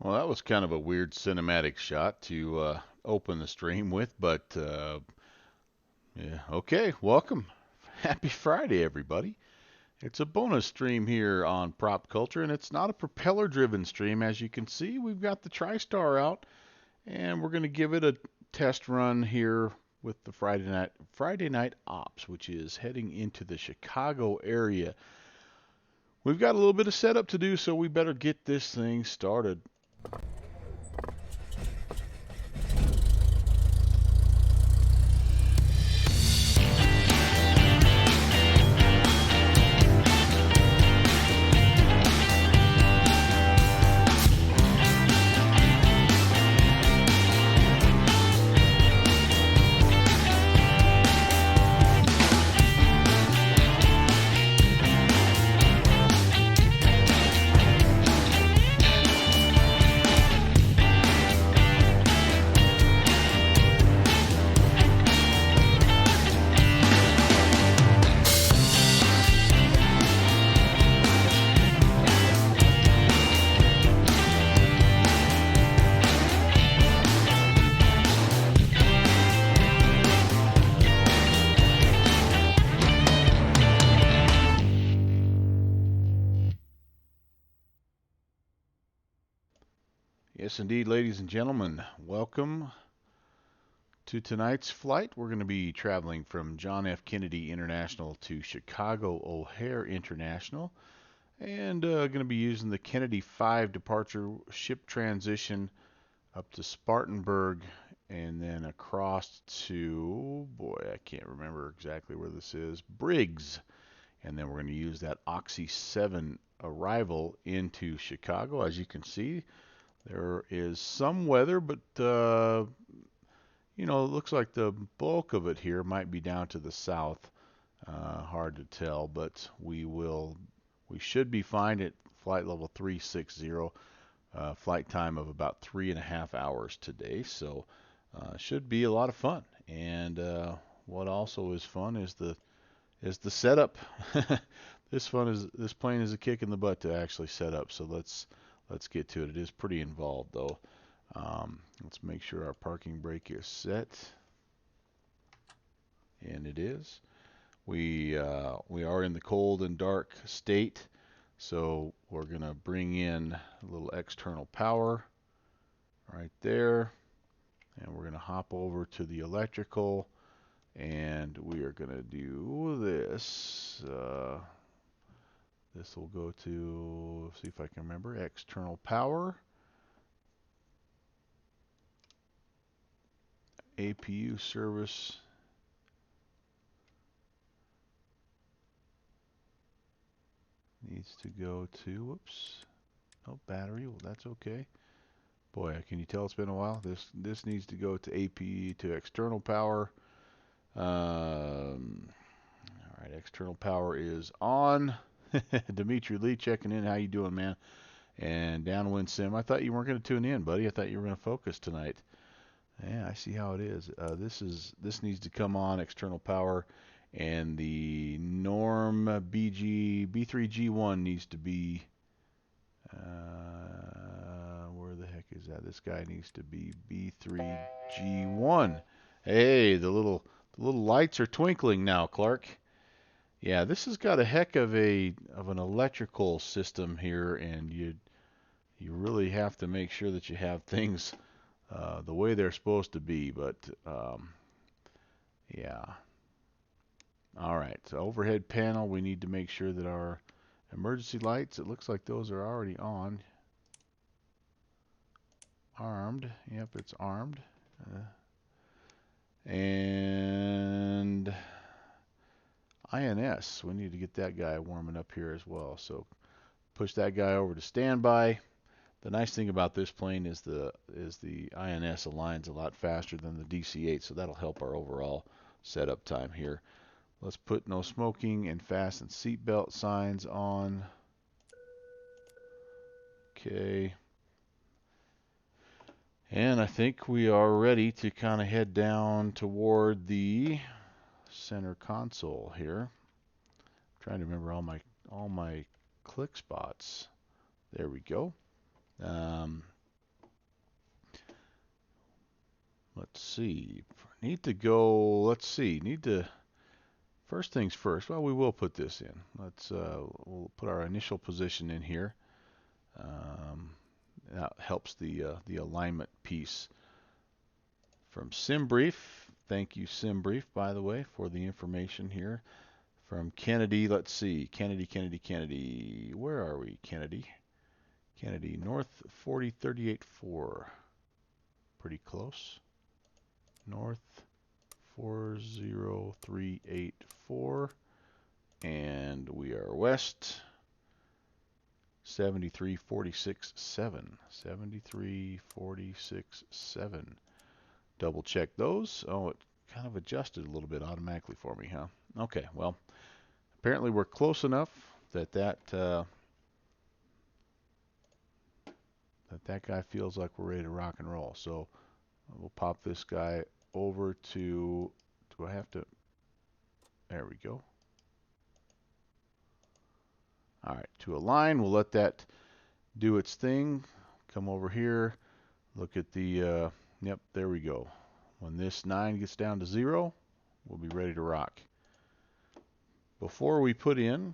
Well, that was kind of a weird cinematic shot to open the stream with, but yeah, okay, welcome. Happy Friday, everybody. It's a bonus stream here on Prop Culture, and it's not a propeller driven stream. As you can see, we've got the TriStar out, and we're going to give it a test run here with the Friday night Ops, which is heading into the Chicago area. We've got a little bit of setup to do, so we better get this thing started. Yes, indeed, ladies and gentlemen, welcome to tonight's flight. We're going to be traveling from John F. Kennedy International to Chicago O'Hare International, and going to be using the Kennedy 5 departure ship transition up to Spartanburg and then across to, boy, I can't remember exactly where this is, Briggs. And then we're going to use that Oxy 7 arrival into Chicago. As you can see, there is some weather, but it looks like the bulk of it here might be down to the south. Hard to tell, but we should be fine at flight level 360. Flight time of about 3.5 hours today, so should be a lot of fun. And what also is fun is the setup. This plane is a kick in the butt to actually set up. So let's get to it. It is pretty involved though. Let's make sure our parking brake is set, and it is. We are in the cold and dark state, so we're gonna bring in a little external power right there, and we're gonna hop over to the electrical, and we are gonna do this. This will go to, see if I can remember, external power, APU service. Needs to go to, whoops, no battery, well that's okay. Boy, can you tell it's been a while? This needs to go to AP, to external power. All right, external power is on. Dimitri Lee checking in. How you doing, man? And Downwind Sim, I thought you weren't going to tune in, buddy. I thought you were going to focus tonight. Yeah, I see how it is. This needs to come on external power, and the norm B3G1 needs to be. Where the heck is that? This guy needs to be B3G1. Hey, the little lights are twinkling now, Clark. Yeah, this has got a heck of an electrical system here, and you really have to make sure that you have things the way they're supposed to be. But yeah, all right. So overhead panel, we need to make sure that our emergency lights. It looks like those are already on. Armed. Yep, it's armed. And INS. We need to get that guy warming up here as well. So push that guy over to standby. The nice thing about this plane is the INS aligns a lot faster than the DC-8, so that'll help our overall setup time here. Let's put no smoking and fasten seatbelt signs on. Okay. And I think we are ready to kind of head down toward the center console here. I'm trying to remember all my click spots. There we go. Let's see. Need to go. Let's see. Need to. First things first. Well, we will put this in. We'll put our initial position in here. That helps the alignment piece. From SimBrief. Thank you, SimBrief, by the way, for the information here. From Kennedy, let's see. Kennedy. Where are we, Kennedy? Kennedy, north 4038.4. Pretty close. North 40384. And we are west 7346.7. 7346.7. Double check those. Oh, it kind of adjusted a little bit automatically for me, huh? Okay, well, apparently we're close enough that that guy feels like we're ready to rock and roll. So we'll pop this guy over to, do I have to, there we go. All right, to align, we'll let that do its thing. Come over here, look at the, yep, there we go. When this 9 gets down to 0, we'll be ready to rock. Before we put in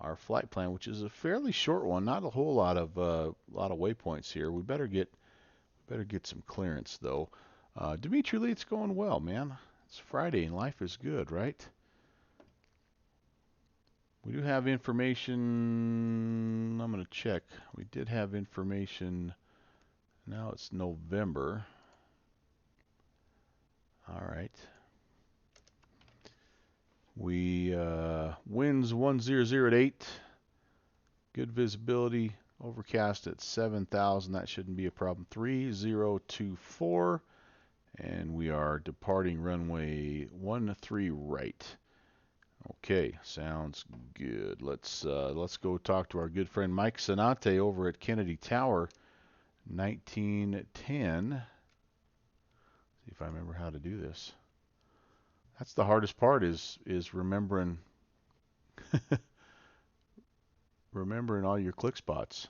our flight plan, which is a fairly short one, not a whole lot of waypoints here. We better get some clearance though. Dimitri Lee, it's going well, man. It's Friday and life is good, right? We do have information. I'm going to check. We did have information. Now it's November. All right. We winds 100 at 8. Good visibility. Overcast at 7,000. That shouldn't be a problem. 3024. And we are departing runway 13 right. Okay, sounds good. Let's go talk to our good friend Mike Sanate over at Kennedy Tower, 1910. See if I remember how to do this. That's the hardest part is remembering remembering all your click spots.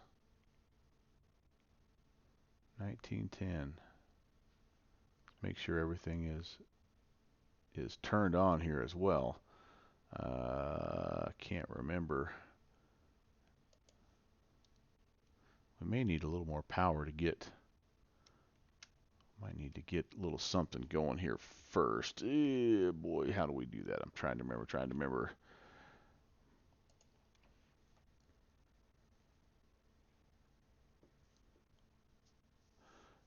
1910. Make sure everything is turned on here as well. Can't remember. We may need a little more power to get. Might need to get a little something going here first. Boy, how do we do that? I'm trying to remember.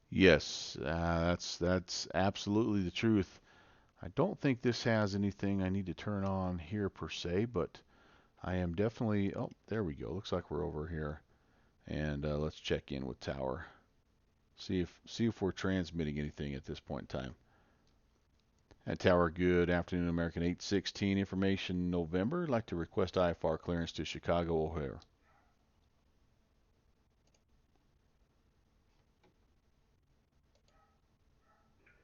Yes, that's absolutely the truth. I don't think this has anything I need to turn on here per se, but I am definitely. Oh, there we go. Looks like we're over here, and let's check in with tower. See if we're transmitting anything at this point in time. At Tower, good afternoon, American 816 information November. I'd like to request IFR clearance to Chicago O'Hare.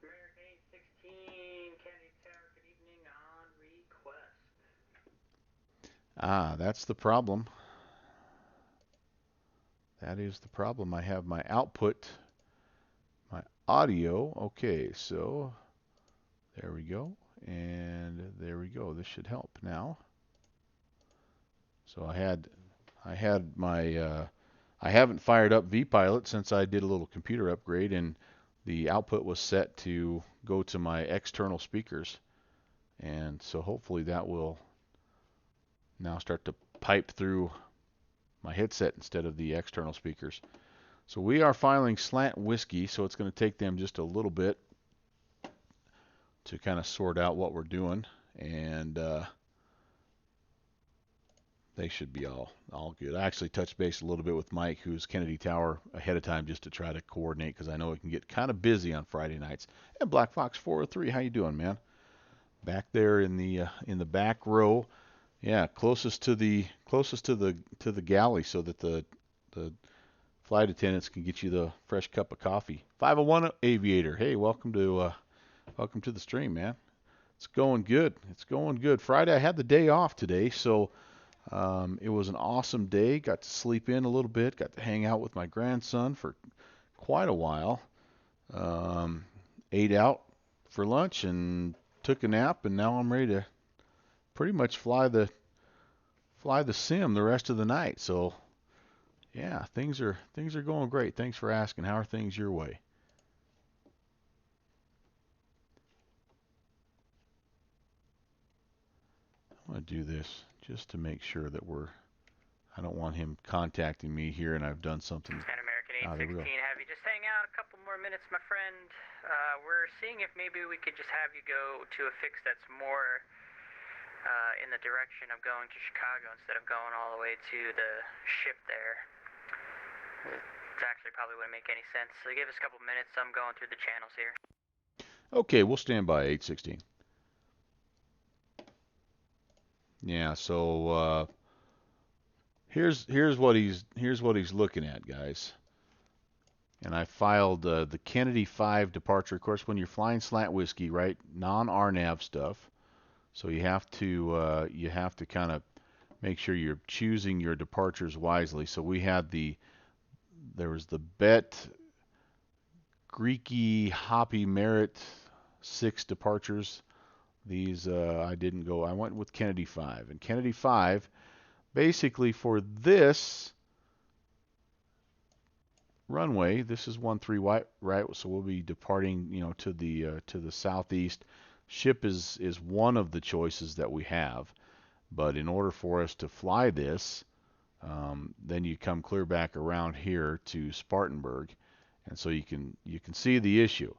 American 816, Kennedy Tower, good evening, on request. That's the problem. That is the problem. I have my output, my audio. Okay, so there we go. And there we go. This should help now. So I had my I haven't fired up vPilot since I did a little computer upgrade, and the output was set to go to my external speakers. And so hopefully that will now start to pipe through my headset instead of the external speakers. So we are filing Slant Whiskey, so it's going to take them just a little bit to kind of sort out what we're doing, and they should be all good. I actually touched base a little bit with Mike, who's Kennedy Tower, ahead of time just to try to coordinate, because I know it can get kind of busy on Friday nights. And Black Fox 403, how you doing, man? Back there in the back row, yeah, closest to the galley, so that the flight attendants can get you the fresh cup of coffee. 501 Aviator, hey, welcome to the stream, man. It's going good. It's going good. Friday, I had the day off today, so it was an awesome day. Got to sleep in a little bit. Got to hang out with my grandson for quite a while. Um, Ate out for lunch and took a nap, and now I'm ready to pretty much fly the sim the rest of the night. So yeah, things are going great. Thanks for asking. How are things your way? I'm gonna do this just to make sure that I don't want him contacting me here and I've done something And American out of the 816 real. Heavy, just hang out a couple more minutes, my friend. We're seeing if maybe we could just have you go to a fix that's more in the direction of going to Chicago instead of going all the way to the ship there. It actually probably wouldn't make any sense. So give us a couple minutes. I'm going through the channels here. Okay, we'll stand by 816. Yeah, so here's what he's looking at, guys. And I filed the Kennedy 5 departure. Of course, when you're flying slant whiskey, right, non-RNAV stuff. So you have to kind of make sure you're choosing your departures wisely. So there was the Bet Greeky Hoppy Merit 6 departures. These I didn't go. I went with Kennedy 5. And Kennedy 5, basically for this runway, this is 13 right, so we'll be departing, to the southeast. Ship is one of the choices that we have, but in order for us to fly this, then you come clear back around here to Spartanburg, and so you can see the issue.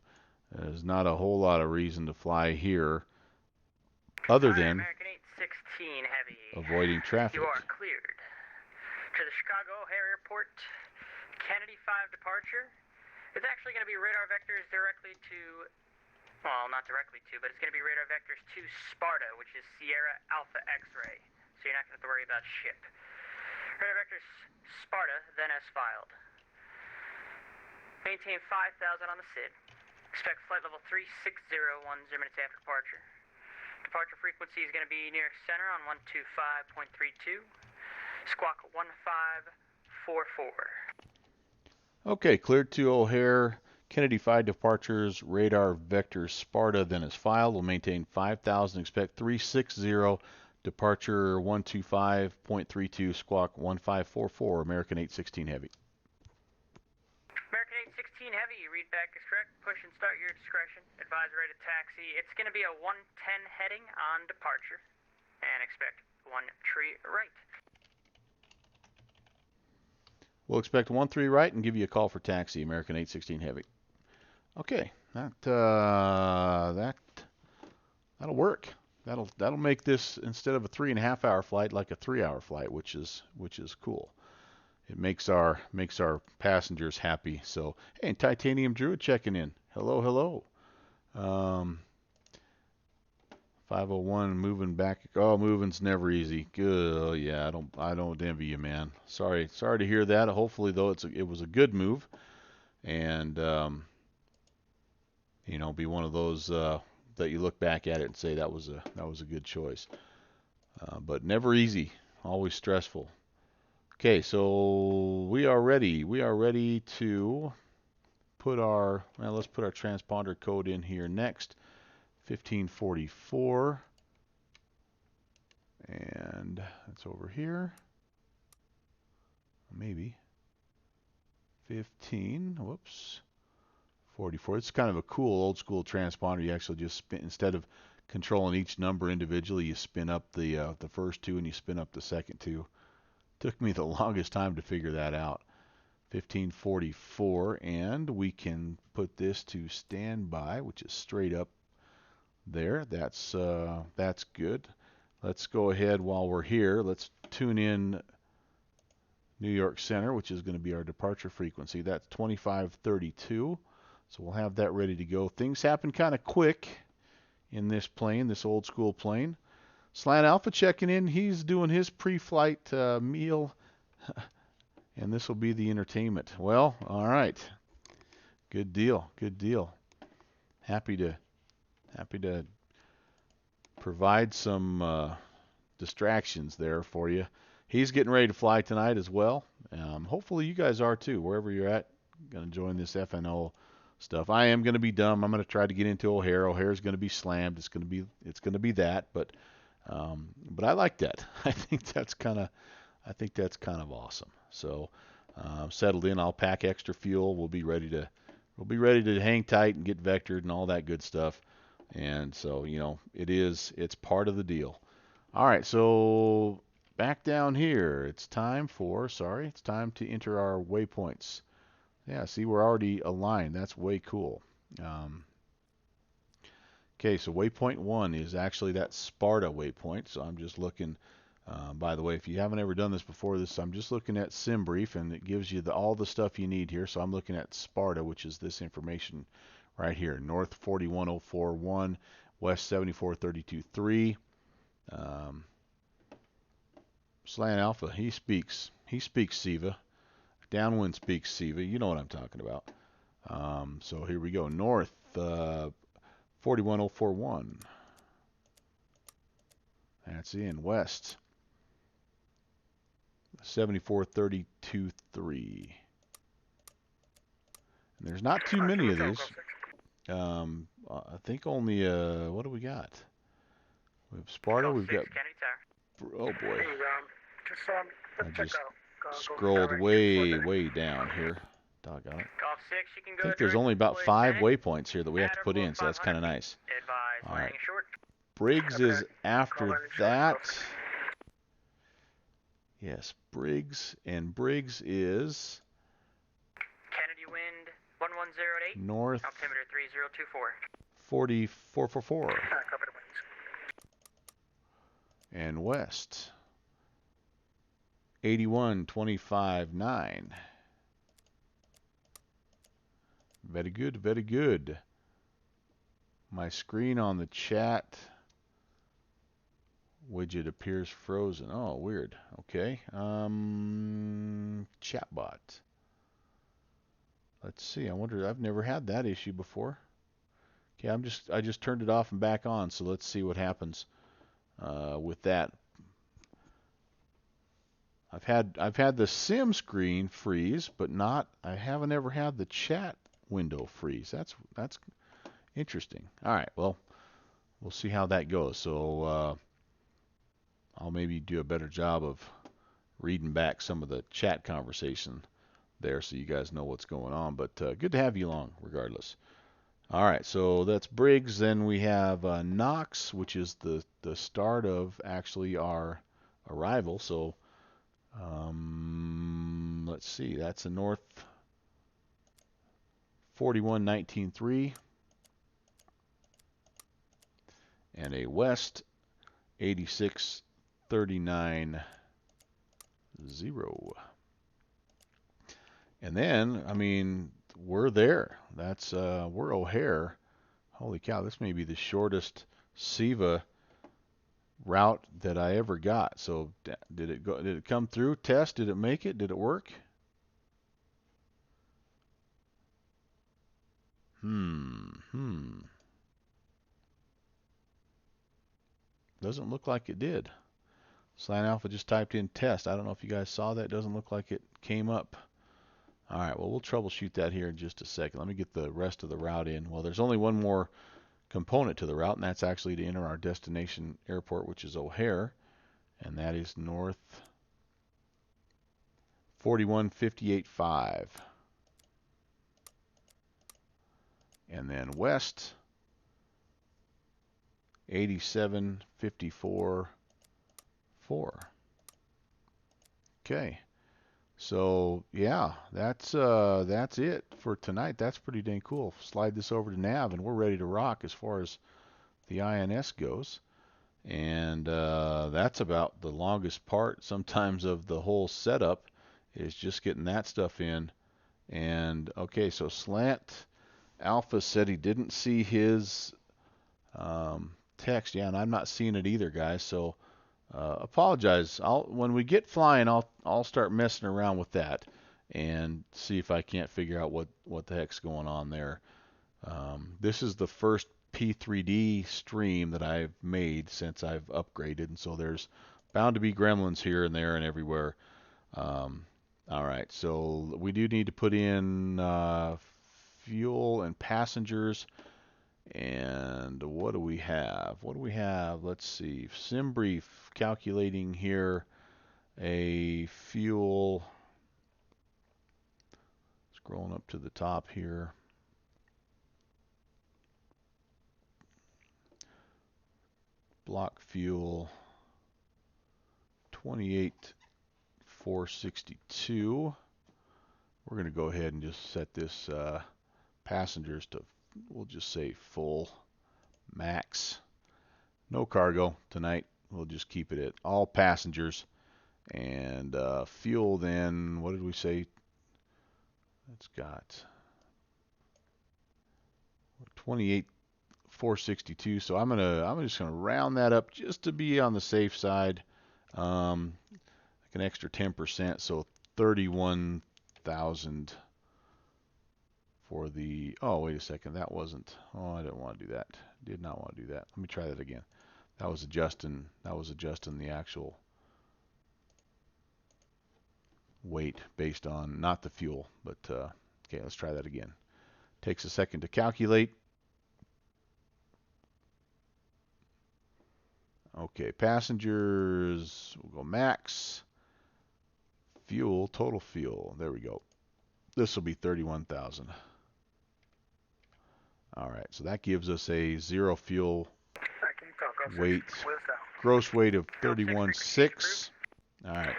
There's not a whole lot of reason to fly here other Alright, than American 816 Heavy. avoiding You are traffic. cleared. To the Chicago O'Hare Airport, Kennedy 5 departure. It's actually going to be radar vectors directly to, well, not directly to, but it's going to be radar vectors to Sparta, which is Sierra Alpha X-ray. So you're not going to have to worry about ship. Radar vectors Sparta, then as filed. Maintain 5,000 on the SID. Expect flight level 360 10 minutes after departure. Departure frequency is going to be near center on 125.32. Squawk 1544. Okay, cleared to O'Hare. Kennedy 5 departures, radar vector Sparta, then is filed. Will maintain 5,000, expect 360, departure 125.32, squawk 1544, American 816 Heavy. American 816 Heavy, read back is correct. Push and start your discretion. Advise rated taxi. It's going to be a 110 heading on departure. And expect 1 tree right. We'll expect 13 right and give you a call for taxi, American 816 Heavy. Okay, that'll work. That'll make this, instead of a 3.5 hour flight, like a 3 hour flight, which is cool. It makes our passengers happy. So, hey, Titanium Druid checking in. Hello, hello. 501 moving back. Oh, moving's never easy. Good. Oh, yeah, I don't envy you, man. Sorry to hear that. Hopefully, though, it was a good move, and be one of those that you look back at it and say that was a good choice. But never easy. Always stressful. Okay, so we are ready. We are ready to let's put our transponder code in here next. 1544. And that's over here. Maybe. 44. It's kind of a cool old school transponder. You actually just spin, instead of controlling each number individually, you spin up the first two and you spin up the second two. Took me the longest time to figure that out. 1544, and we can put this to standby, which is straight up there. That's good. Let's go ahead while we're here. Let's tune in New York Center, which is going to be our departure frequency. That's 2532. So we'll have that ready to go. Things happen kind of quick in this plane, this old school plane. Slant Alpha checking in. He's doing his pre-flight meal, and this will be the entertainment. Well, all right. Good deal. Good deal. Happy to provide some distractions there for you. He's getting ready to fly tonight as well. Hopefully you guys are too, wherever you're at. gonna join this FNO stuff. I am gonna be dumb. I'm gonna try to get into O'Hare. O'Hare's gonna be slammed. It's gonna be that. But I like that. I think that's kind of awesome. So settled in. I'll pack extra fuel. We'll be ready to hang tight and get vectored and all that good stuff. And so it's part of the deal. All right, so back down here, it's time to enter our waypoints. Yeah, see, we're already aligned. That's way cool. Um, okay, so waypoint 1 is actually that Sparta waypoint. So I'm just looking. By the way, if you haven't ever done this before, I'm just looking at SimBrief, and it gives you all the stuff you need here. So I'm looking at Sparta, which is this information right here: North 41041, West 74323. Slant Alpha, he speaks Siva. Downwind speaks Siva. You know what I'm talking about. So here we go. North 41041. That's in. West 74323. And there's not too many of these. I think only what do we got? We have Sparta. We've got. Oh boy. I just scrolled way down here. Doggone it. I think there's only about 5 waypoints here that we have to put in, so that's kind of nice. All right. Briggs is after that. Yes, Briggs. And Briggs is Kennedy wind 1108. North Altimeter 3024. 4444. And West 81259. Very good, very good. My screen on the chat widget appears frozen. Oh, weird. Okay. Chatbot. Let's see. I wonder. I've never had that issue before. Okay, I just turned it off and back on. So let's see what happens with that. I've had the sim screen freeze, but I haven't ever had the chat window freeze. That's interesting. All right. Well, we'll see how that goes. So I'll maybe do a better job of reading back some of the chat conversation there so you guys know what's going on. But good to have you along regardless. All right, so that's Briggs. Then we have Knox, which is the start of actually our arrival. So let's see, that's a North 41193 and a West 86390. And then, I mean, we're there. That's we're O'Hare. Holy cow, this may be the shortest SIVA route that I ever got. So did it come through? Test? Did it make it? Did it work? Doesn't look like it did. Slant Alpha just typed in test. I don't know if you guys saw that. It doesn't look like it came up. All right, well, we'll troubleshoot that here in just a second. Let me get the rest of the route in. Well, there's only one more component to the route, and that's actually to enter our destination airport, which is O'Hare, and that is North 41585. And then West 87544. Okay. So yeah, that's it for tonight. That's pretty dang cool. Slide this over to nav, and we're ready to rock as far as the INS goes. And that's about the longest part sometimes of the whole setup is just getting that stuff in. And okay, so Slant Alpha said he didn't see his text. Yeah, and I'm not seeing it either, guys. So apologize. When we get flying, I'll start messing around with that and see if I can't figure out what the heck's going on there. This is the first P3D stream that I've made since I've upgraded, and so there's bound to be gremlins here and there and everywhere. All right, so we do need to put in fuel and passengers. And what do we have? What do we have? Let's see. Sim brief calculating here a fuel. Scrolling up to the top here. Block fuel 28,462. We're going to go ahead and just set this passengers to, we'll just say full max. No cargo tonight. We'll just keep it at all passengers. And fuel then, what did we say? It's got 28,462. So I'm just gonna round that up just to be on the safe side. Like an extra 10%, so 31,000 for the. Oh, wait a second, that wasn't. Oh, I didn't want to do that. Did not want to do that. Let me try that again. That was adjusting. That was adjusting the actual weight based on not the fuel, but okay. Let's try that again. Takes a second to calculate. Okay, passengers, we'll go max. Fuel, total fuel. There we go. This will be 31,000. All right, so that gives us a zero fuel weight, gross weight of 31.6. All right.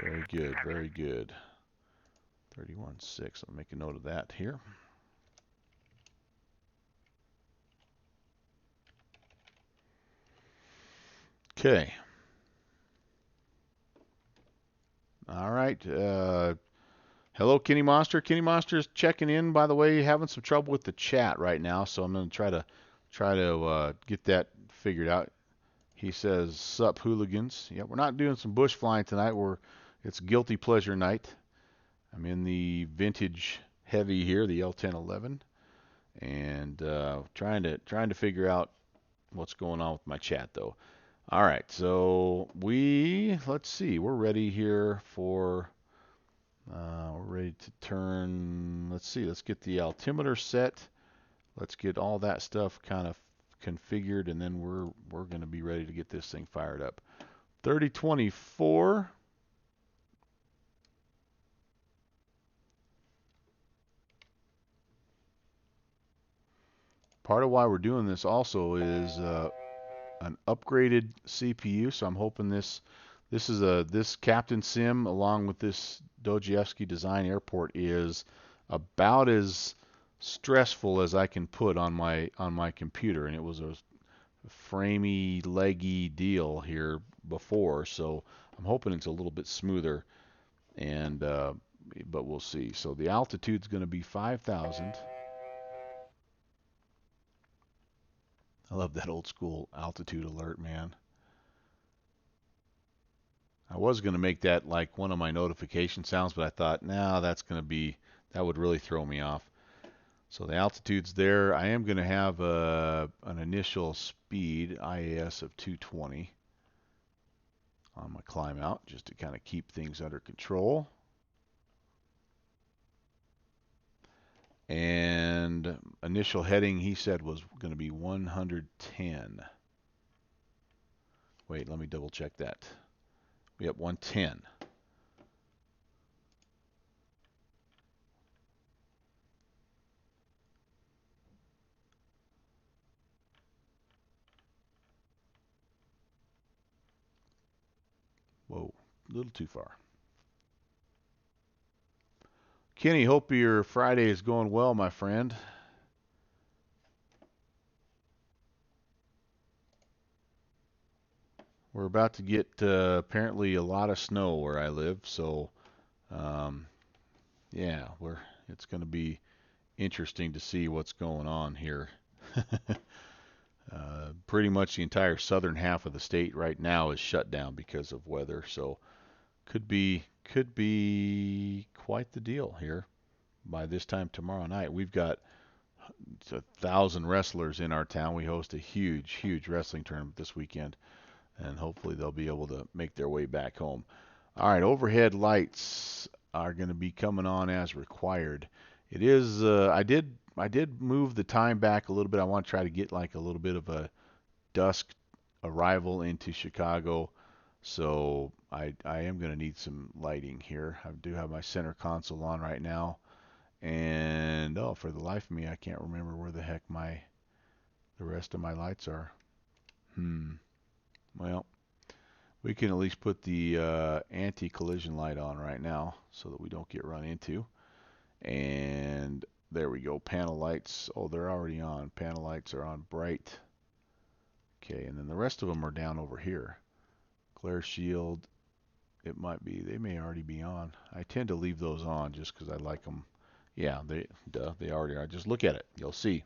Very good, very good. 31.6. I'll make a note of that here. Okay. All right. Hello, Kenny Monster. Kenny Monster's checking in. By the way, having some trouble with the chat right now, so I'm going to try to get that figured out. He says, "Sup, hooligans." Yeah, we're not doing some bush flying tonight. It's guilty pleasure night. I'm in the vintage heavy here, the L-1011, and trying to figure out what's going on with my chat though. All right, so let's see, we're ready here for we're ready to turn. Let's see, let's get the altimeter set. Let's get all that stuff kind of configured, and then we're going to be ready to get this thing fired up. 3024. Part of why we're doing this also is an upgraded CPU, so I'm hoping this CaptainSim along with this Dostoevsky Design Airport is about as stressful as I can put on my computer, and it was a framey, leggy deal here before, so I'm hoping it's a little bit smoother, and but we'll see. So the altitude's going to be 5,000. I love that old school altitude alert, man. I was going to make that like one of my notification sounds, but I thought, nah, that would really throw me off. So the altitude's there. I am going to have an initial speed, IAS, of 220 on my climb out, just to kind of keep things under control. And initial heading, he said, was going to be 110. Wait, let me double check that. Yep, 110. Whoa, a little too far. Kenny, hope your Friday is going well, my friend. We're about to get apparently a lot of snow where I live, so yeah, it's going to be interesting to see what's going on here. Pretty much the entire southern half of the state right now is shut down because of weather, so could be quite the deal here by this time tomorrow night. We've got 1,000 wrestlers in our town. We host a huge wrestling tournament this weekend, and hopefully they'll be able to make their way back home. All right, overhead lights are going to be coming on as required. It is. I did move the time back a little bit. I want to try to get like a little bit of a dusk arrival into Chicago. So I am going to need some lighting here. I do have my center console on right now, and oh, for the life of me, I can't remember where the heck the rest of my lights are. Well, we can at least put the anti-collision light on right now so that we don't get run into. And there we go. Panel lights. Oh, they're already on. Panel lights are on bright. Okay, and then the rest of them are down over here. Glare shield. It might be. They may already be on. I tend to leave those on just because I like them. Yeah, they already are. Just look at it. You'll see.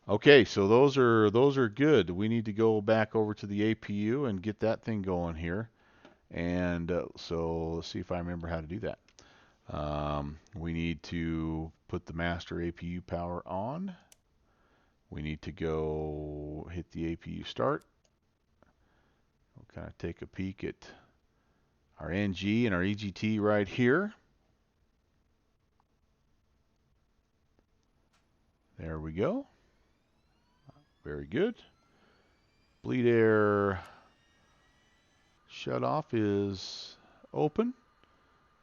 Okay, so those are good. We need to go back over to the APU and get that thing going here. And so let's see if I remember how to do that. We need to put the master APU power on. We need to go hit the APU start. We'll kind of take a peek at our NG and our EGT right here. There we go. Very good. Bleed air shut off is open.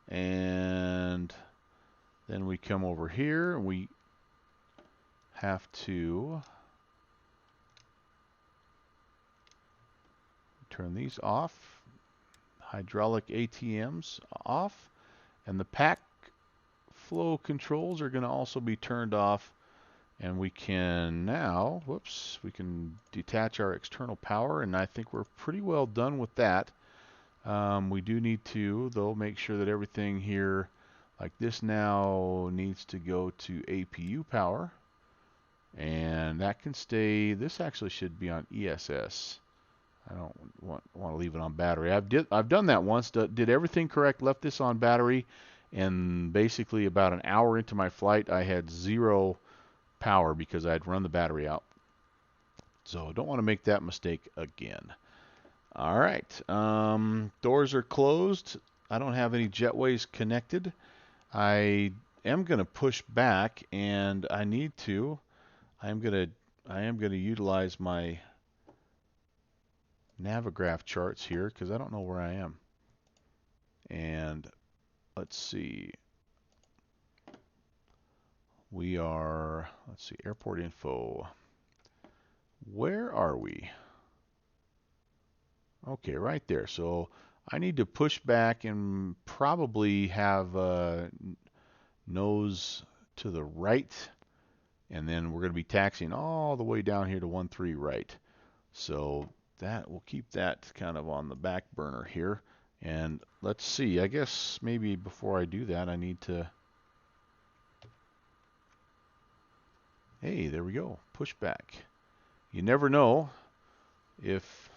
And then we come over here and we have to turn these off. Hydraulic ATMs off. And the pack flow controls are going to also be turned off. And we can now, we can detach our external power, and I think we're pretty well done with that. We do need to, though, make sure that everything here, like this now, needs to go to APU power. And that can stay, this actually should be on ESS. I don't want to leave it on battery. I've done that once, did everything correct, left this on battery, and basically about an hour into my flight, I had zero power because I'd run the battery out. So don't want to make that mistake again. All right, doors are closed. I don't have any jetways connected. I am going to push back, and I am going to utilize my Navigraph charts here because I don't know where I am. And let's see. Let's see, airport info. Where are we? Okay, right there. So I need to push back and probably have nose to the right. And then we're going to be taxiing all the way down here to 13 right. So we'll keep that kind of on the back burner here. And let's see, I guess maybe before I do that, I need to... Hey, there we go. Push back. You never know if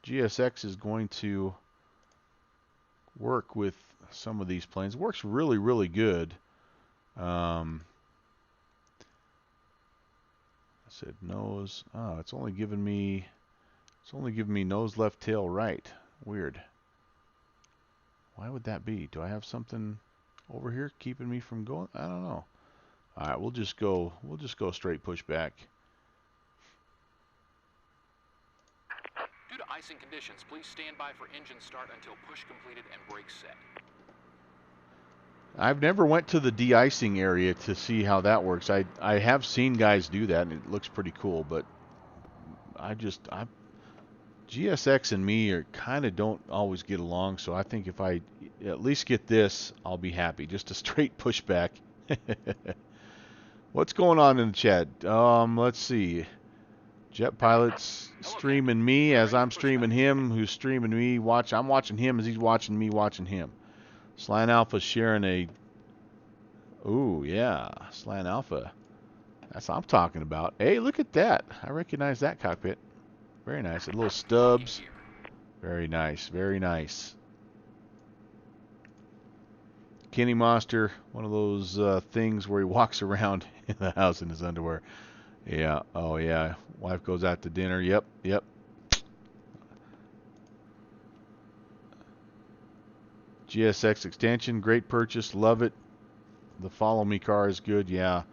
GSX is going to work with some of these planes. It works really, really good. I said nose. Oh, it's only giving me nose left, tail right. Weird. Why would that be? Do I have something over here keeping me from going? I don't know. All right, we'll just go straight push back. Due to icing conditions, please stand by for engine start until push completed and brakes set. I've never went to the de-icing area to see how that works. I have seen guys do that, and it looks pretty cool, but GSX and me are kind of don't always get along, so I think if I at least get this, I'll be happy. Just a straight pushback. What's going on in the chat? Let's see. Jet pilot's streaming me as I'm streaming him, who's streaming me. I'm watching him as he's watching me watching him. Slan Alpha sharing a... Ooh, yeah. Slan Alpha. That's what I'm talking about. Hey, look at that. I recognize that cockpit. Very nice. A little stubs. Very nice. Very nice. Kenny Monster, one of those things where he walks around in the house in his underwear. Yeah. Oh, yeah. Wife goes out to dinner. Yep. GSX extension, great purchase, love it. The follow me car is good, yeah.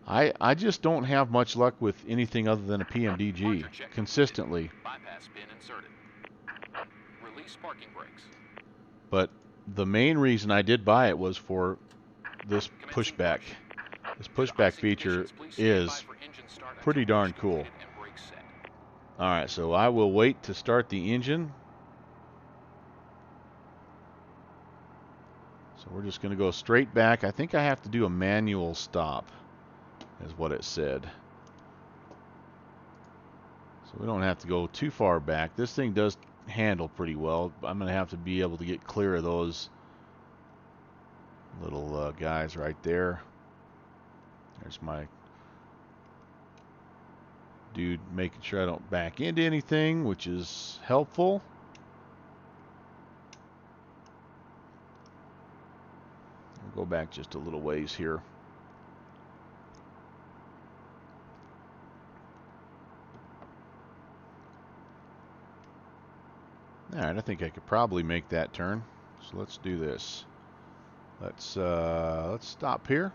I just don't have much luck with anything other than a PMDG consistently. Bypass pin inserted. Release parking brakes. But the main reason I did buy it was for this Commencing pushback. push. This Due to pushback icing feature conditions, please stand by is for engine start pretty until darn push cool. completed and brakes set. Alright, so I will wait to start the engine. So we're just going to go straight back. I think I have to do a manual stop, is what it said. So we don't have to go too far back. This thing does handle pretty well. I'm going to have to be able to get clear of those little guys right there. There's my dude making sure I don't back into anything, which is helpful. We'll go back just a little ways here. Alright, I think I could probably make that turn. So let's do this. Let's stop here.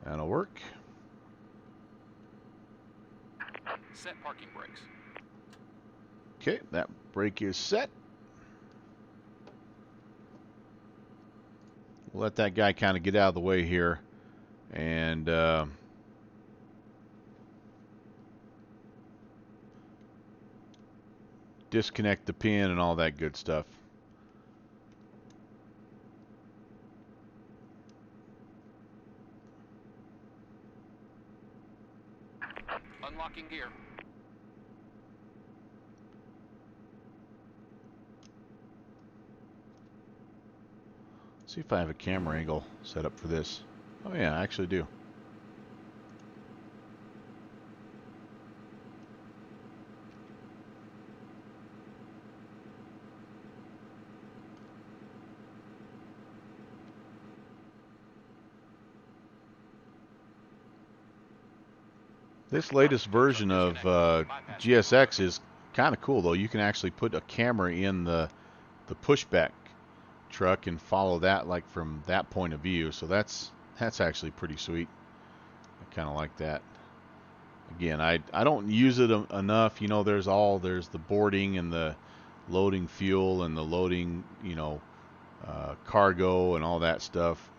That'll work. Set parking brakes. Okay, that brake is set. We'll let that guy kind of get out of the way here. And disconnect the pin and all that good stuff. Unlocking gear. See if I have a camera angle set up for this. Oh yeah, I actually do. This latest version of GSX is kind of cool though. You can actually put a camera in the pushback truck and follow that like from that point of view. So that's actually pretty sweet. I kind of like that. Again, I don't use it enough. You know, there's the boarding and the loading fuel and the loading, you know, cargo and all that stuff.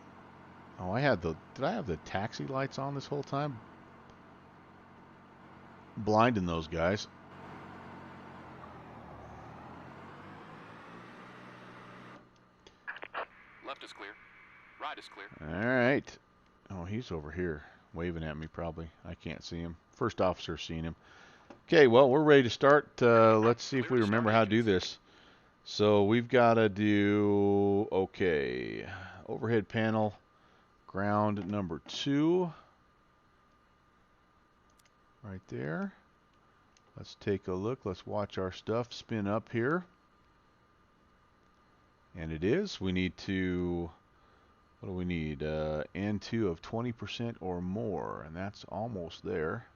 Oh, did I have the taxi lights on this whole time? Blinding those guys. Left is clear. Right is clear. All right. Oh, he's over here waving at me probably. I can't see him. First officer seen him. Okay, well, we're ready to start. Let's see if we remember how to do this. So we've got to do, okay, overhead panel, ground number 2. Right there. Let's take a look. Let's watch our stuff spin up here. And it is. We need to, what do we need? N2 of 20% or more. And that's almost there.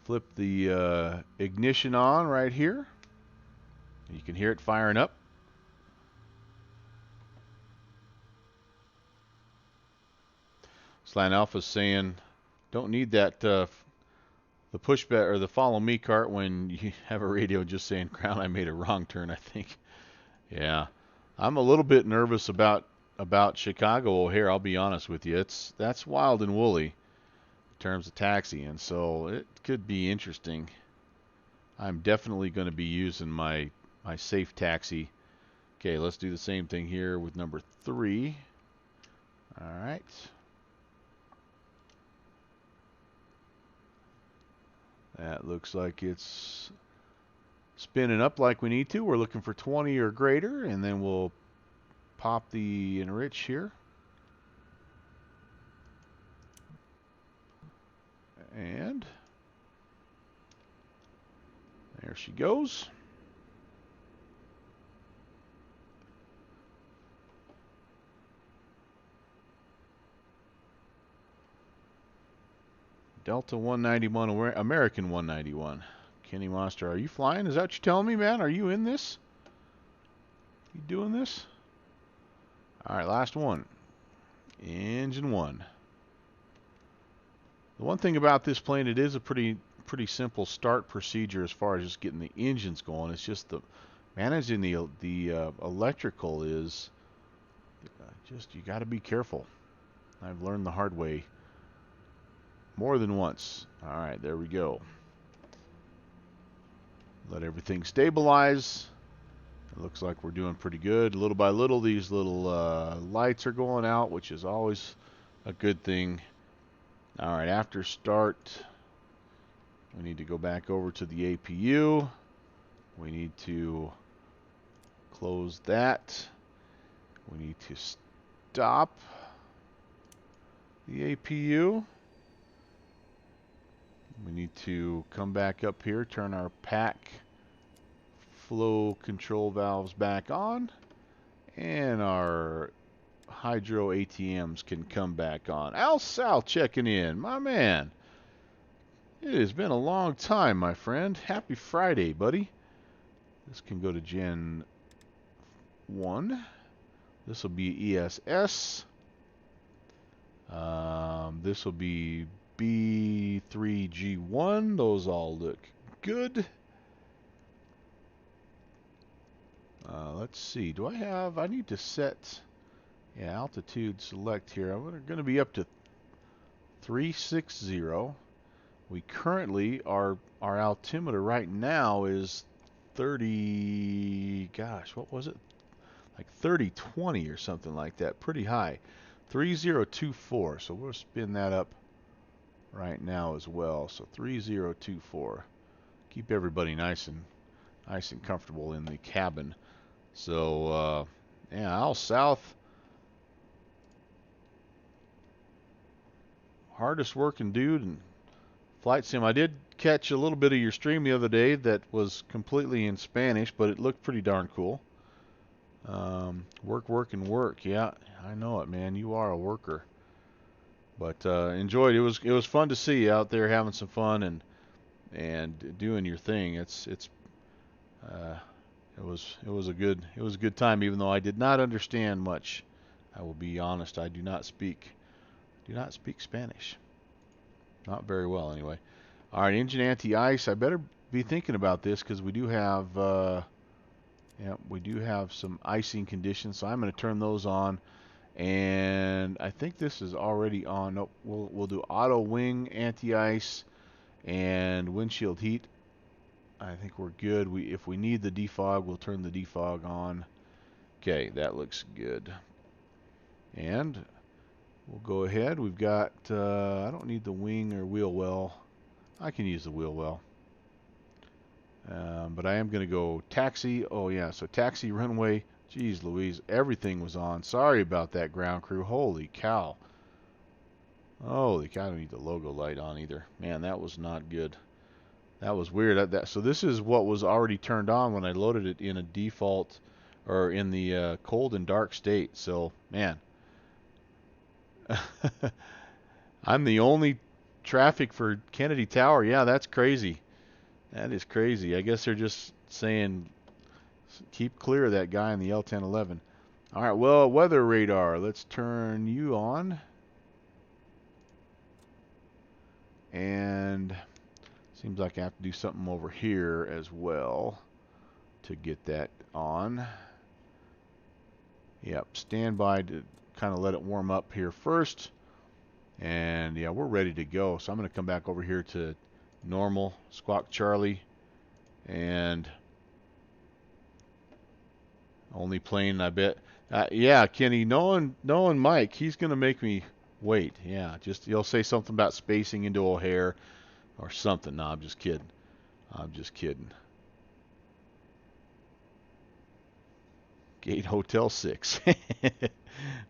Flip the ignition on right here. You can hear it firing up. Slant Alpha's saying, don't need that the pushback or the follow me cart when you have a radio just saying, "Crown, I made a wrong turn." I think. Yeah, I'm a little bit nervous about Chicago O'Hare. I'll be honest with you. That's wild and woolly in terms of taxiing, so it could be interesting. I'm definitely going to be using my safe taxi. Okay, let's do the same thing here with number 3. All right. That looks like it's spinning up like we need to. We're looking for 20 or greater, and then we'll pop the enrich here. And there she goes. Delta 191, American 191. Kenny Monster, are you flying? Is that what you're telling me, man? Are you in this? You doing this? All right, last one. Engine 1. The one thing about this plane, it is a pretty simple start procedure as far as just getting the engines going. It's just the managing the electrical is just, you got to be careful. I've learned the hard way more than once. All right, there we go. Let everything stabilize. It looks like we're doing pretty good. Little by little, these little lights are going out, which is always a good thing. All right, after start, we need to go back over to the APU. We need to close that. We need to stop the APU. We need to come back up here, turn our pack flow control valves back on, and our hydro ATMs can come back on. Al Sal checking in, my man. It has been a long time, my friend. Happy Friday, buddy. This can go to Gen 1. This will be ESS. This will be B3G1. Those all look good. Let's see. Do I have... I need to set... Yeah, altitude select here. We're going to be up to 360. We currently, our altimeter right now is 30... Gosh, what was it? Like 3020 or something like that. Pretty high. 3024. So we'll spin that up right now as well. So 3024. Keep everybody nice and comfortable in the cabin. So yeah, Al South, hardest working dude and flight sim. I did catch a little bit of your stream the other day that was completely in Spanish, but it looked pretty darn cool. Work and work. Yeah, I know it, man. You are a worker. But enjoyed. It was fun to see you out there having some fun and doing your thing. It was a good time, even though I did not understand much. I will be honest. I do not speak Spanish. Not very well, anyway. All right, engine anti-ice. I better be thinking about this because we do have some icing conditions. So I'm going to turn those on. And I think this is already on. Nope, we'll do auto wing anti-ice and windshield heat. I think we're good. If we need the defog, we'll turn the defog on. Okay, that looks good. And we'll go ahead. We've got, I don't need the wing or wheel well. I can use the wheel well. But I am going to go taxi. Oh, yeah, so taxi runway. Jeez Louise, everything was on. Sorry about that, ground crew. Holy cow. Holy cow, I don't need the logo light on either. Man, that was not good. That was weird. So this is what was already turned on when I loaded it in a default or in the cold and dark state. So, man. I'm the only traffic for Kennedy Tower. Yeah, that's crazy. That is crazy. I guess they're just saying keep clear of that guy in the L-1011. All right, well, weather radar. Let's turn you on. And seems like I have to do something over here as well to get that on. Yep, stand by to kind of let it warm up here first. And yeah, we're ready to go. So I'm going to come back over here to normal, Squawk Charlie, and only plane, I bet. Yeah, Kenny, knowing Mike, he's going to make me wait. Yeah, just he'll say something about spacing into O'Hare or something. No, I'm just kidding. I'm just kidding. Gate Hotel 6.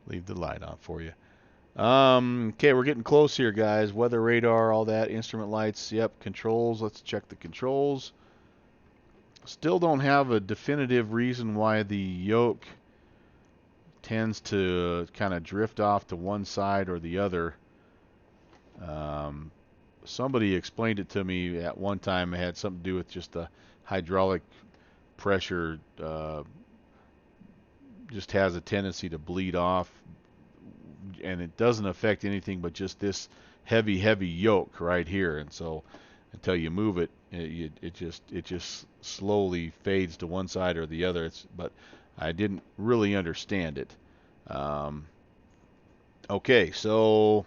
Leave the light on for you. Okay, we're getting close here, guys. Weather radar, all that, instrument lights. Yep, controls. Let's check the controls. Still don't have a definitive reason why the yoke tends to kind of drift off to one side or the other. somebody explained it to me at one time. It had something to do with just the hydraulic pressure just has a tendency to bleed off, and it doesn't affect anything but just this heavy yoke right here. And so until you move it, it just slowly fades to one side or the other. But I didn't really understand it. Okay, so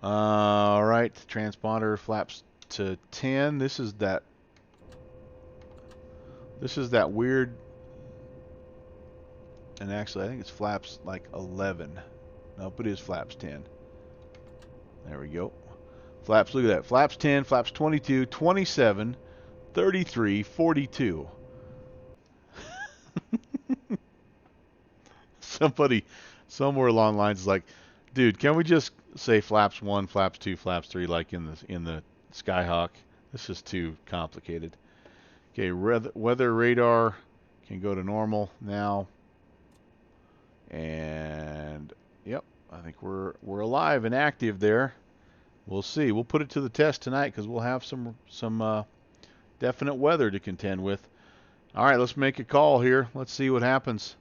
all right, transponder flaps to 10. This is that weird, and actually I think it's flaps like 11. Nope, it is flaps 10. There we go. Flaps, look at that. Flaps 10, flaps 22, 27, 33, 42. Somebody somewhere along the lines is like, dude, can we just say flaps 1, flaps 2, flaps 3 like in the Skyhawk? This is too complicated. Okay, weather radar can go to normal now. And yep, I think we're alive and active there. We'll see. We'll put it to the test tonight because we'll have some definite weather to contend with. All right, let's make a call here. Let's see what happens.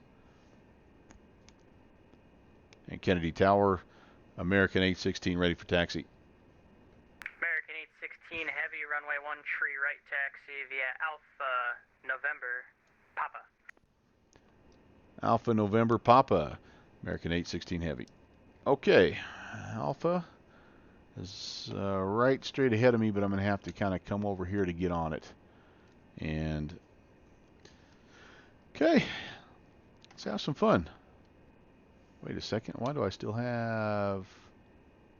And Kennedy Tower, American 816 ready for taxi. American 816 heavy, runway 13 right taxi via Alpha November Papa. Alpha November Papa, American 816 heavy. Okay, Alpha is right straight ahead of me, but I'm going to have to kind of come over here to get on it. And okay, let's have some fun. Wait a second, why do I still have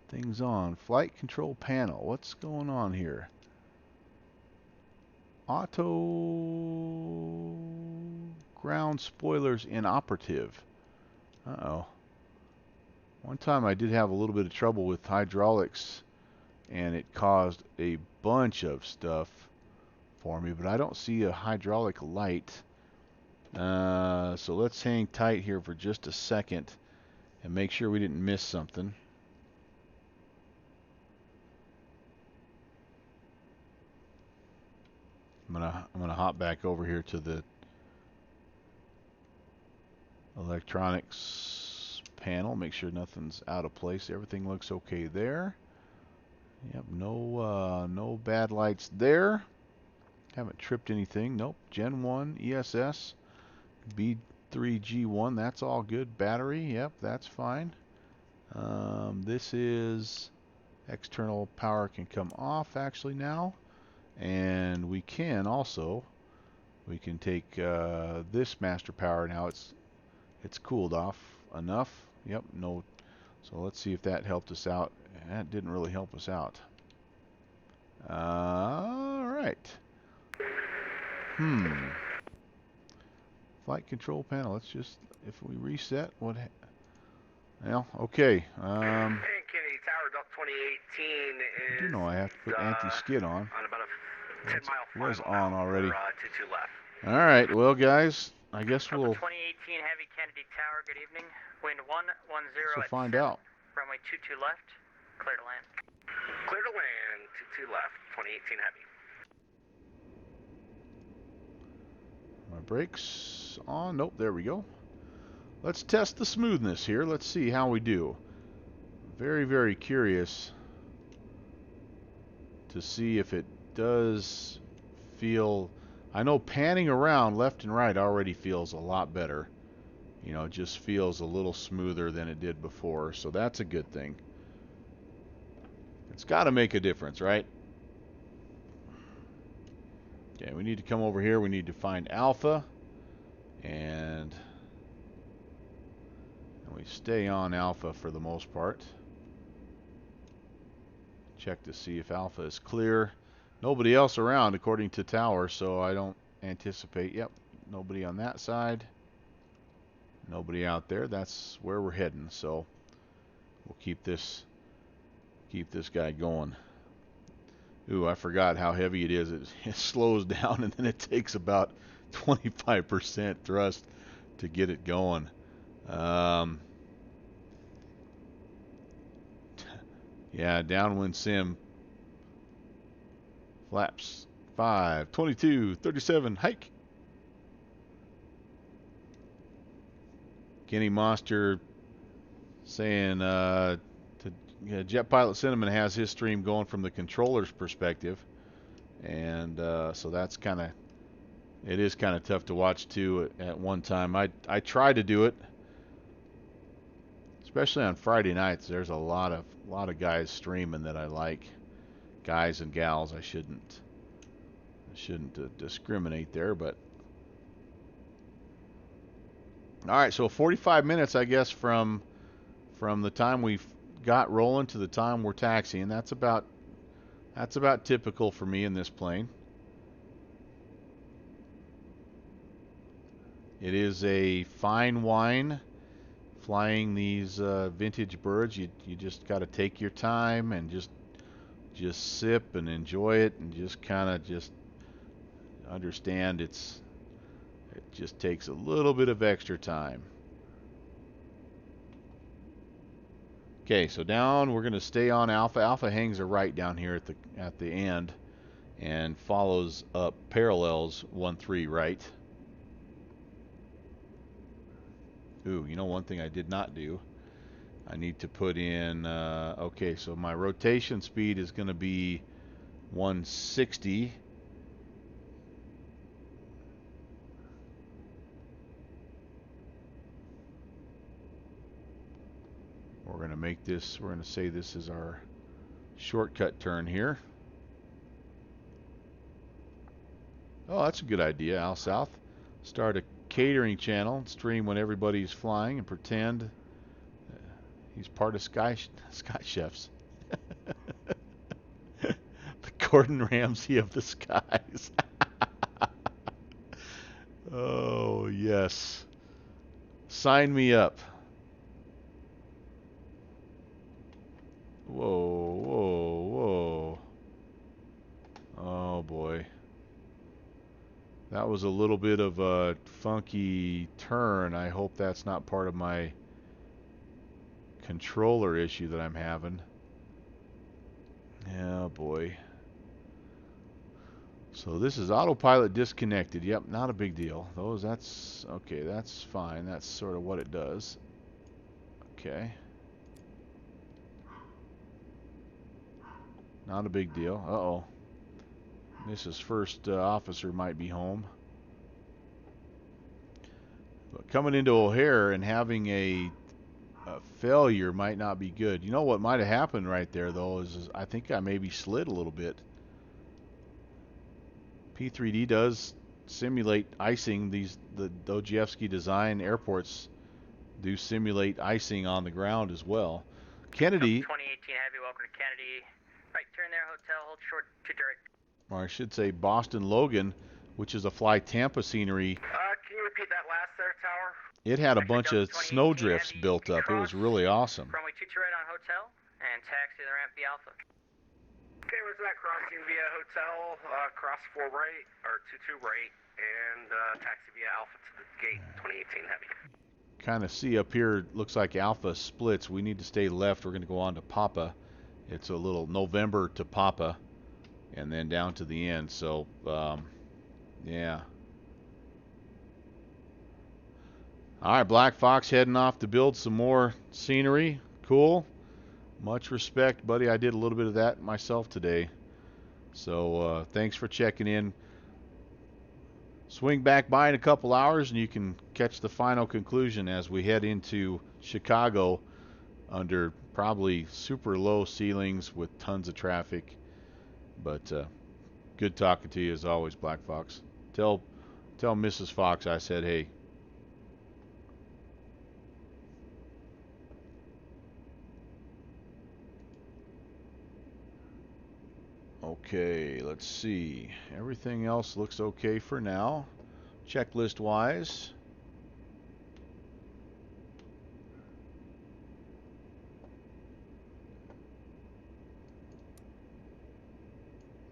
things on? Flight control panel, what's going on here? Auto ground spoilers inoperative. Uh-oh. One time I did have a little bit of trouble with hydraulics, and it caused a bunch of stuff for me, but I don't see a hydraulic light. So let's hang tight here for just a second and make sure we didn't miss something. I'm gonna hop back over here to the electronics panel, make sure nothing's out of place. Everything looks okay there. Yep, no bad lights there. Haven't tripped anything. Nope. Gen 1 ESS B3G1, that's all good. Battery, yep, that's fine. This is external power can come off actually now, and we can also take this master power now. It's cooled off enough. Yep, no. So let's see if that helped us out. That didn't really help us out. All right. Flight control panel. Let's just, if we reset, what? Well, okay. Hey, Kennedy Tower, Duck 2018 is. I do know I have to put anti-skid on. On about a 10-mile It was final on now already. for 22 left. All right, well, guys, I guess we'll 2018 heavy Kennedy Tower, good evening. Wind 110 at find 7, out. runway 22 left, clear to land. Clear to land, 22 left, 2018 heavy. My brakes on. Nope, there we go. Let's test the smoothness here. Let's see how we do. Very, very curious to see if it does feel. I know panning around left and right already feels a lot better. You know, it just feels a little smoother than it did before, so that's a good thing. It's got to make a difference, right? Okay, we need to come over here. We need to find alpha, and we stay on alpha for the most part. Check to see if alpha is clear. Nobody else around according to tower, so I don't anticipate. Yep, nobody on that side. Nobody out there. That's where we're heading, so we'll keep this guy going. Ooh, I forgot how heavy it is. It slows down and then it takes about 25% thrust to get it going. Yeah, downwind sim Flaps. 5, 22, 37, hike. Kenny Monster saying Jet Pilot Cinnamon has his stream going from the controller's perspective. And so that's it is kind of tough to watch too at one time. I try to do it, especially on Friday nights. There's a lot of guys streaming that I like, guys and gals. I shouldn't discriminate there, but all right. So 45 minutes, I guess, from the time we got rolling to the time we're taxiing. That's about typical for me in this plane. It is a fine wine flying these vintage birds. You just got to take your time and just sip and enjoy it, and just kind of just understand it just takes a little bit of extra time. Okay, so down we're going to stay on Alpha. Alpha hangs a right down here at the end and follows up parallels 1-3 right. Ooh, you know, one thing I did not do, I need to put in, okay, so my rotation speed is going to be 160. We're going to make this, we're going to say this is our shortcut turn here. Oh, that's a good idea, Al South. Start a catering channel, stream when everybody's flying, and pretend he's part of Sky Chefs. The Gordon Ramsay of the skies. Oh, yes. Sign me up. Whoa, whoa, whoa. Oh, boy. That was a little bit of a funky turn. I hope that's not part of my controller issue that I'm having. Oh boy. So this is autopilot disconnected. Yep, not a big deal. That's okay, that's fine. That's sort of what it does. Okay. Not a big deal. Uh-oh. Mrs. First Officer might be home. But coming into O'Hare and having a failure might not be good. You know what might have happened right there, though, is I think I maybe slid a little bit. P3D does simulate icing. The Dostoevsky design airports do simulate icing on the ground as well. Kennedy. 2018 Heavy, welcome to Kennedy. Right turn there, hotel, hold short to direct. Or I should say Boston Logan, which is a Fly Tampa scenery. Can you repeat that last there, Tower? It had a bunch of snowdrifts built up. It was really awesome. Runway 22 right on hotel, and taxi the ramp via Alpha. Okay, where's that crossing via hotel, cross 4 right, or 22 right, and taxi via Alpha to the gate, 2018 Heavy. Kind of see up here, looks like Alpha splits. We need to stay left. We're going to go on to Papa. It's a little November to Papa, and then down to the end. So, yeah. All right, Black Fox heading off to build some more scenery. Cool. Much respect, buddy. I did a little bit of that myself today. So thanks for checking in. Swing back by in a couple hours and you can catch the final conclusion as we head into Chicago under probably super low ceilings with tons of traffic. But good talking to you as always, Black Fox. Tell Mrs. Fox I said hey. Okay, let's see. Everything else looks okay for now, checklist wise.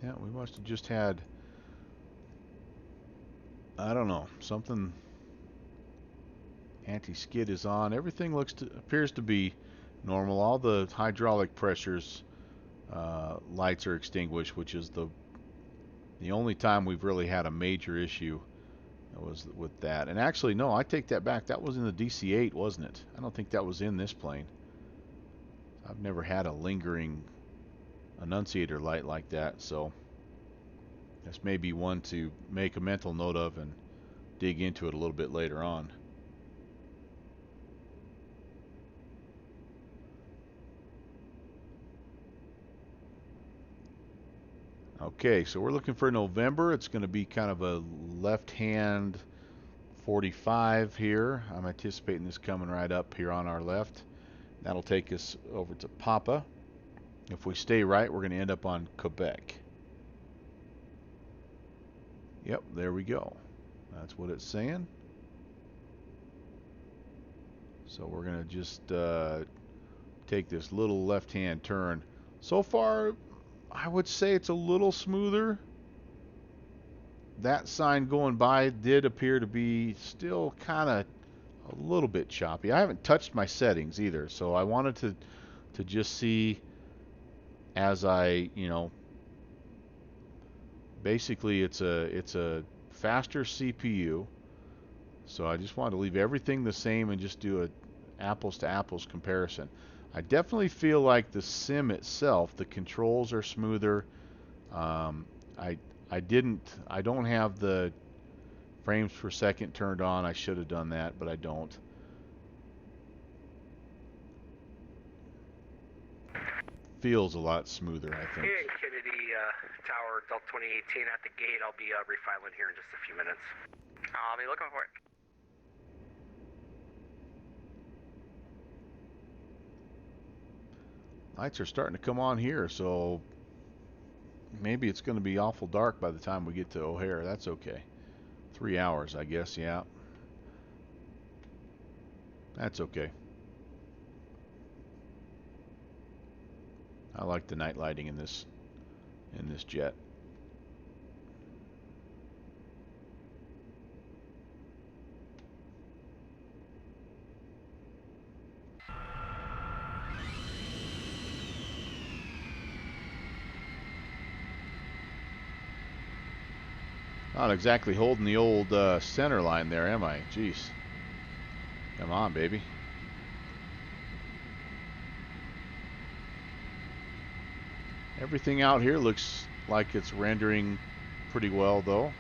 Yeah, we must have just had, I don't know, something. Anti-skid is on. Everything appears to be normal. All the hydraulic pressures lights are extinguished, which is the The only time we've really had a major issue was with that. And actually, no, I take that back. That was in the DC-8, wasn't it? I don't think that was in this plane. I've never had a lingering annunciator light like that, so this may be one to make a mental note of and dig into it a little bit later on. Okay, so we're looking for November. It's going to be kind of a left-hand 45 here. I'm anticipating this coming right up here on our left. That'll take us over to Papa. If we stay right, we're going to end up on Quebec. Yep, there we go. That's what it's saying. So we're going to just take this little left-hand turn. So far, I would say it's a little smoother. That sign going by did appear to be still kind of a little bit choppy. I haven't touched my settings either, so I wanted to just see as I, basically it's a faster CPU, so I just wanted to leave everything the same and just do a apples to apples comparison. I definitely feel like the sim itself, the controls are smoother. I don't have the frames per second turned on. I should have done that, but I don't. Feels a lot smoother, I think. Hey, Kennedy Tower, Delta 2018 at the gate. I'll be refiling here in just a few minutes. I'll be looking for it. Lights are starting to come on here, so maybe it's going to be awful dark by the time we get to O'Hare. That's okay. 3 hours, I guess, yeah. That's okay. I like the night lighting in this jet. Not exactly holding the old center line there, am I? Jeez. Come on, baby. Everything out here looks like it's rendering pretty well, though.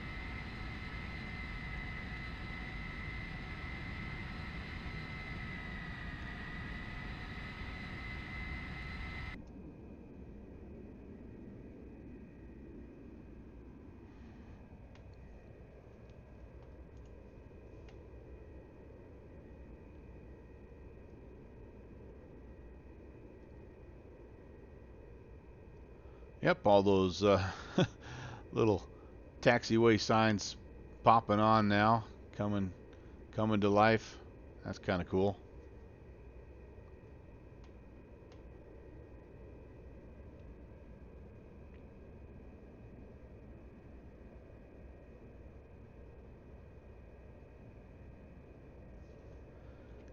Yep, all those little taxiway signs popping on now, coming to life. That's kind of cool.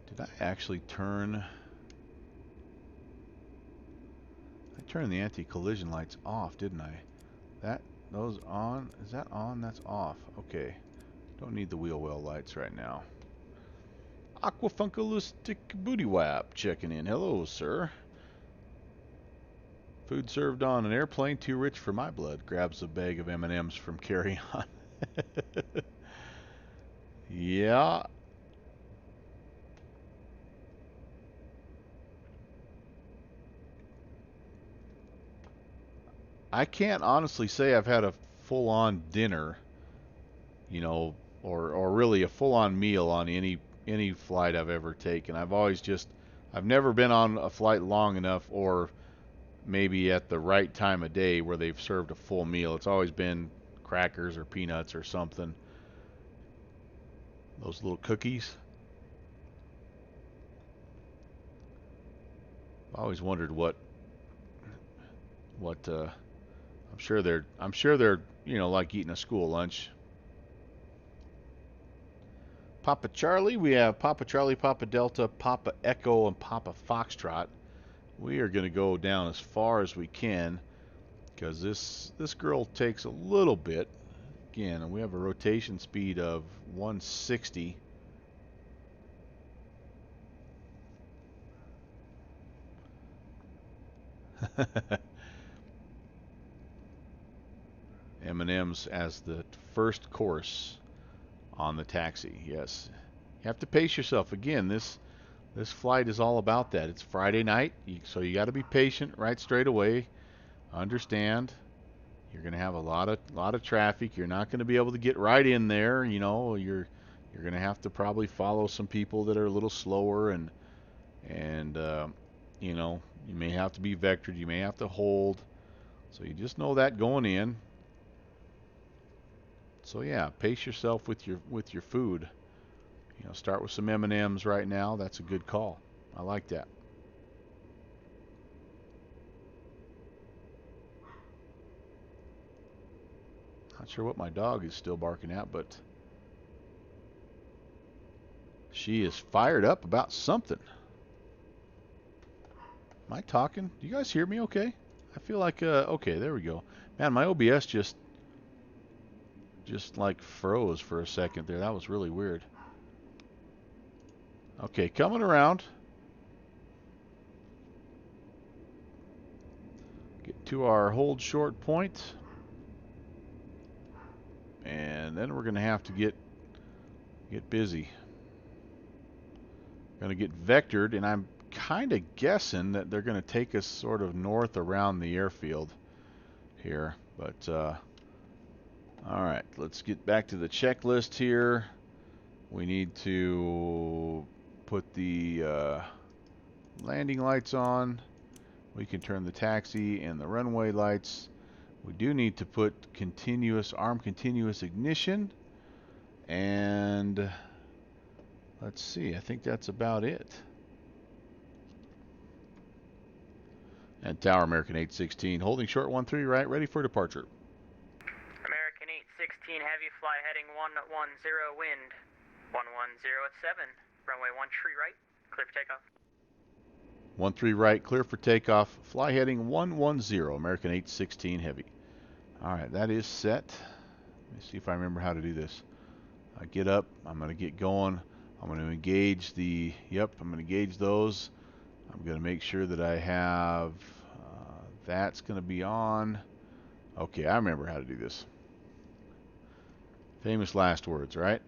Did I actually turn? I turned the anti-collision lights off, didn't I? Those on? Is that on? That's off. Okay. Don't need the wheel well lights right now. Aquafunkalustic Booty Wap checking in. Hello, sir. Food served on an airplane, too rich for my blood. Grabs a bag of M&Ms from Carry On. Yeah. I can't honestly say I've had a full-on dinner, or really a full-on meal on any flight I've ever taken. I've never been on a flight long enough, or maybe at the right time of day where they've served a full meal. It's always been crackers or peanuts or something. Those little cookies. I've always wondered what I'm sure they're like eating a school lunch. Papa Charlie, we have Papa Charlie, Papa Delta, Papa Echo, and Papa Foxtrot. We are going to go down as far as we can. because this girl takes a little bit. Again, and we have a rotation speed of 160. M&M's as the first course on the taxi. Yes, you have to pace yourself. Again, this flight is all about that. It's Friday night, so you got to be patient right straight away. Understand, you're going to have a lot of traffic. You're not going to be able to get right in there. You know, you're going to have to probably follow some people that are a little slower, and you know, you may have to be vectored. You may have to hold. So you just know that going in. So yeah, pace yourself with your food. You know, start with some M&Ms right now. That's a good call. I like that. Not sure what my dog is still barking at, but she is fired up about something. Am I talking? Do you guys hear me okay? I feel like, okay, there we go. Man, my OBS just like froze for a second there. That was really weird. Okay, coming around. Get to our hold short point. And then we're going to have to get busy. Going to get vectored, and I'm kind of guessing that they're going to take us sort of north around the airfield here. But, all right, let's get back to the checklist here. We need to put the landing lights on. We can turn the taxi and the runway lights. We do need to put arm continuous ignition. And let's see, I think that's about it. And Tower American 816, holding short 13 right, ready for departure. American 816 Heavy, fly heading 110, wind 110 at 7, runway 13 right, clear for takeoff. 13 right, clear for takeoff, fly heading 110, American 816 Heavy. Alright, that is set. Let me see if I remember how to do this. I get up, I'm going to get going, I'm going to engage the, I'm going to engage those. I'm going to make sure that I have, that's going to be on. Okay, I remember how to do this. Famous last words, right?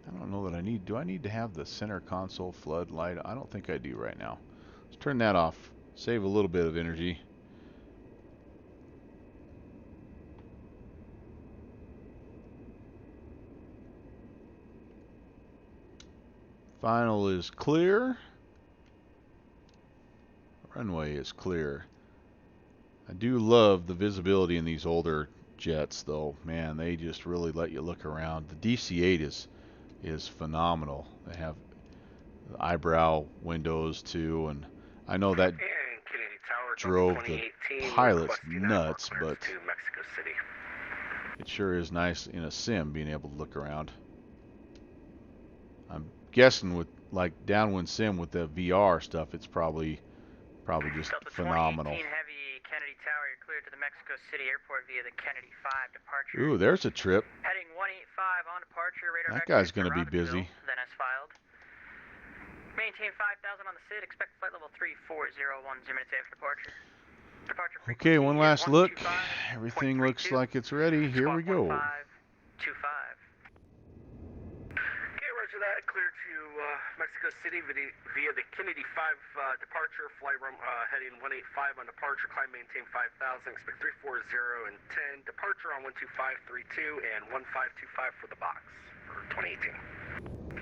I don't know that I need, do I need to have the center console flood light? I don't think I do right now. Let's turn that off, save a little bit of energy. Final is clear. Runway is clear. I do love the visibility in these older jets, though. Man, they just really let you look around. The DC-8 is phenomenal. They have the eyebrow windows too, and I know that drove the pilots nuts, but it sure is nice in a sim being able to look around. I'm guessing with like downwind sim with the VR stuff, it's probably just Delta phenomenal. 2018 Heavy, Kennedy Tower, you're cleared to the Mexico City Airport via the Kennedy 5 departure. Ooh, there's a trip. Heading 185 on departure, radar That vector guy's going to be busy. Then as filed. Maintain 5,000 on the SID, expect flight level 34010 minutes after departure. Departure Okay, one last look. 125, Everything looks like it's ready. Here we go. 1525. Okay, roger that. Clear to Mexico City via the Kennedy 5 departure. Flight heading 185 on departure. Climb maintain 5,000. Expect 340 and 10. Departure on 12532 and 1525 for the box for 2018.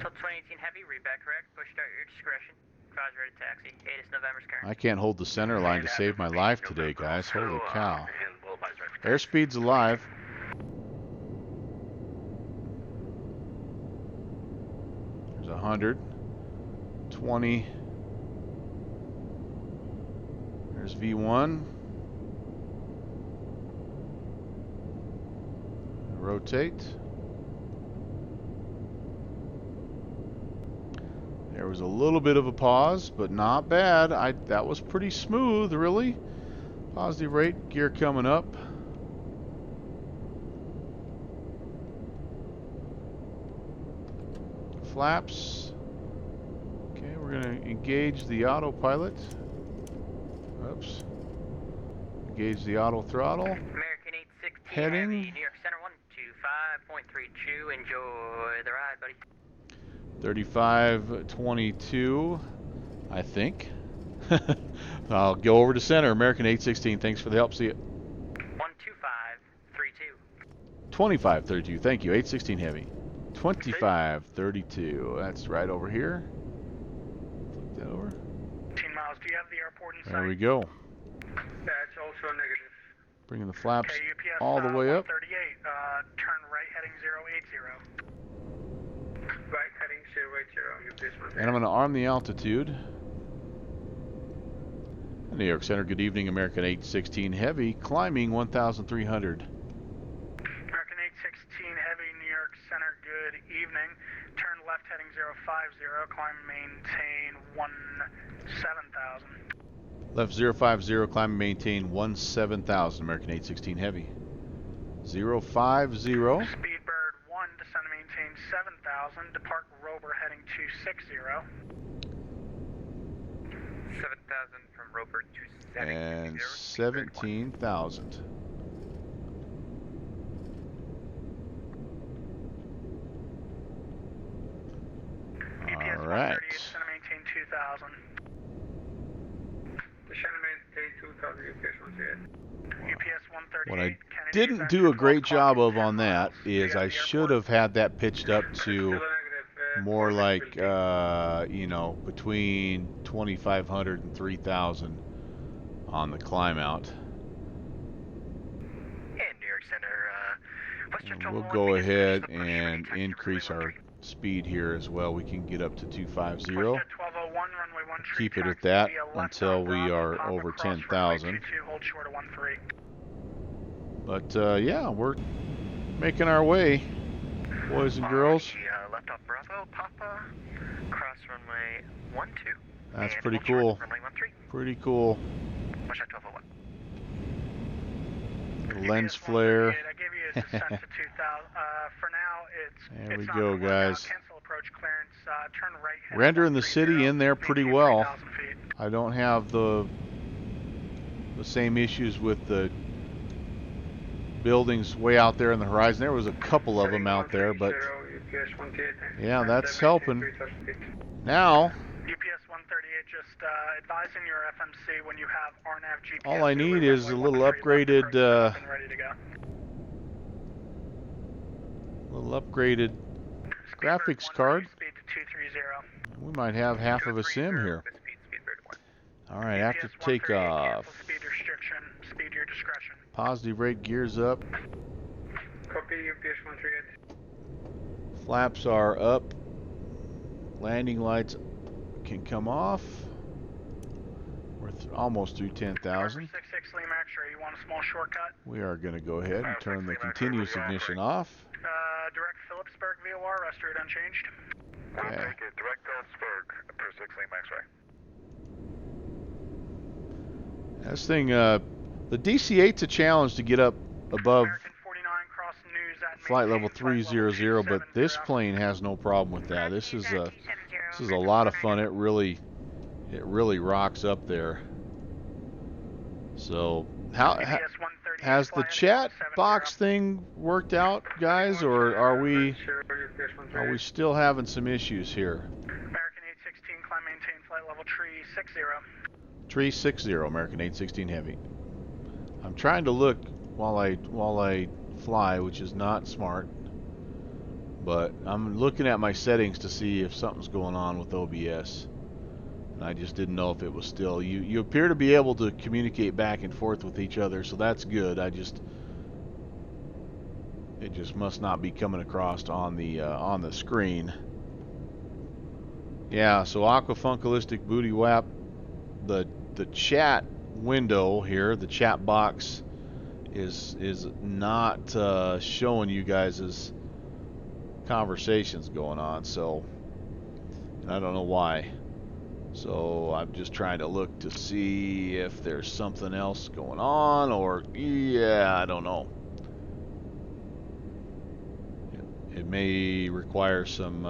So 2018 Heavy, read back correct. Push start your discretion. Cause ready taxi. 8 is November's current. I can't hold the center line to save my life today, guys. Holy cow. Airspeed's alive. There's 100. 20. There's V1. Rotate. There we was a little bit of a pause, but not bad. That was pretty smooth, really. Positive rate, gear coming up. Flaps. Okay, we're going to engage the autopilot. Oops. Engage the auto throttle. American 816 Heading. Heavy, New York Center 125.32. Enjoy the ride, buddy. 3522, I think. I'll go over to center. American 816, thanks for the help. See you. 12532. 2532, thank you. 816 Heavy. 2532, that's right over here. Flip that over. 18 miles. Do you have the airport in sight? There we go. That's also negative. Bringing the flaps Okay, UPS, all the way up. 138, turn right heading 080. Right heading 080, UPS 138. And I'm going to arm the altitude. New York Center, good evening. American 816 Heavy, climbing 1,300. American 816 Heavy, New York Center, good evening. Turn left heading 050, climb maintain 17,000. Left 050, climb and maintain 17,000. American 816 Heavy. 050. Speedbird 1, descend and maintain 7,000. Depart Rover heading 260. 7,000 from Roper to And 17,000. UPS All right. 138, descend and maintain 2,000. Descend and maintain 2,000, UPS 138. UPS 138. What I Kennedy, didn't descend do to a great 12 o'clock job of in 10 on that miles. Do you is have I the should airport? have had that pitched up to Still negative. more like, you know, between 2,500 and 3,000 on the climb out. And New York Center, Western And we'll 1201, go we just ahead finished the push and ready, increase taxi our runway 13. speed here as well. We can get up to 250. Western 1201, runway 13, Keep it at taxi that via left until on we Bravo, are Papa, over cross 10,000. runway 22, hold short of 13. But yeah, we're making our way, boys and girls. Left off Bravo, Papa, cross runway 12. That's and pretty hold short, cool. Runway 13. Pretty cool. Push at 1201. The lens flare. I gave you a descent to 2,000. For now, There we it's not go, gonna work out. guys. Cancel approach clearance. Turn right. heading Rendering the 130, city in there pretty maintain well. 3,000 feet. I don't have the same issues with the buildings way out there in the horizon. There was a couple of them out there, but yeah, that's helping. Now, UPS 138, just advising your FMC when you have RNAV GPS. all I need clear is a runway little 13 left upgraded, approach and ready to go. graphics Speedbird card. 130, speed to 230. We might have half of a sim here. Speedbird 1. All right, after UPS 138, takeoff, cancel speed restriction. Speed to your discretion. positive rate gears up. Copy, UPS 138. Flaps are up. Landing lights can come off. We're almost through 10,000. 66 Lima X-ray, you want a small shortcut? We are going to go ahead and turn the continuous ignition off. Direct Phillipsburg VOR, rest route unchanged. Okay. it. Direct Phillipsburg, per 6 Lima X-ray. This thing, the DC-8's a challenge to get up above American 49, cross news at flight level maintain flight level 300, but this 270. plane has no problem with that. This is a lot of fun. It really rocks up there. So how UPS 138, has the fly chat heading 170. box thing worked out, guys, or are we still having some issues here? American 816, climb maintain flight level tree 60. Tree 60, American 816 Heavy. I'm trying to look while I fly, which is not smart, but I'm looking at my settings to see if something's going on with OBS. And I just didn't know if it was still. You appear to be able to communicate back and forth with each other, so that's good. It just must not be coming across on the screen. Yeah, so Aquafunkalistic Booty Wap, the chat window here, the chat box is not showing you guys' conversations going on, so and I don't know why. So I'm just trying to look to see if there's something else going on, or yeah, I don't know. It may require some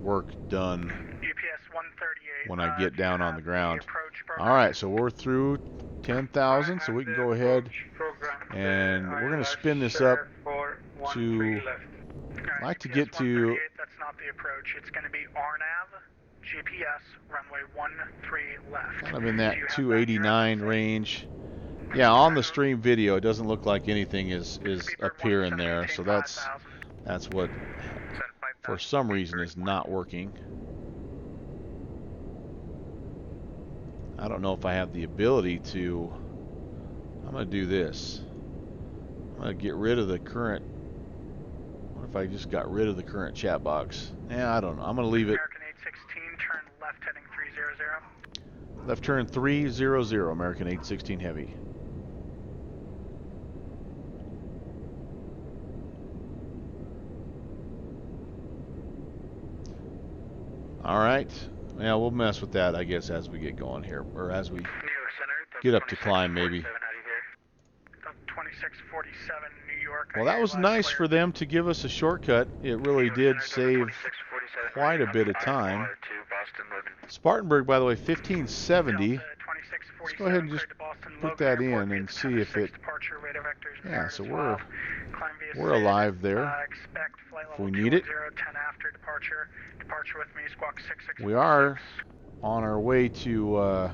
work done UPS 138. when I get down on the ground. All right, so we're through 10,000, so we can go ahead and we're going to spin this up to, I'd like to get to, that's not the approach. It's going to be RNAV, GPS, runway 13 left. kind of in that 289 range. Yeah, on the stream video, it doesn't look like anything is appearing there, so that's what, for some reason, is not working. I don't know if I have the ability to. I'm going to do this. I'm going to get rid of the current. What if I just got rid of the current chat box? Yeah, I don't know. I'm going to leave it. American 816, turn left heading 300. Left turn 300, American 816 Heavy. All right. Yeah, we'll mess with that, I guess, as we get going here, or as we get up to climb, maybe. 2647 New York. Well, that was nice for them to give us a shortcut. It really did save quite a bit of time. Spartanburg, by the way, 1570. Let's go ahead and just put that in and see if it. Yeah, so we're alive there. If we need it. We are on our way to our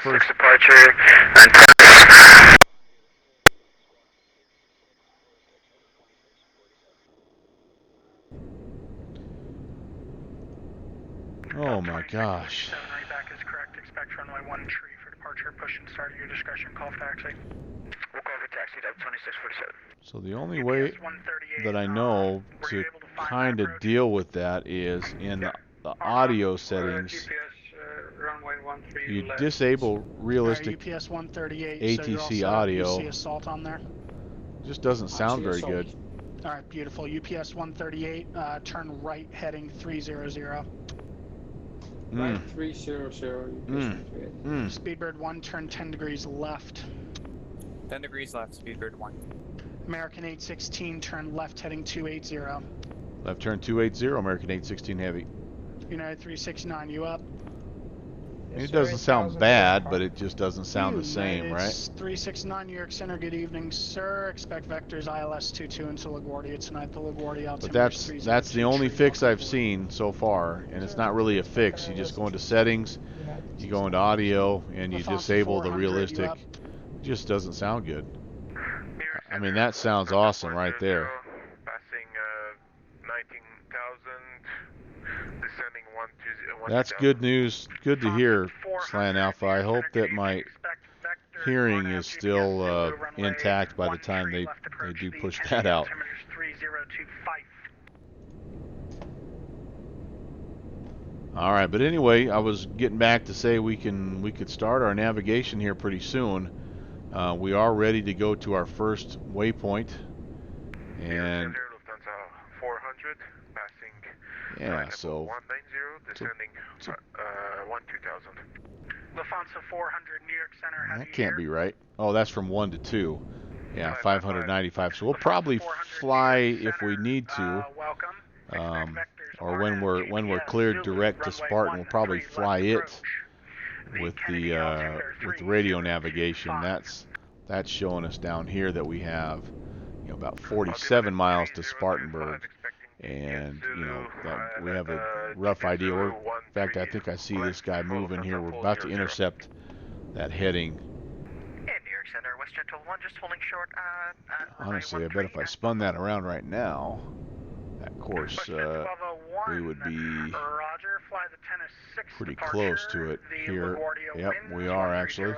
first departure. Oh my gosh. Is correct. Expect runway 13 for departure. Push and start at your discretion. Call for taxi. We'll call for taxi to 2647. So the only way that I know to kind of deal with that is in the audio settings. You disable realistic UPS 138, ATC so audio. You see assault on there? It just doesn't sound very good. All right, beautiful. UPS 138, turn right heading 300. Right 300. Speedbird 1, turn 10 degrees left. 10 degrees left, Speedbird 1. American 816, turn left heading 280. Left turn 280, American 816 Heavy. United 369, you up? It doesn't sound bad, but it just doesn't sound the same, right? 369 New York Center, good evening, sir. Expect vectors ILS 22 into LaGuardia tonight. The LaGuardia altimeter. But that's the only fix I've seen so far, and it's not really a fix. You just go into settings, you go into audio, and you disable the realistic. It just doesn't sound good. I mean, that sounds awesome right there. Passing 19,000, descending 120. That's good news. Good to hear, Slant Alpha. I hope that my hearing is still intact by the time they do push that out. All right, but anyway, I was getting back to say we could start our navigation here pretty soon. We are ready to go to our first waypoint, and 400, passing yeah, so 190, descending 12,000. Lufthansa 400 New York Center. That can't be right. Oh, that's from 1 to 2. Yeah, 595. So we'll probably fly if we need to, or when we're cleared direct to Spartan, we'll probably fly it with the radio navigation. That's showing us down here that we have, you know, about 47 miles to Spartanburg, and you know that we have a rough idea. In fact, I think I see this guy moving here. We're about to intercept that heading. New York Center, Western 1, just holding short. Honestly, I bet if I spun that around right now, that course we would be pretty close to it here. Yep, we are actually.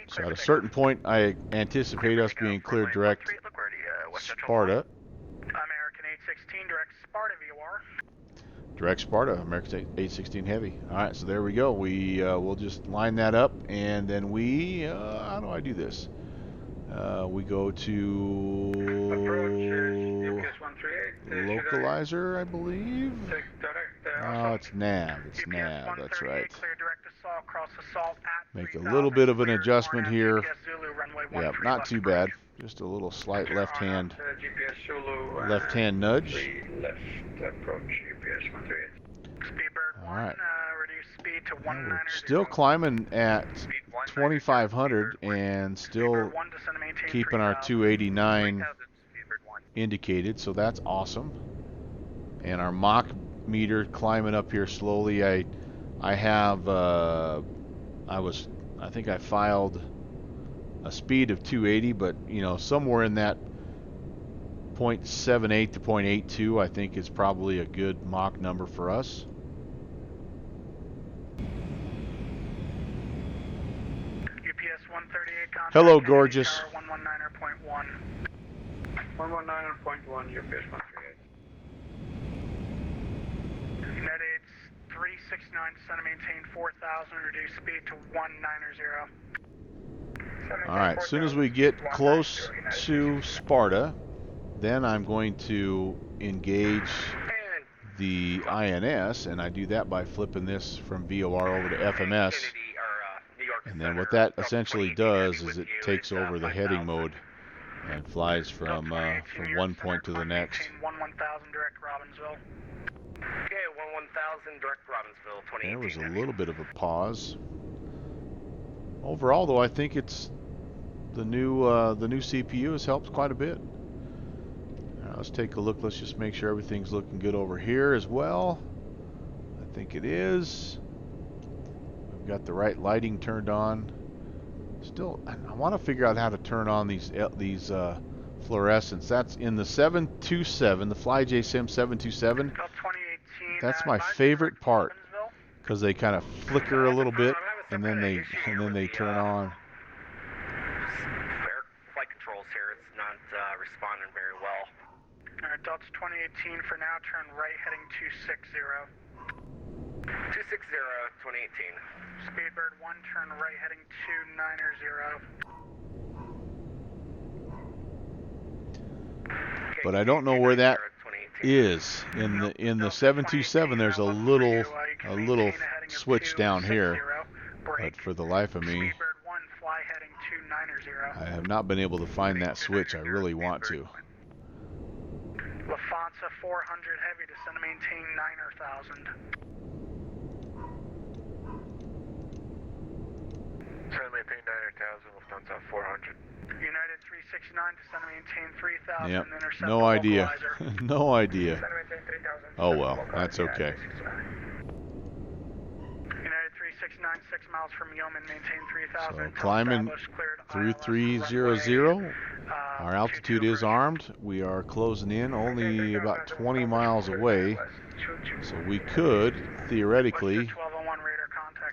So at a certain point, I anticipate us being cleared direct Sparta. American 816, direct Sparta VOR. Direct Sparta, American 816 Heavy. All right, so there we go. We'll just line that up, and then how do I do this? We go to localizer, I believe. Oh, it's nav. It's nav. That's right. Make a little bit of an adjustment here. Yep, not too bad. Just a little slight left-hand nudge. All right. We're still climbing at 2,500 and still keeping our 289 indicated, so that's awesome. And our Mach meter climbing up here slowly. I think I filed a speed of 280, but you know, somewhere in that 0.78 to 0.82 I think is probably a good Mach number for us. UPS 138 contact. Hello, gorgeous. 119.1. 119.1 UPS 138. United 369 descend and maintain 4,000, reduce speed to 190. Alright, as soon as we get close to Sparta, then I'm going to engage the INS, and I do that by flipping this from VOR over to FMS. And then what that essentially does is it takes over the heading mode and flies from one point to the next. 11000 direct Robbinsville. Okay, 11000 direct Robbinsville, 2018. There was a little bit of a pause. Overall, though, I think it's the new CPU has helped quite a bit. Now, let's take a look. Let's just make sure everything's looking good over here as well. I think it is. We've got the right lighting turned on. Still, I want to figure out how to turn on these fluorescents. That's in the 727, the FlyJSim 727. That's my favorite part because they kind of flicker a little bit and then they turn on. Flight controls here, it's not responding very well. Alright, Delta 2018 for now, turn right heading 260. 260, 2018. Speedbird 1, turn right heading 290. But I don't know where that is in the 727. There's a little switch down here, but for the life of me, I have not been able to find that switch. I really want to. Lufthansa 400 heavy, descend and maintain 9,000. Descend and maintain 9,000, Lufthansa 400. United 369, descend and maintain 3,000. Yep, Intercept no idea. localizer. No idea. Oh well, that's okay. United 369, 6 miles from Yeoman, maintain 3,000. So climbing through 300. Our altitude is armed. We are closing in only about 20 miles away. So we could, theoretically,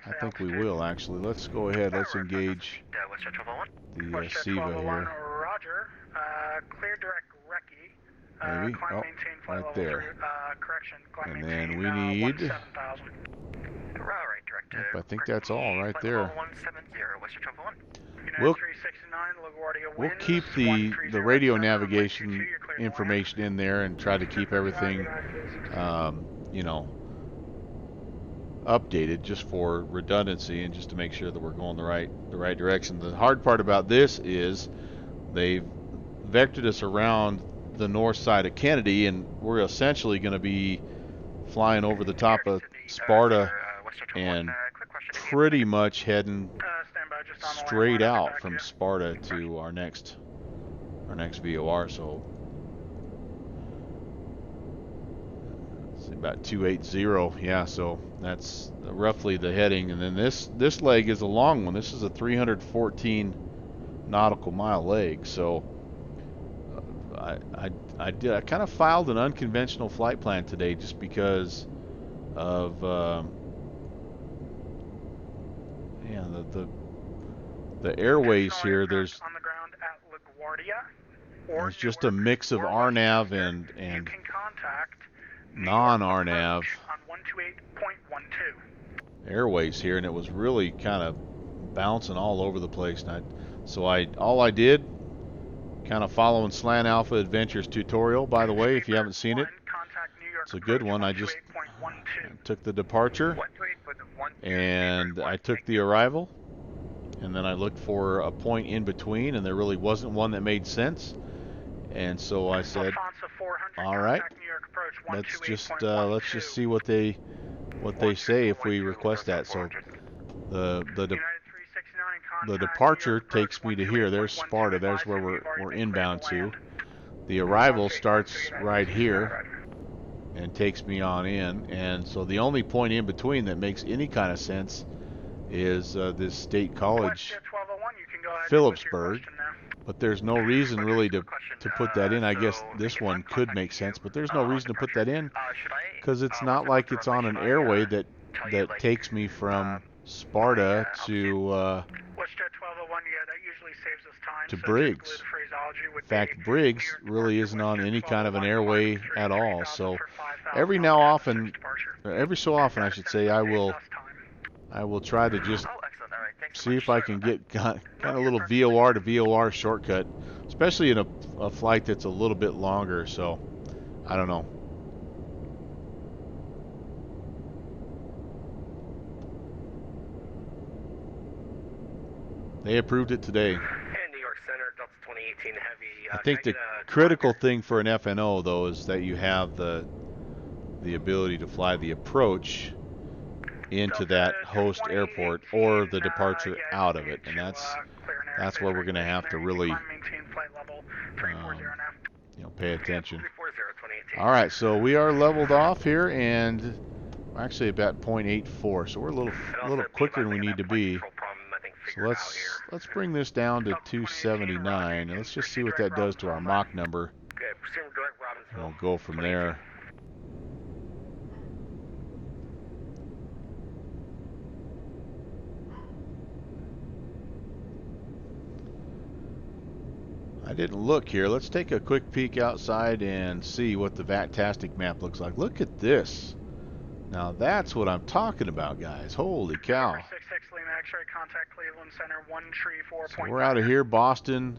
I think we will actually. Let's go ahead, let's engage the SIVA here. Roger. Clear direct Recce. Maybe. Oh, right there. And then we need... Yep, I think that's all right there. We'll keep the radio navigation information in there and try to keep everything, you know, updated just for redundancy and just to make sure that we're going the right direction. The hard part about this is they've vectored us around the north side of Kennedy, and we're essentially going to be flying over the top of Sparta and pretty much heading straight out from Sparta to our next VOR. So it's about 280. Yeah, so that's roughly the heading. And then this leg is a long one. This is a 314 nautical mile leg. So I kind of filed an unconventional flight plan today just because of yeah, the airways here. There's on the ground at LaGuardia, there's just a mix of RNAV and non-RNAV on 128.12. airways here, and it was really kind of bouncing all over the place. And all I did kind of following Slant Alpha Adventures tutorial, by the way, if you haven't seen it. It's a good one. I just took the departure, and I took the arrival, and then I looked for a point in between, and there really wasn't one that made sense. And so I said, all right, let's just see what they say if we request that. So the departure takes me to here. There's Sparta. There's where we're inbound to. The arrival starts right here and takes me on in. And so the only point in between that makes any kind of sense is this State College, Phillipsburg. But there's no reason really to put that in. I guess this one could make sense, but there's no reason to put that in because it's not like it's on an airway that takes me from Sparta to Briggs. In fact, Briggs really isn't on any kind of an airway at all. So every so often I should say, I will try to just see if I can get kind of a little VOR to VOR shortcut, especially in a flight that's a little bit longer. So I don't know. They approved it today. And New York Center, Delta 2018 Heavy. I think the critical thing for an FNO though is that you have the ability to fly the approach into that host airport or the departure out of it, and that's where we're going to have to really pay attention. All right, so we are leveled off here, and we're actually about 0.84, so we're a little quicker than we need to be. So let's bring this down to 279, and let's just see what that does to our Mach number. And we'll go from there. I didn't look here. Let's take a quick peek outside and see what the VATtastic map looks like. Look at this. Now that's what I'm talking about, guys. Holy cow. So we're out of here, Boston,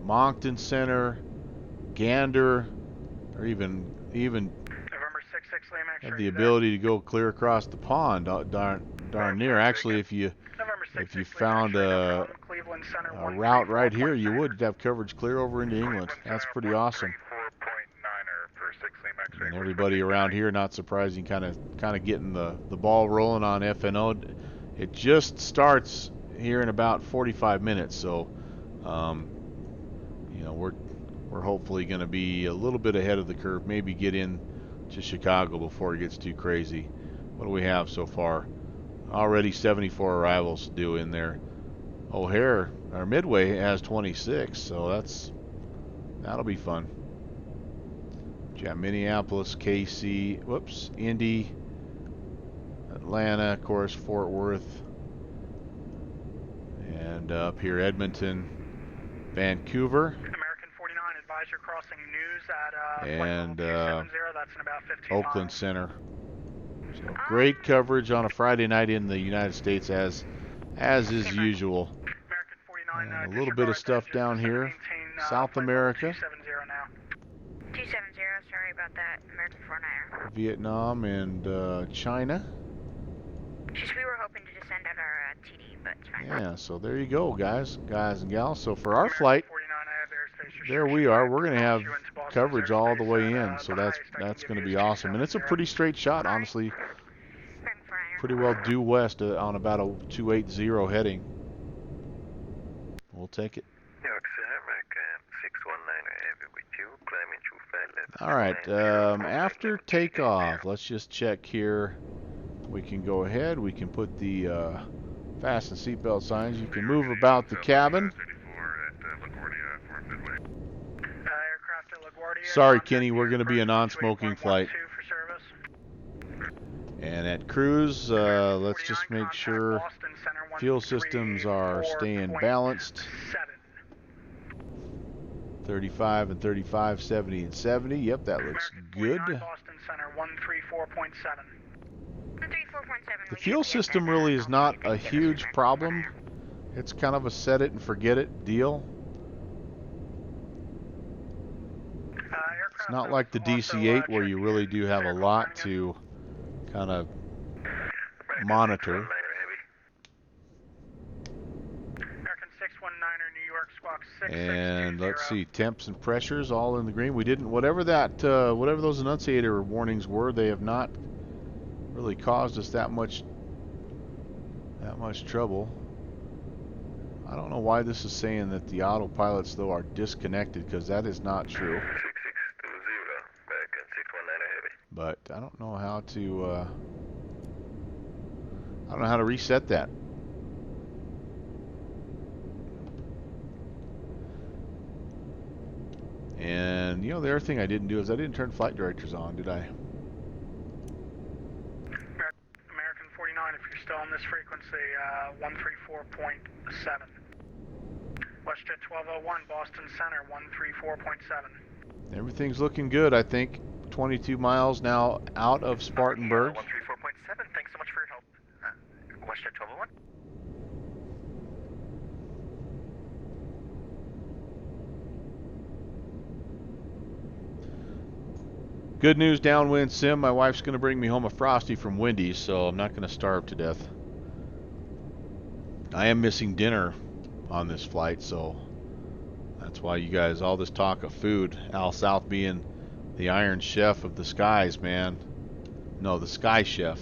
Moncton Center, Gander, or even have the ability to go clear across the pond, darn near. Actually, if you found a route right here, you would have coverage clear over into England. That's pretty awesome. And everybody around here, not surprising, kind of getting the ball rolling on FNO. It just starts here in about 45 minutes, so we're hopefully going to be a little bit ahead of the curve. Maybe get in to Chicago before it gets too crazy. What do we have so far? Already 74 arrivals due in there. O'Hare, our Midway, has 26, so that'll be fun. Yeah, Minneapolis, KC, Indy, Atlanta, of course, Fort Worth, and up here Edmonton, Vancouver, American 49 advisor crossing news at and that's in about 15 Oakland miles. Center. So great coverage on a Friday night in the United States, as is usual. American 49, and a little bit of stuff down here, South America, 270, sorry about that, American 49er. Vietnam, and China. Just we were hoping to just send out our TD, but it's fine. Yeah, so there you go, guys and gals. So for our flight, there we are. We're going to have coverage all the way in, so that's going to be awesome. And it's a pretty straight shot, honestly. Pretty well due west on about a 280 heading. We'll take it. All right, after takeoff, let's just check here. We can go ahead. We can put the fasten seatbelt signs. You can move about the cabin. Sorry, Kenny, we're going to be a non-smoking flight. And at cruise, let's just make sure fuel systems are staying balanced. 35 and 35, 70 and 70. Yep, that looks good. The fuel system really is not a huge problem. It's kind of a set it and forget it deal. It's not like the DC-8 where you really do have a lot to kind of monitor. American 619er, New York, squawk 6620. And let's see, temps and pressures all in the green. We didn't, whatever those annunciator warnings were, they have not really caused us that much trouble. I don't know why this is saying that the autopilots though are disconnected, because that is not true. 6620, American 619er heavy. But I don't know how to reset that. And you know, the other thing I didn't do is I didn't turn flight directors on, did I? American 49, if you're still on this frequency, 134.7. WestJet 1201, Boston Center, 134.7. Everything's looking good, I think. 22 miles now out of Spartanburg. 134.7, thanks so much for your help. WestJet 1201. Good news, downwind sim. My wife's going to bring me home a Frosty from Wendy's, so I'm not going to starve to death. I am missing dinner on this flight, so that's why you guys, all this talk of food. Al South being the Iron Chef of the skies, man. No, the Sky Chef.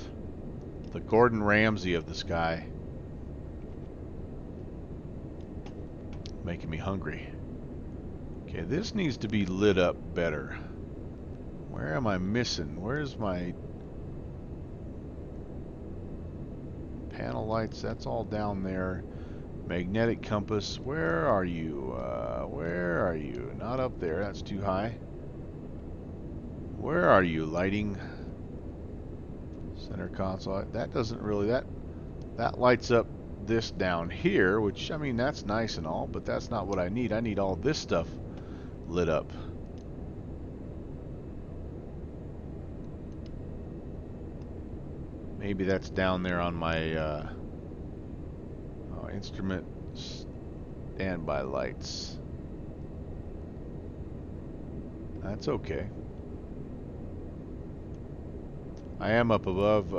The Gordon Ramsay of the sky. Making me hungry. Okay, this needs to be lit up better. Where am I missing? Where's my panel lights? That's all down there. Magnetic compass. Where are you? Where are you? Not up there. That's too high. Where are you? Lighting. Center console. That doesn't really... That lights up this down here, which, I mean, that's nice and all, but that's not what I need. I need all this stuff lit up. Maybe that's down there on my instrument standby lights. That's okay. I am up above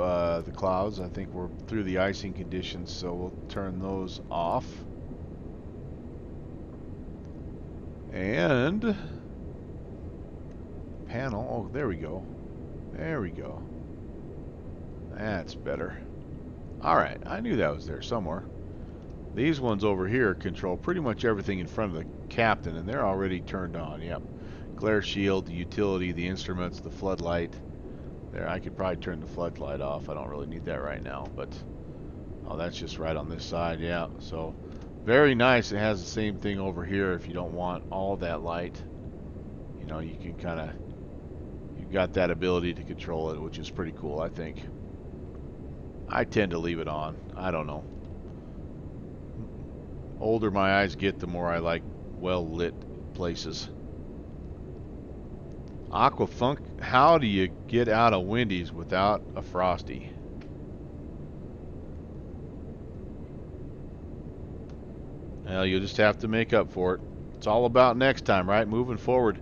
the clouds. I think we're through the icing conditions, so we'll turn those off. And panel. Oh, there we go. There we go. That's better. Alright, I knew that was there somewhere. These ones over here control pretty much everything in front of the captain, and they're already turned on. Yep. Glare shield, the utility, the instruments, the floodlight. There, I could probably turn the floodlight off. I don't really need that right now, but... Oh, that's just right on this side, yeah. So, very nice. It has the same thing over here if you don't want all that light. You know, you can kind of... You've got that ability to control it, which is pretty cool, I think. I tend to leave it on. I don't know. Older my eyes get, the more I like well-lit places. Aquafunk, how do you get out of Wendy's without a Frosty? Well, you'll just have to make up for it. It's all about next time, right? Moving forward,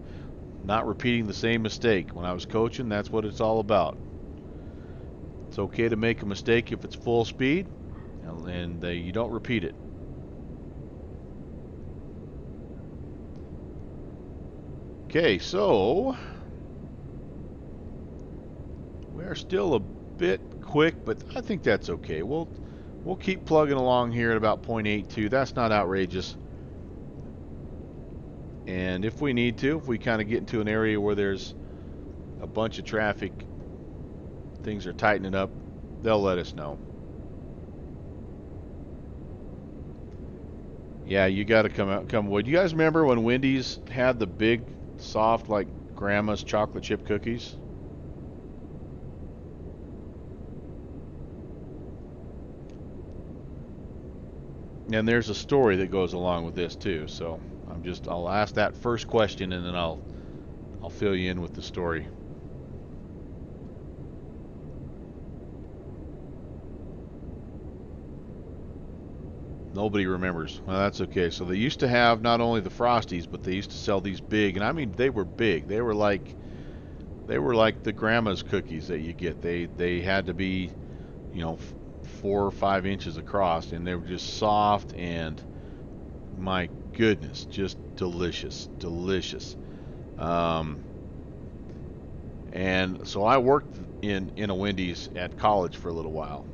not repeating the same mistake. When I was coaching, that's what it's all about. It's okay to make a mistake if it's full speed, and you don't repeat it. Okay, so we're still a bit quick, but I think that's okay. We'll keep plugging along here at about 0.82. That's not outrageous. And if we need to, if we kind of get into an area where there's a bunch of traffic, things are tightening up, they'll let us know. Yeah, you got to come away. Do you guys remember when Wendy's had the big, soft, like grandma's chocolate chip cookies? And there's a story that goes along with this too. So I'll ask that first question, and then I'll fill you in with the story. Nobody remembers. Well, that's okay. So they used to have not only the Frosties, but they used to sell these big, and I mean they were big. They were like the grandma's cookies that you get. They had to be, you know, 4 or 5 inches across, and they were just soft and my goodness, just delicious, delicious. And so I worked in a Wendy's at college for a little while,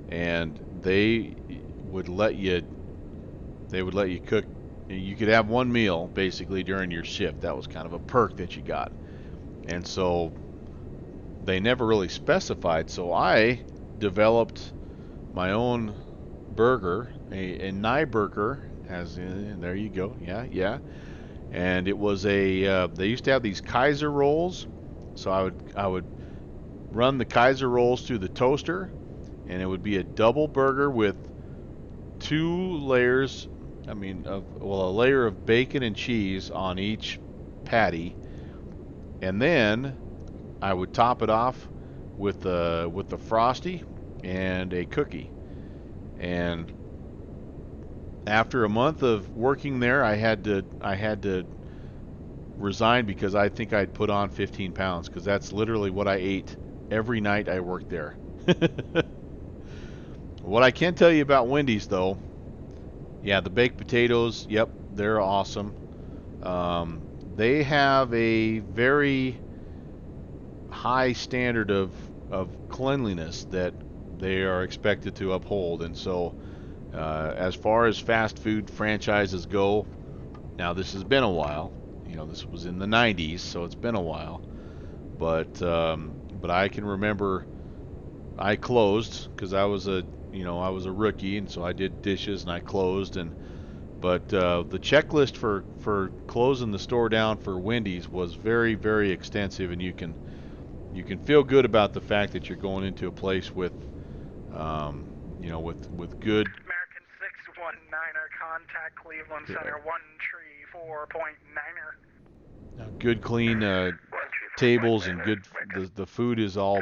and they would let you cook. You could have one meal basically during your shift. That was kind of a perk that you got. And so they never really specified, so I developed my own burger, a Nyburger, as in, there you go, yeah. And it was they used to have these Kaiser rolls, so I would run the Kaiser rolls through the toaster, and it would be a double burger with 2 layers, a layer of bacon and cheese on each patty, and then I would top it off with the Frosty and a cookie. And after a month of working there, I had to resign because I think I'd put on 15 pounds, because that's literally what I ate every night I worked there. What I can tell you about Wendy's, though, yeah, the baked potatoes, yep, they're awesome. They have a very high standard of cleanliness that they are expected to uphold, and so as far as fast food franchises go, now this has been a while. You know, this was in the 90s, so it's been a while. But I can remember I closed because I was a rookie, and so I did dishes and I closed. But the checklist for closing the store down for Wendy's was very, very extensive, and you can feel good about the fact that you're going into a place with with good. American 619er, contact Cleveland Center 134.9er. Good clean tables, and good the food is all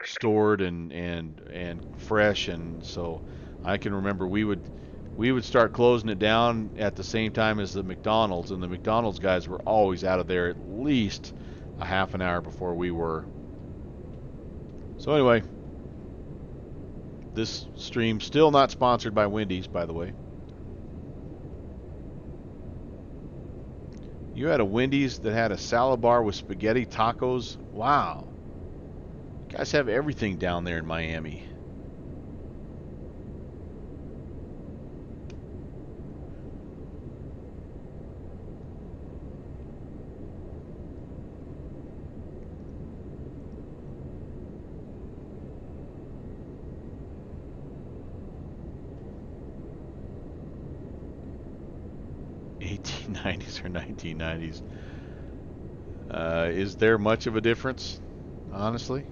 stored and fresh, and so I can remember we would start closing it down at the same time as the McDonald's, and the McDonald's guys were always out of there at least a half an hour before we were. So anyway, this stream still not sponsored by Wendy's, by the way. You had a Wendy's that had a salad bar with spaghetti tacos? Wow. You guys have everything down there in Miami. '90s or 1990s. Is there much of a difference, honestly?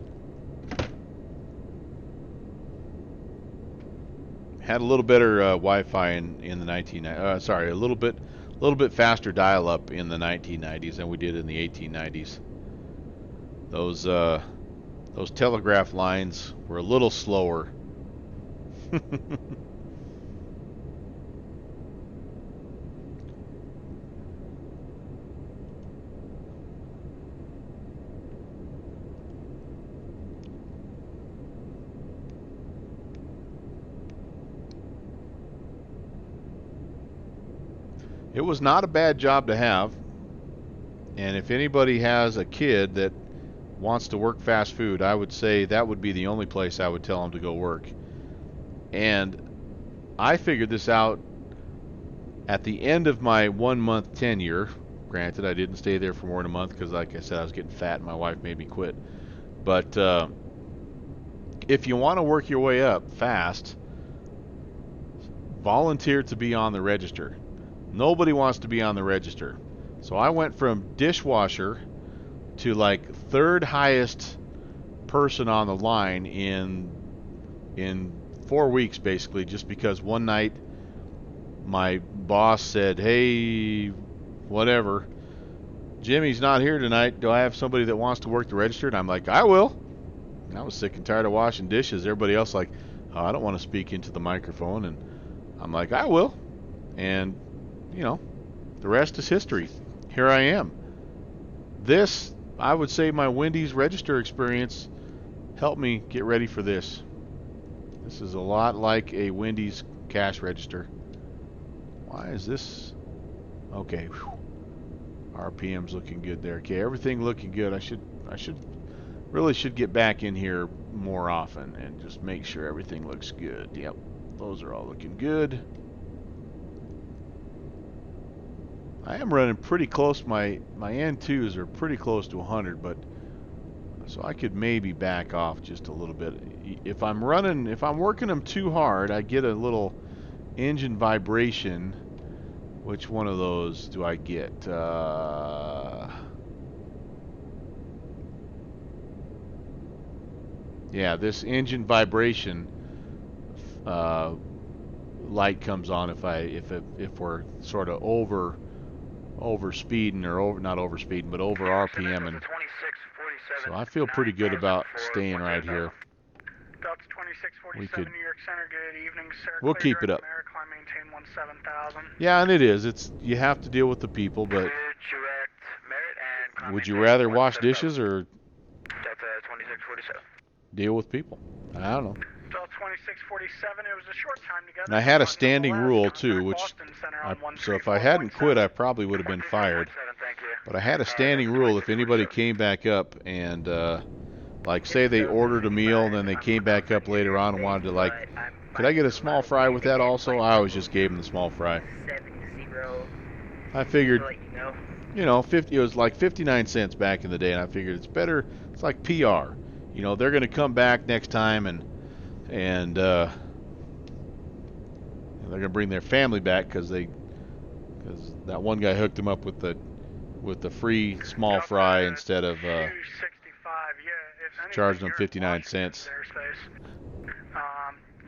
Had a little better Wi-Fi in the 1990s. Sorry, a little bit faster dial-up in the 1990s than we did in the 1890s. Those telegraph lines were a little slower. It was not a bad job to have, and if anybody has a kid that wants to work fast food, I would say that would be the only place I would tell them to go work. And I figured this out at the end of my 1-month tenure. Granted, I didn't stay there for more than a month because, like I said, I was getting fat and my wife made me quit. But if you want to work your way up fast, volunteer to be on the register. Nobody wants to be on the register. So I went from dishwasher to like 3rd highest person on the line in 4 weeks, basically, just because one night my boss said, "Hey, whatever, Jimmy's not here tonight. Do I have somebody that wants to work the register?" And I'm like, "I will." And I was sick and tired of washing dishes. Everybody else like, "Oh, I don't want to speak into the microphone." And I'm like, I will. And, you know, the rest is history. Here I am. This, I would say my Wendy's register experience helped me get ready for this. This is a lot like a Wendy's cash register. Why is this? Okay. Whew. RPM's looking good there. Okay, everything looking good. I should get back in here more often and just make sure everything looks good. Yep, those are all looking good. I am running pretty close. My N2s are pretty close to 100, but so I could maybe back off just a little bit. If I'm working them too hard, I get a little engine vibration. Which one of those do I get? Yeah, this engine vibration light comes on if we're sort of over speeding or not over speeding, but over RPM, and so I feel pretty good about staying right here. Delta 2647, New York Center, good evening, sir. We'll keep it up. Climb maintain 17,000. Yeah, and it is. You have to deal with the people, but would you rather wash dishes or Delta 2647. deal with people? I don't know. Delta 2647, it was a short time together. And I had a standing rule too, which so if I hadn't quit, I probably would have been fired. But I had a standing rule: if anybody came back up and like say they ordered a meal and then they came back up later on and wanted to like, could I get a small fry with that also? I always just gave them the small fry. I figured, you know, it was like 59 cents back in the day, and I figured it's better. It's like PR. You know, they're going to come back next time and they're going to bring their family back because that one guy hooked them up with the free small fry instead of charging them 59 cents.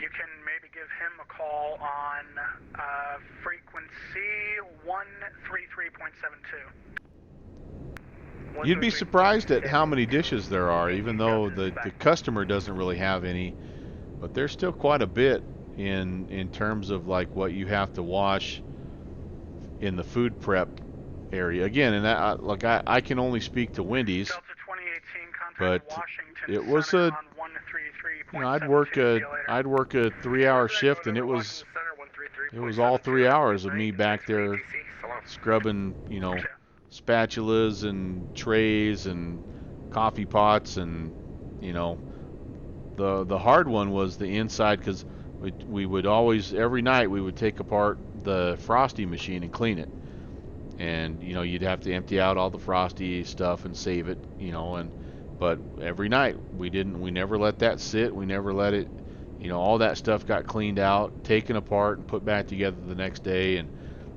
You can maybe give him a call on frequency 133.72. You'd be surprised at how many dishes there are, even though the customer doesn't really have any, but there's still quite a bit in terms of like what you have to wash in the food prep area. Again, and that, like I can only speak to Wendy's, but it was a, you know, I'd work a 3-hour shift, and it was all 3 hours of me back there scrubbing, you know, spatulas and trays and coffee pots, and you know, the hard one was the inside, because we would always, every night we would take apart the Frosty machine and clean it, and you know, you'd have to empty out all the Frosty stuff and save it, you know, but every night we never let that sit, we never let it, you know, all that stuff got cleaned out, taken apart and put back together the next day, and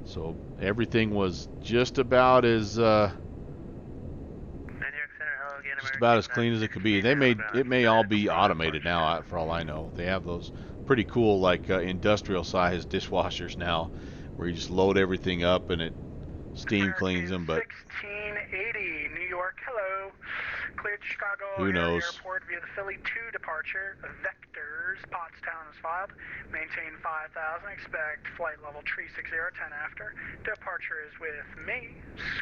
so everything was just about as clean as it could be. It may all be automated now, for all I know. They have those pretty cool like industrial sized dishwashers now, where you just load everything up and it steam cleans them. But 1680 New York, hello. Cleared Chicago who knows? Airport via the Philly 2 departure. Vectors, Pottstown is filed. Maintain 5,000. Expect flight level 360, 10 after. Departure is with me.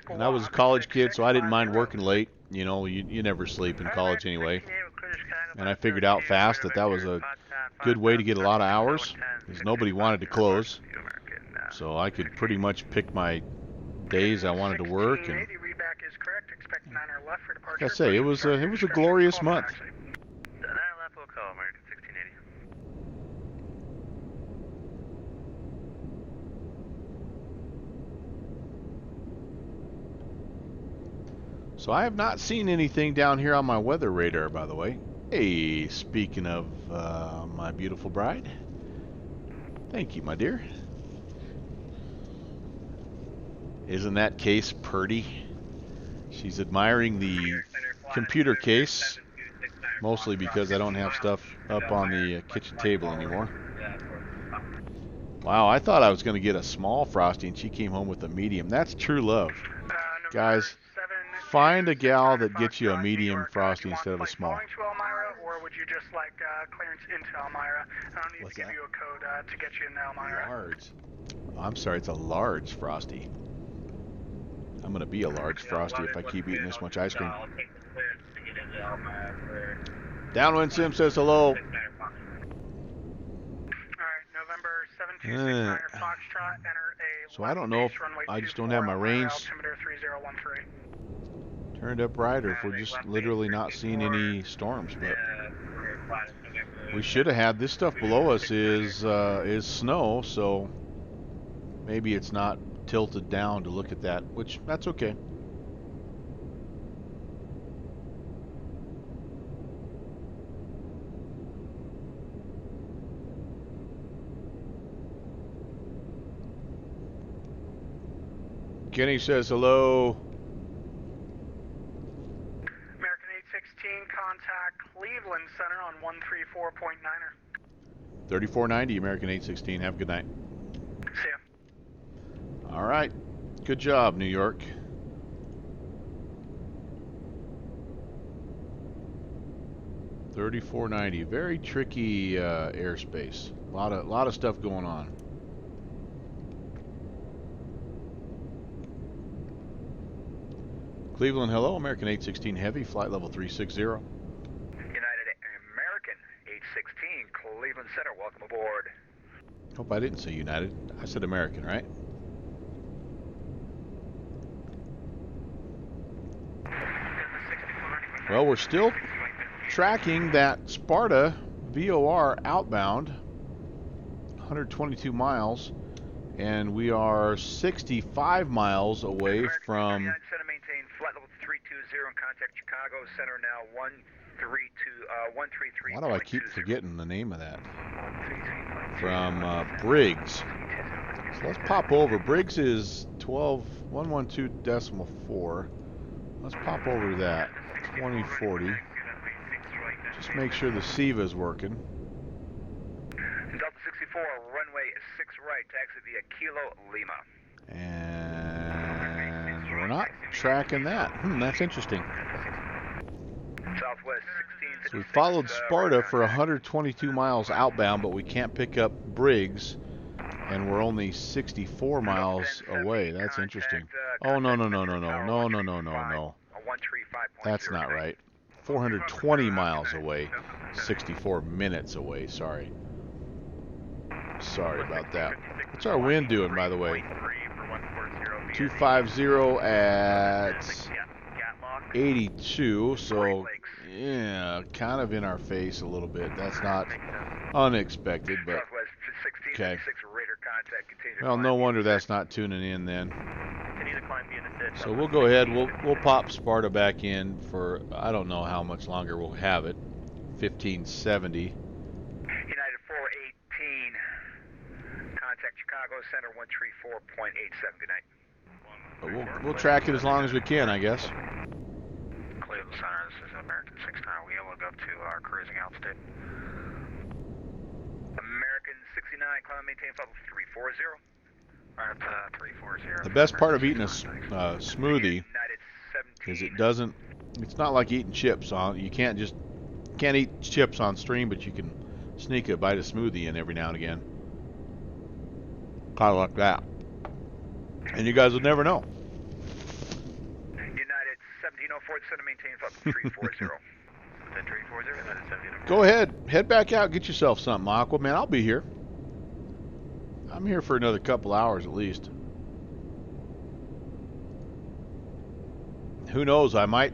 And I was a college kid, so I didn't mind working late. You know, you never sleep in college anyway. And I figured out fast that was a good way to get a lot of hours, because nobody wanted to close. So I could pretty much pick my days I wanted to work, and like I say, it was a glorious month. So I have not seen anything down here on my weather radar, by the way. Hey, speaking of my beautiful bride. Thank you, my dear. Isn't that case pretty? She's admiring the computer case, mostly because I don't have stuff up on the kitchen table anymore. Wow, I thought I was going to get a small Frosty, and she came home with a medium. That's true love. Guys, find a gal that gets you a medium Frosty instead of a small. would you just like clearance into Elmira? I don't need What's to give that? you a code to get you into Elmira. Large. I'm sorry, it's a large Frosty. I'm gonna be a large Frosty if I keep eating this much ice cream. Downwind Sim says hello. Alright, November 7269 Foxtrot, enter a So I don't know if runway I just don't 24, have my Elmira, range altimeter 3013. turned up right, or if we're just literally not seeing any storms. But we should have had this stuff below us is snow, so maybe it's not tilted down to look at that, which that's okay. Kenny says hello. American 816, contact Cleveland Center on 134.9er. 3490 American 816. Have a good night. See ya. All right. Good job, New York. $34.90. Very tricky airspace. A lot of stuff going on. Cleveland, hello. American 816 Heavy, flight level 360. United American 816, Cleveland Center, welcome aboard. Hope I didn't say United. I said American, right? Well, we're still tracking that Sparta VOR outbound, 122 miles, and we are 65 miles away American from... United Center, maintain flight level 320 and contact Chicago Center now 133. Why do I keep forgetting the name of that? From Briggs. So let's pop over. Briggs is 112.4. Let's pop over to that. 2040. Just make sure the SEVA is working. Delta 64, runway 6 right, taxi via Kilo Lima. And we're not tracking that. That's interesting. Southwest 16. So we followed Sparta for 122 miles outbound, but we can't pick up Briggs, and we're only 64 miles away. That's interesting. Oh, no. That's not right. 420 miles away. 64 minutes away. Sorry about that. What's our wind doing, by the way? 250 at 82, so yeah, kind of in our face a little bit. That's not unexpected, but okay. Well, no wonder that's not tuning in then. So we'll go ahead. We'll pop Sparta back in for, I don't know how much longer we'll have it. 1570. United 418. Contact Chicago Center 134.87. Good night. But we'll track it as long as we can, I guess. Cleveland Center, this is American 69. We will go to our cruising altitude. American 69, climb and maintain level 340. Alright, 340. The best part of eating a smoothie is it's not like eating chips. You can't eat chips on stream, but you can sneak a bite of smoothie in every now and again. Kind of like that. And you guys would never know. United 1704, center maintain level 340. Go ahead. Head back out. Get yourself something, Aquaman. I'll be here. I'm here for another couple hours at least. Who knows? I might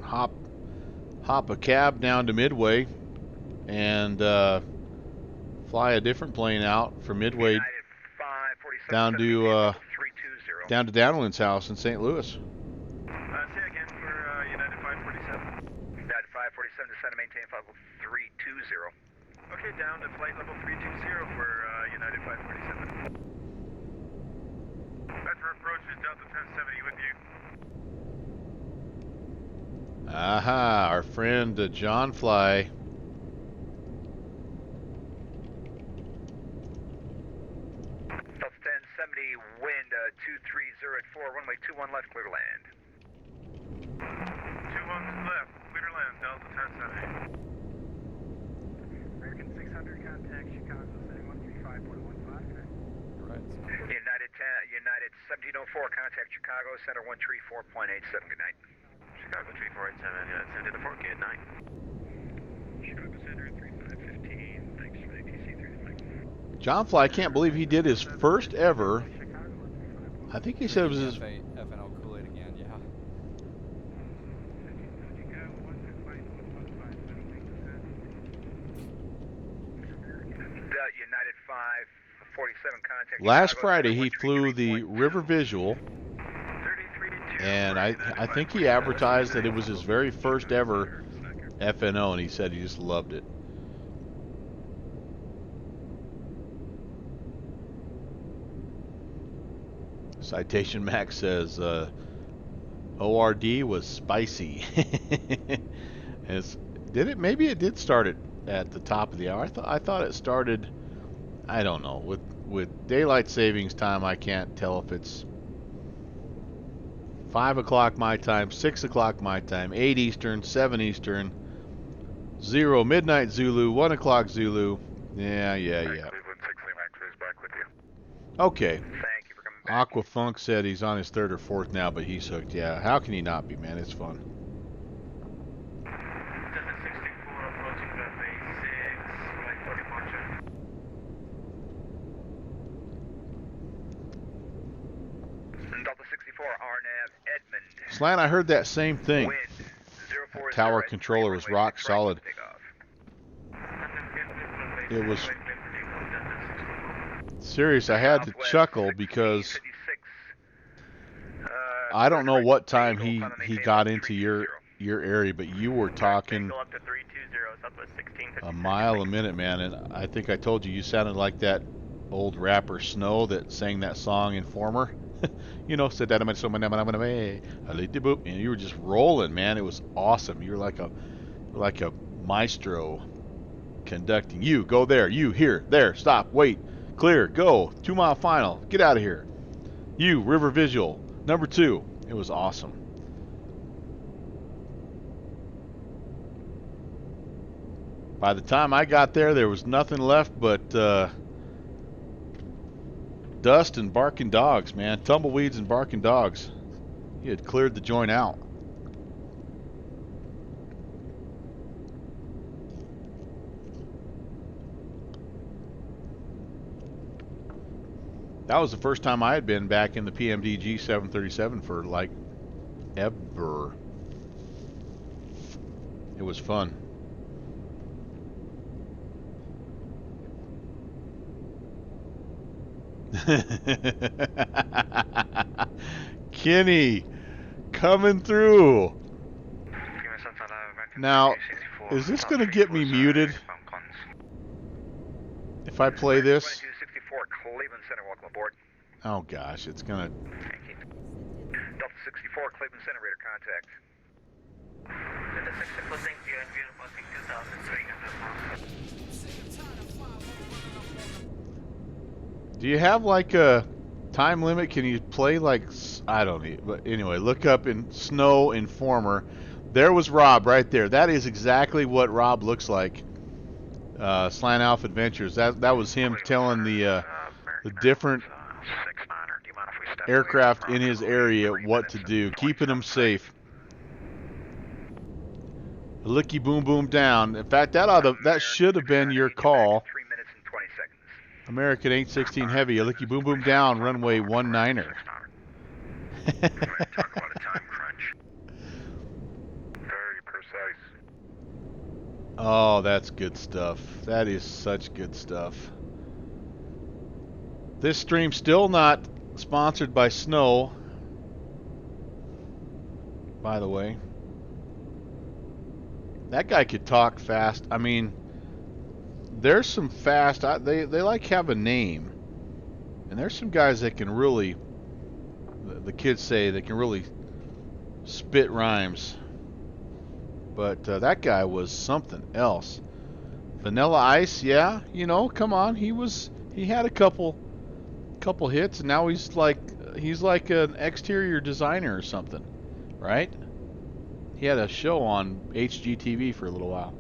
hop a cab down to Midway and fly a different plane out from Midway down to Downwind's house in St. Louis. Say again for United 547. United 547, descend and maintain flight level 320. Okay, down to flight level 320 for United 547. That's for approach to Delta 1070 with you. Aha, our friend John Fly. Delta 1070, wind 230 at 4, runway 21 left, clear to land. 21 left, clear to land, Delta 1070. contact Chicago City 135.15. Right. United 1704, contact Chicago Center 134.87. Good night. Chicago 3487, United 1704, good night. Chicago Center 3515. Thanks for the ATC 3. John Fly, I can't believe he did his first ever. I think he said it was his. FNO Kool-Aid again, yeah. United 547, contact Last Chicago Friday Center he flew the 133.2. River Visual, and I think he advertised that it was his very first ever FNO, and he said he just loved it. Citation Max says ORD was spicy. Did it? Maybe it did start at the top of the hour. I thought it started. I don't know. With daylight savings time, I can't tell if it's 5 o'clock my time, 6 o'clock my time, 8 Eastern, 7 Eastern, 0 midnight Zulu, 1 o'clock Zulu. Yeah. Cleveland 6 Max is back with you. Okay. Thank you for coming back. Aquafunk said he's on his third or fourth now, but he's hooked. Yeah, how can he not be, man? It's fun. Delta 64, RNAV, Edmond. Slant, I heard that same thing. Wind 040 Tower at controller was rock solid. It was serious. I had to chuckle because I don't know what time he got into your area, but you were talking a mile a minute, man. And I think I told you sounded like that old rapper Snow that sang that song Informer. You know, said that and you were just rolling, man. It was awesome. You were like a maestro conducting. You go there, you here, there, stop, wait, clear, go, 2 mile final, get out of here. You, River Visual, number 2. It was awesome. By the time I got there was nothing left but dust and barking dogs, man. Tumbleweeds and barking dogs. He had cleared the joint out. That was the first time I had been back in the PMDG 737 for like ever. It was fun. Kenny coming through. Now, is this going to get me muted if I play this? 2264 Cleveland Center, welcome aboard. Oh gosh, it's going to... Delta 64 Cleveland Center, radar contact. Do you have like a time limit? Can you play like, I don't know, but anyway, look up in Snow Informer. There was Rob right there. That is exactly what Rob looks like. Slant Alpha Adventures. That was him telling the different aircraft in his area what to do, keeping them safe. Licky boom boom down. In fact, that should have been your call. 3 minutes and 20 seconds. American 816 Heavy, a licky boom boom down, runway 19er. Talk about a time crunch. Very precise. Oh, that's good stuff. That is such good stuff. This stream still not sponsored by Snow, by the way. That guy could talk fast. I mean, there's some fast, they like have a name, and there's some guys that can really, the kids say they can really spit rhymes, but that guy was something else. Vanilla Ice, yeah, you know, come on, he had a couple hits, and now he's like an exterior designer or something, right? He had a show on HGTV for a little while.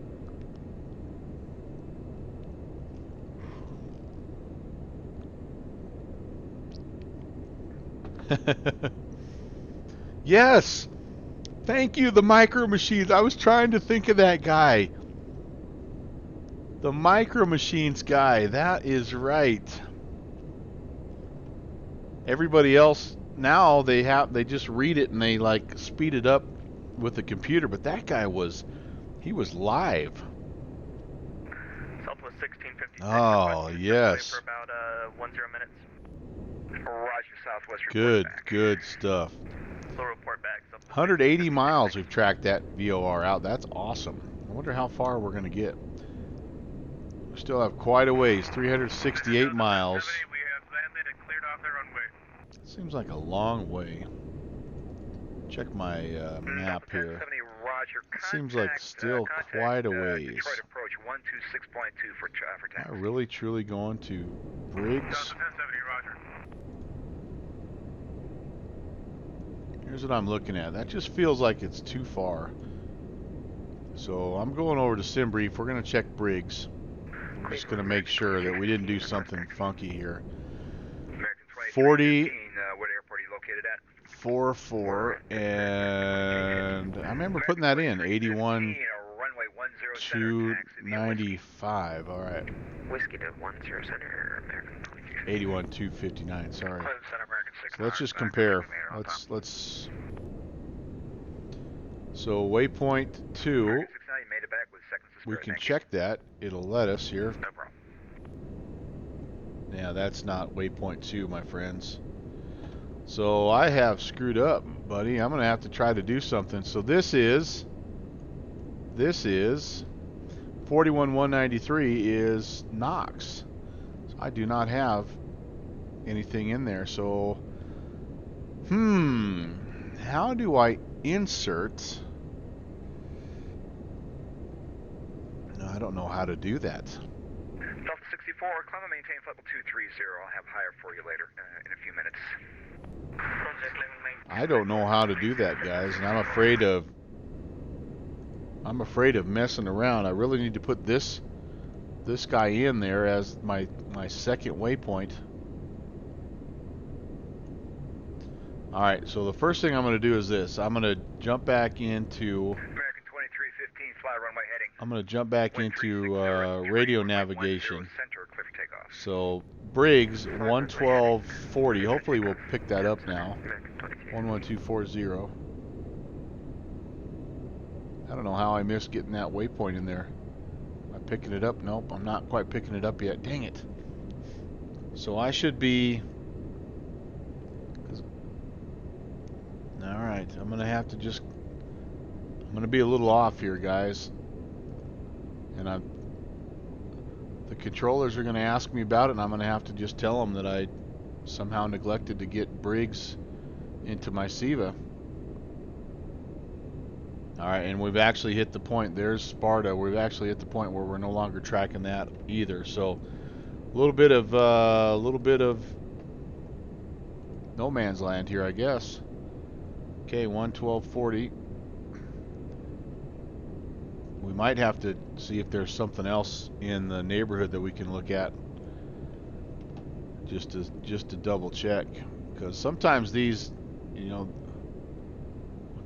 Yes! Thank you, the Micro Machines. I was trying to think of that guy. The Micro Machines guy. That is right. Everybody else now they just read it and they like speed it up with the computer, but that guy he was live. Southwest 1656. Oh, yes. For about 10 minutes. Roger, Southwest. Good stuff. We'll report back. 180 miles we've tracked that VOR out. That's awesome. I wonder how far we're going to get. We still have quite a ways, 368 miles. We have landed and cleared off the runway. Seems like a long way. Check my map here. Seems like still quite a ways. Detroit approach 126.2 for taxi. Am I really truly going to Briggs? 1070, roger. Here's what I'm looking at. That just feels like it's too far. So I'm going over to SimBrief. We're going to check Briggs. We're just going to make sure that we didn't do something funky here. 40. What airport are you located at? 44, and I remember putting that in 81 295. All right. Whiskey to 10 center, American 23. 81 259. Sorry. Clinton Center, American 6. So let's just compare. Let's. So waypoint 2. We can check that. It'll let us here. No problem. Yeah, that's not waypoint 2, my friends. So I have screwed up, buddy. I'm going to have to try to do something. So this is 41193 is Knox. So I do not have anything in there. So, how do I insert? No, I don't know how to do that. Delta 64, climb and maintain flight level 230. I'll have higher for you later in a few minutes. I don't know how to do that, guys, and I'm afraid of messing around. I really need to put this guy in there as my second waypoint. All right, so the first thing I'm going to do is this. I'm going to jump back into American 2315, fly runway heading. I'm going to jump back into radio navigation. Center, clear for takeoff. So Briggs 11240. Hopefully we'll pick that up now. 11240. I don't know how I missed getting that waypoint in there. Am I picking it up? Nope, I'm not quite picking it up yet. Dang it. So I should be... Alright, I'm going to have to just... I'm going to be a little off here, guys. And the controllers are going to ask me about it, and I'm going to have to just tell them that I somehow neglected to get Briggs into my SIVA. Alright, and we've actually hit the point. There's Sparta. We've actually hit the point where we're no longer tracking that either. So a little bit of no man's land here, I guess. Okay, 11240. We might have to see if there's something else in the neighborhood that we can look at, just to double check, because sometimes these,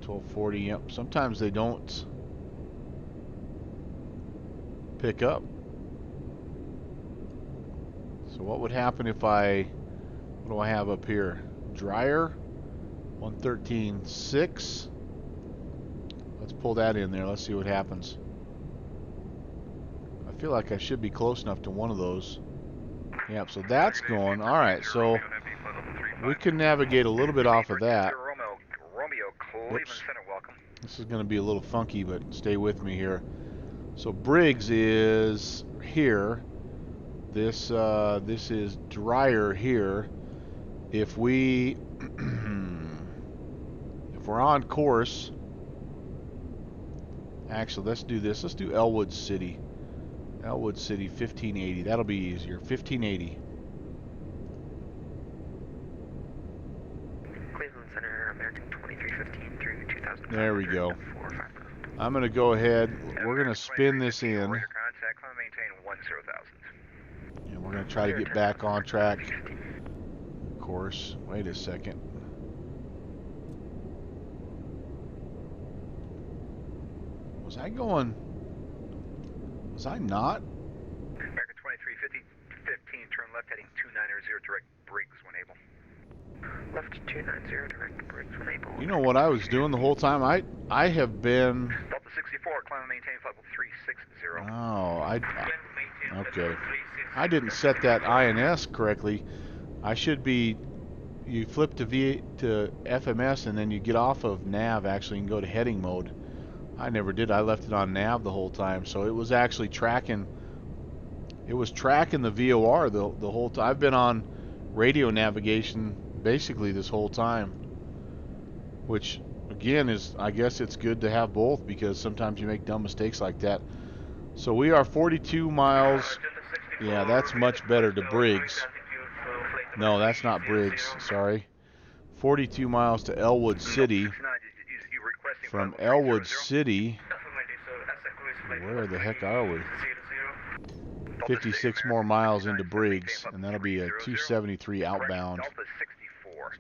1240. Yep. Sometimes they don't pick up. So what would happen if what do I have up here? Dryer 113.6. Let's pull that in there. Let's see what happens. I feel like I should be close enough to one of those. Yep. So that's going. All right. So we can navigate a little bit off of that. Oops. This is going to be a little funky, but stay with me here. So Briggs is here. This is Dryer here. If we're on course, actually let's do this. Let's do Elwood City. Elwood City 1580. That'll be easier. 1580. There we go. I'm going to go ahead. We're going to spin this in. And we're going to try to get back on track. Of course. Wait a second. Was I going? Was I not? American 2350, 15, turn left heading 290, direct brakes when able. Left 290, direct brakes when able. You know what I was doing the whole time? I have been. Delta 64, climb and maintain flight level 360. Oh, okay. I didn't set that INS correctly. I should be. You flip to FMS and then you get off of nav actually and go to heading mode. I never did. I left it on nav the whole time, so it was actually tracking. It was tracking the VOR the whole time. I've been on radio navigation basically this whole time, which again is, I guess it's good to have both because sometimes you make dumb mistakes like that. So we are 42 miles. Yeah, that's much better to Briggs. No, that's not Briggs. Sorry. 42 miles to Elwood City. From Elwood City, where the heck are we? 56 more miles into Briggs, and that'll be a 273 outbound. So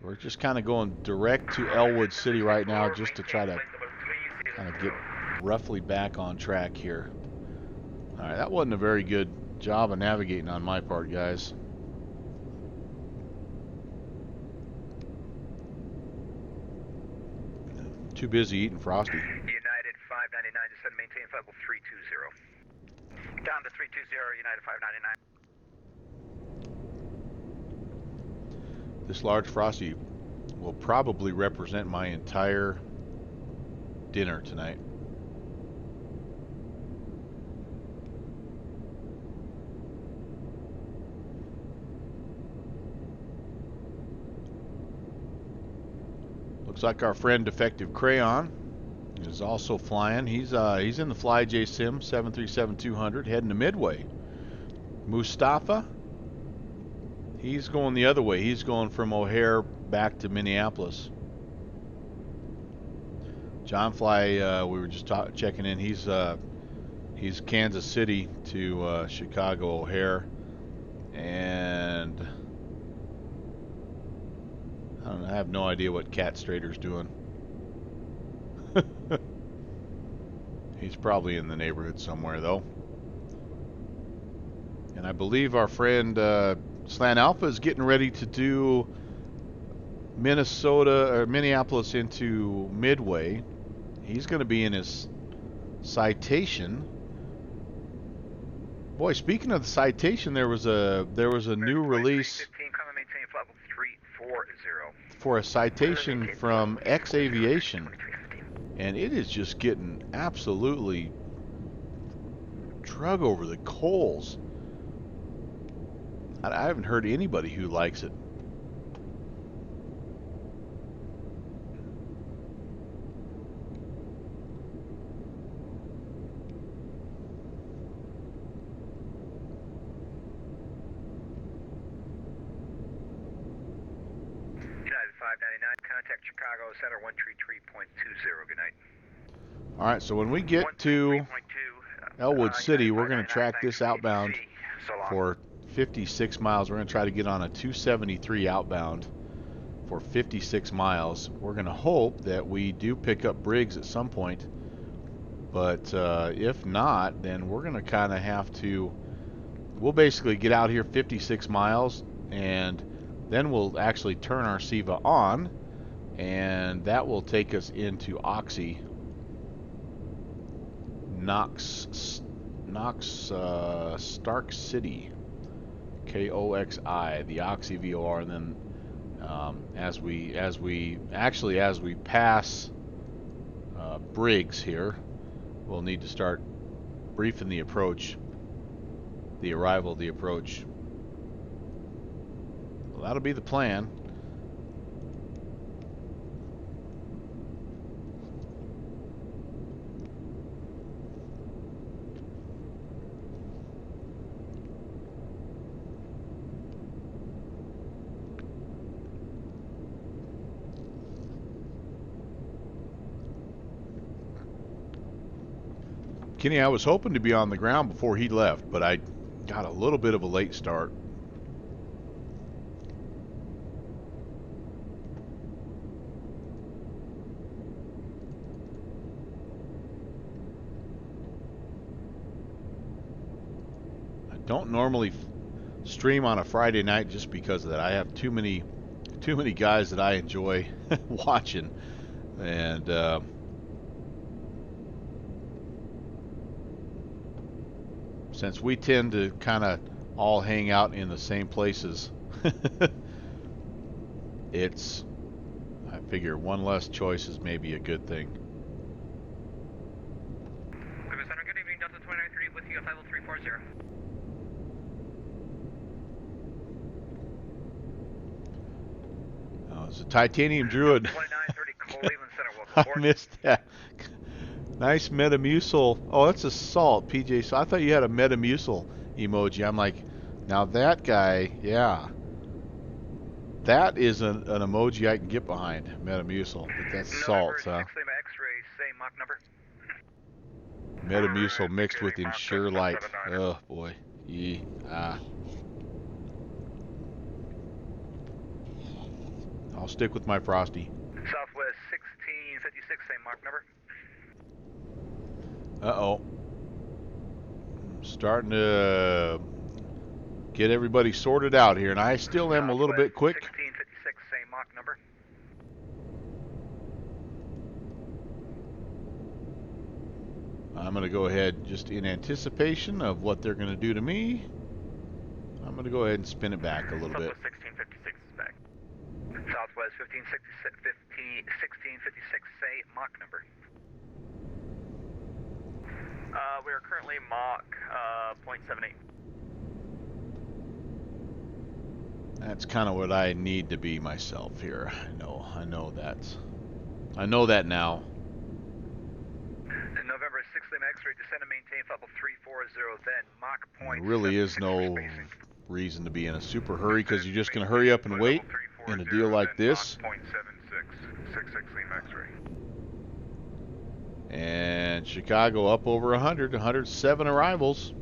we're just kind of going direct to Elwood City right now just to try to kind of get roughly back on track here. All right, that wasn't a very good job of navigating on my part, guys. Too busy eating Frosty. United 599, descend maintain flight level 320. Down to 320, United 599. This large Frosty will probably represent my entire dinner tonight. Looks like our friend Defective Crayon is also flying. He's in the FlyJSim 737-200 heading to Midway. Mustafa, he's going the other way. He's going from O'Hare back to Minneapolis. John Fly, we were just checking in. He's Kansas City to Chicago O'Hare, and I don't know, I have no idea what Cat Strader's doing. He's probably in the neighborhood somewhere, though. And I believe our friend Slant Alpha is getting ready to do Minneapolis into Midway. He's going to be in his Citation. Boy, speaking of the Citation, there was a new release for a Citation from X Aviation, and it is just getting absolutely drug over the coals. I haven't heard anybody who likes it. Contact Chicago Center 133.20. Good night. All right, so when we get to Elwood City, we're going to track this outbound for 56 miles. We're going to try to get on a 273 outbound for 56 miles. We're going to hope that we do pick up Briggs at some point, but if not, then we're going to kind of have to, we'll basically get out here 56 miles, and then we'll actually turn our SIVA on, and that will take us into Oxy, Stark City, KOXI, the Oxy VOR, and then as we pass Briggs here, we'll need to start briefing the approach, the arrival of the approach. Well, that'll be the plan. Kenny, I was hoping to be on the ground before he left, but I got a little bit of a late start. don't normally stream on a Friday night just because of that. I have too many guys that I enjoy watching, and since we tend to kind of all hang out in the same places, I figure one less choice is maybe a good thing. Center, good evening, Delta 2930 with you at 50340. Oh, it's a titanium druid. 2930 Cleveland Center, welcome aboard. I missed that. Nice Metamucil. Oh, that's a salt, PJ. So I thought you had a Metamucil emoji. I'm like, now that guy, yeah. That is an emoji I can get behind, Metamucil. But that's salt, huh? X-ray, same Mach number. Metamucil mixed with Ensure Light. Oh, boy. Yeah. Ah. I'll stick with my Frosty. Southwest 1656, same Mach number. Uh-oh. Starting to get everybody sorted out here, and I still am a little bit quick. 1656, same Mach number. I'm going to go ahead, just in anticipation of what they're going to do to me, I'm going to go ahead and spin it back a little bit. Southwest 1656 is back. Southwest 1656, say Mach number. We are currently Mach 0.78. That's kind of what I need to be myself here. I know that now. November 6 Lima X-ray, descend and maintain level 340, then Mach point. There really is no reason to be in a super hurry because you're just going to hurry up and wait in a deal like this. Mach 0.76, 66 Lima X-ray. And Chicago up over 107 arrivals.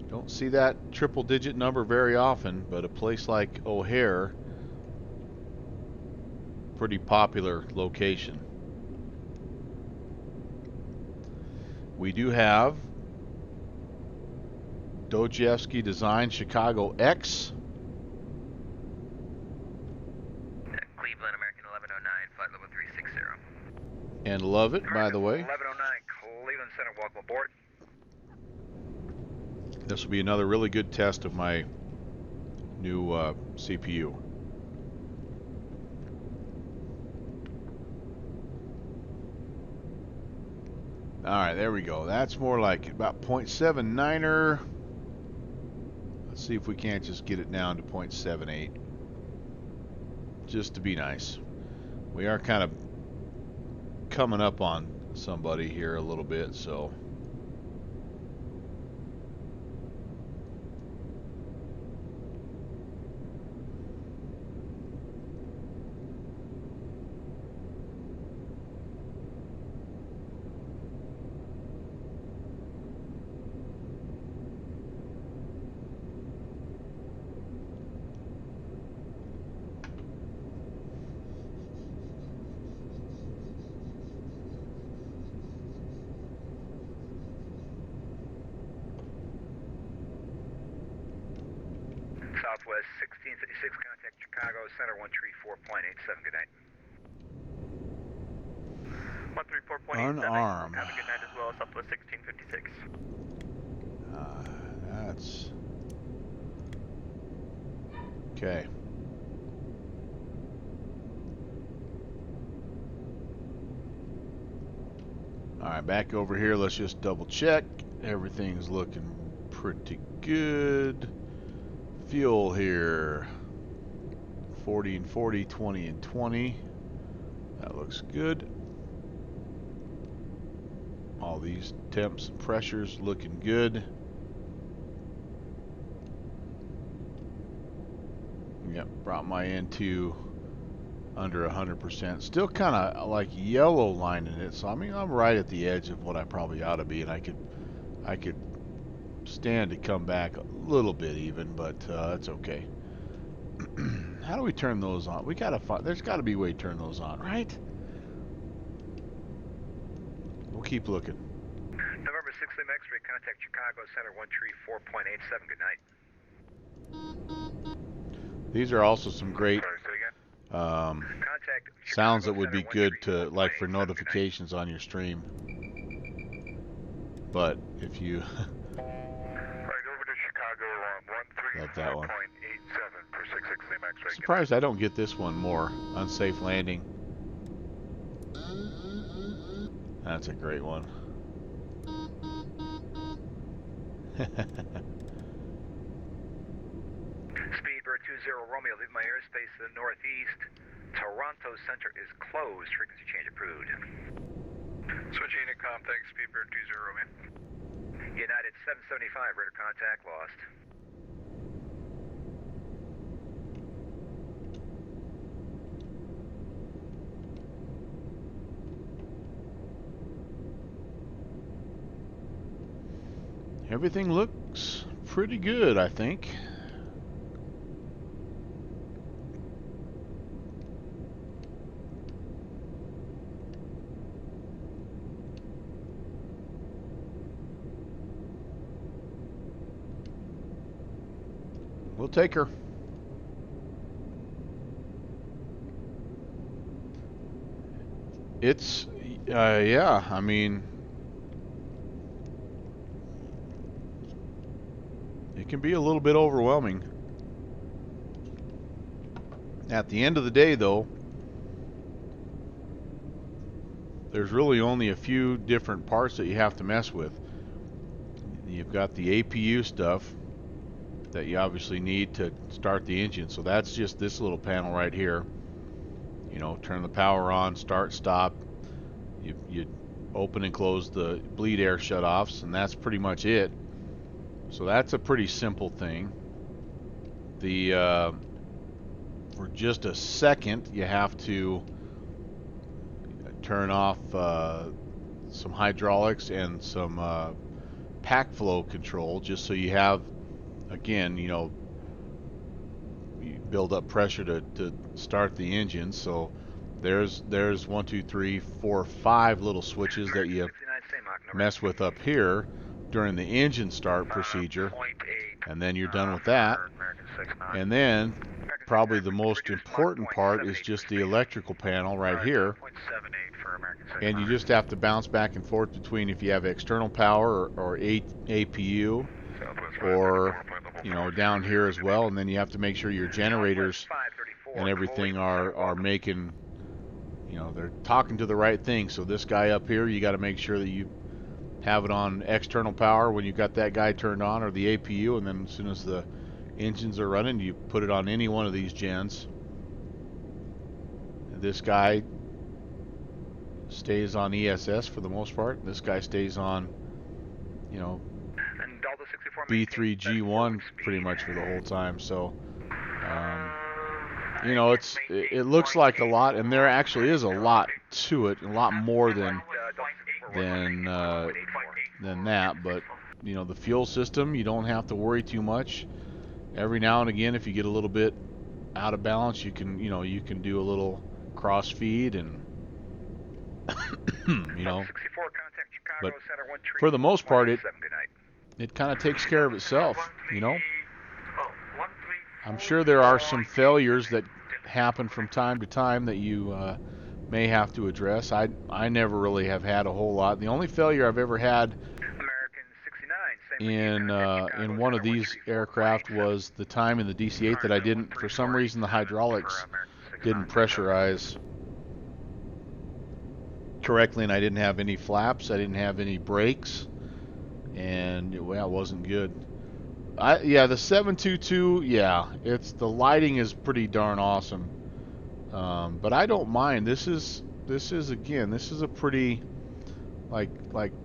Don't see that triple-digit number very often, but a place like O'Hare, pretty popular location. We do have Dojevsky Design Chicago X. Cleveland, American 1109, flight level 360. And love it, by the way. 1109 Cleveland Center, welcome aboard. This will be another really good test of my new CPU. Alright, there we go. That's more like about 0.79er. Let's see if we can't just get it down to 0.78. Just to be nice. We are kind of coming up on somebody here a little bit, so... Southwest 1656, contact Chicago Center 134.87, good night. 134.87. Unarmed. Have a good night as well, Southwest 1656. That's... Okay. Alright, back over here, let's just double check. Everything's looking pretty good. Fuel here. 40 and 40, 20 and 20. That looks good. All these temps and pressures looking good. Yep, brought my N2 under 100%. Still kind of like yellow lining it, so I mean I'm right at the edge of what I probably ought to be, and I could stand to come back a little bit even, but that's okay. How do we turn those on? We gotta find. There's got to be a way to turn those on, right? We'll keep looking. November 6 Sim X-ray, contact Chicago Center 134.87. Good night. These are also some great sounds that would be good to, like, for notifications on your stream. But if you Right over to Chicago on love that one. 134.87 for 66 Sim X-ray. Surprised I don't get this one more. Unsafe landing. That's a great one. Speedbird 20 Romeo, leave my airspace to the northeast. Toronto Center is closed. Frequency change approved. Switching to contact Speedbird 20 Romeo. United 775, radar contact lost. Everything looks pretty good, I think. We'll take her. It's, yeah, I mean, it can be a little bit overwhelming. At the end of the day, though, there's really only a few different parts that you have to mess with. You've got the APU stuff that you obviously need to start the engine. So that's just this little panel right here. You know, turn the power on, start, stop. You open and close the bleed air shutoffs, and that's pretty much it. So that's a pretty simple thing. The for just a second, you have to turn off some hydraulics and some pack flow control, just so you have, again, you know, you build up pressure to start the engine. So there's 1, 2, 3, 4, 5 little switches that you mess with up here during the engine start procedure, and then you're done with that. And then probably the most important part is just the electrical panel right here, and you just have to bounce back and forth between if you have external power or APU, or, you know, down here as well. And then you have to make sure your generators and everything are making, you know, they're talking to the right thing. So this guy up here, you got to make sure that you have it on external power when you got that guy turned on, or the APU, and then as soon as the engines are running, you put it on any one of these gens. This guy stays on ESS for the most part. This guy stays on, you know, B3G1 pretty much for the whole time. So you know, it looks like a lot, and there actually is a lot to it, a lot more than that. But you know, the fuel system, you don't have to worry too much. Every now and again, if you get a little bit out of balance, you can do a little cross feed, and you know, but for the most part, it kind of takes care of itself. You know, I'm sure there are some failures that happen from time to time that you may have to address. I never really have had a whole lot. The only failure I've ever had in one of these aircraft was the time in the DC-8 that I didn't, for some reason, the hydraulics didn't pressurize correctly, and I didn't have any flaps, I didn't have any brakes, and it wasn't good. Yeah, the 722, yeah, the lighting is pretty darn awesome, but I don't mind. This is a pretty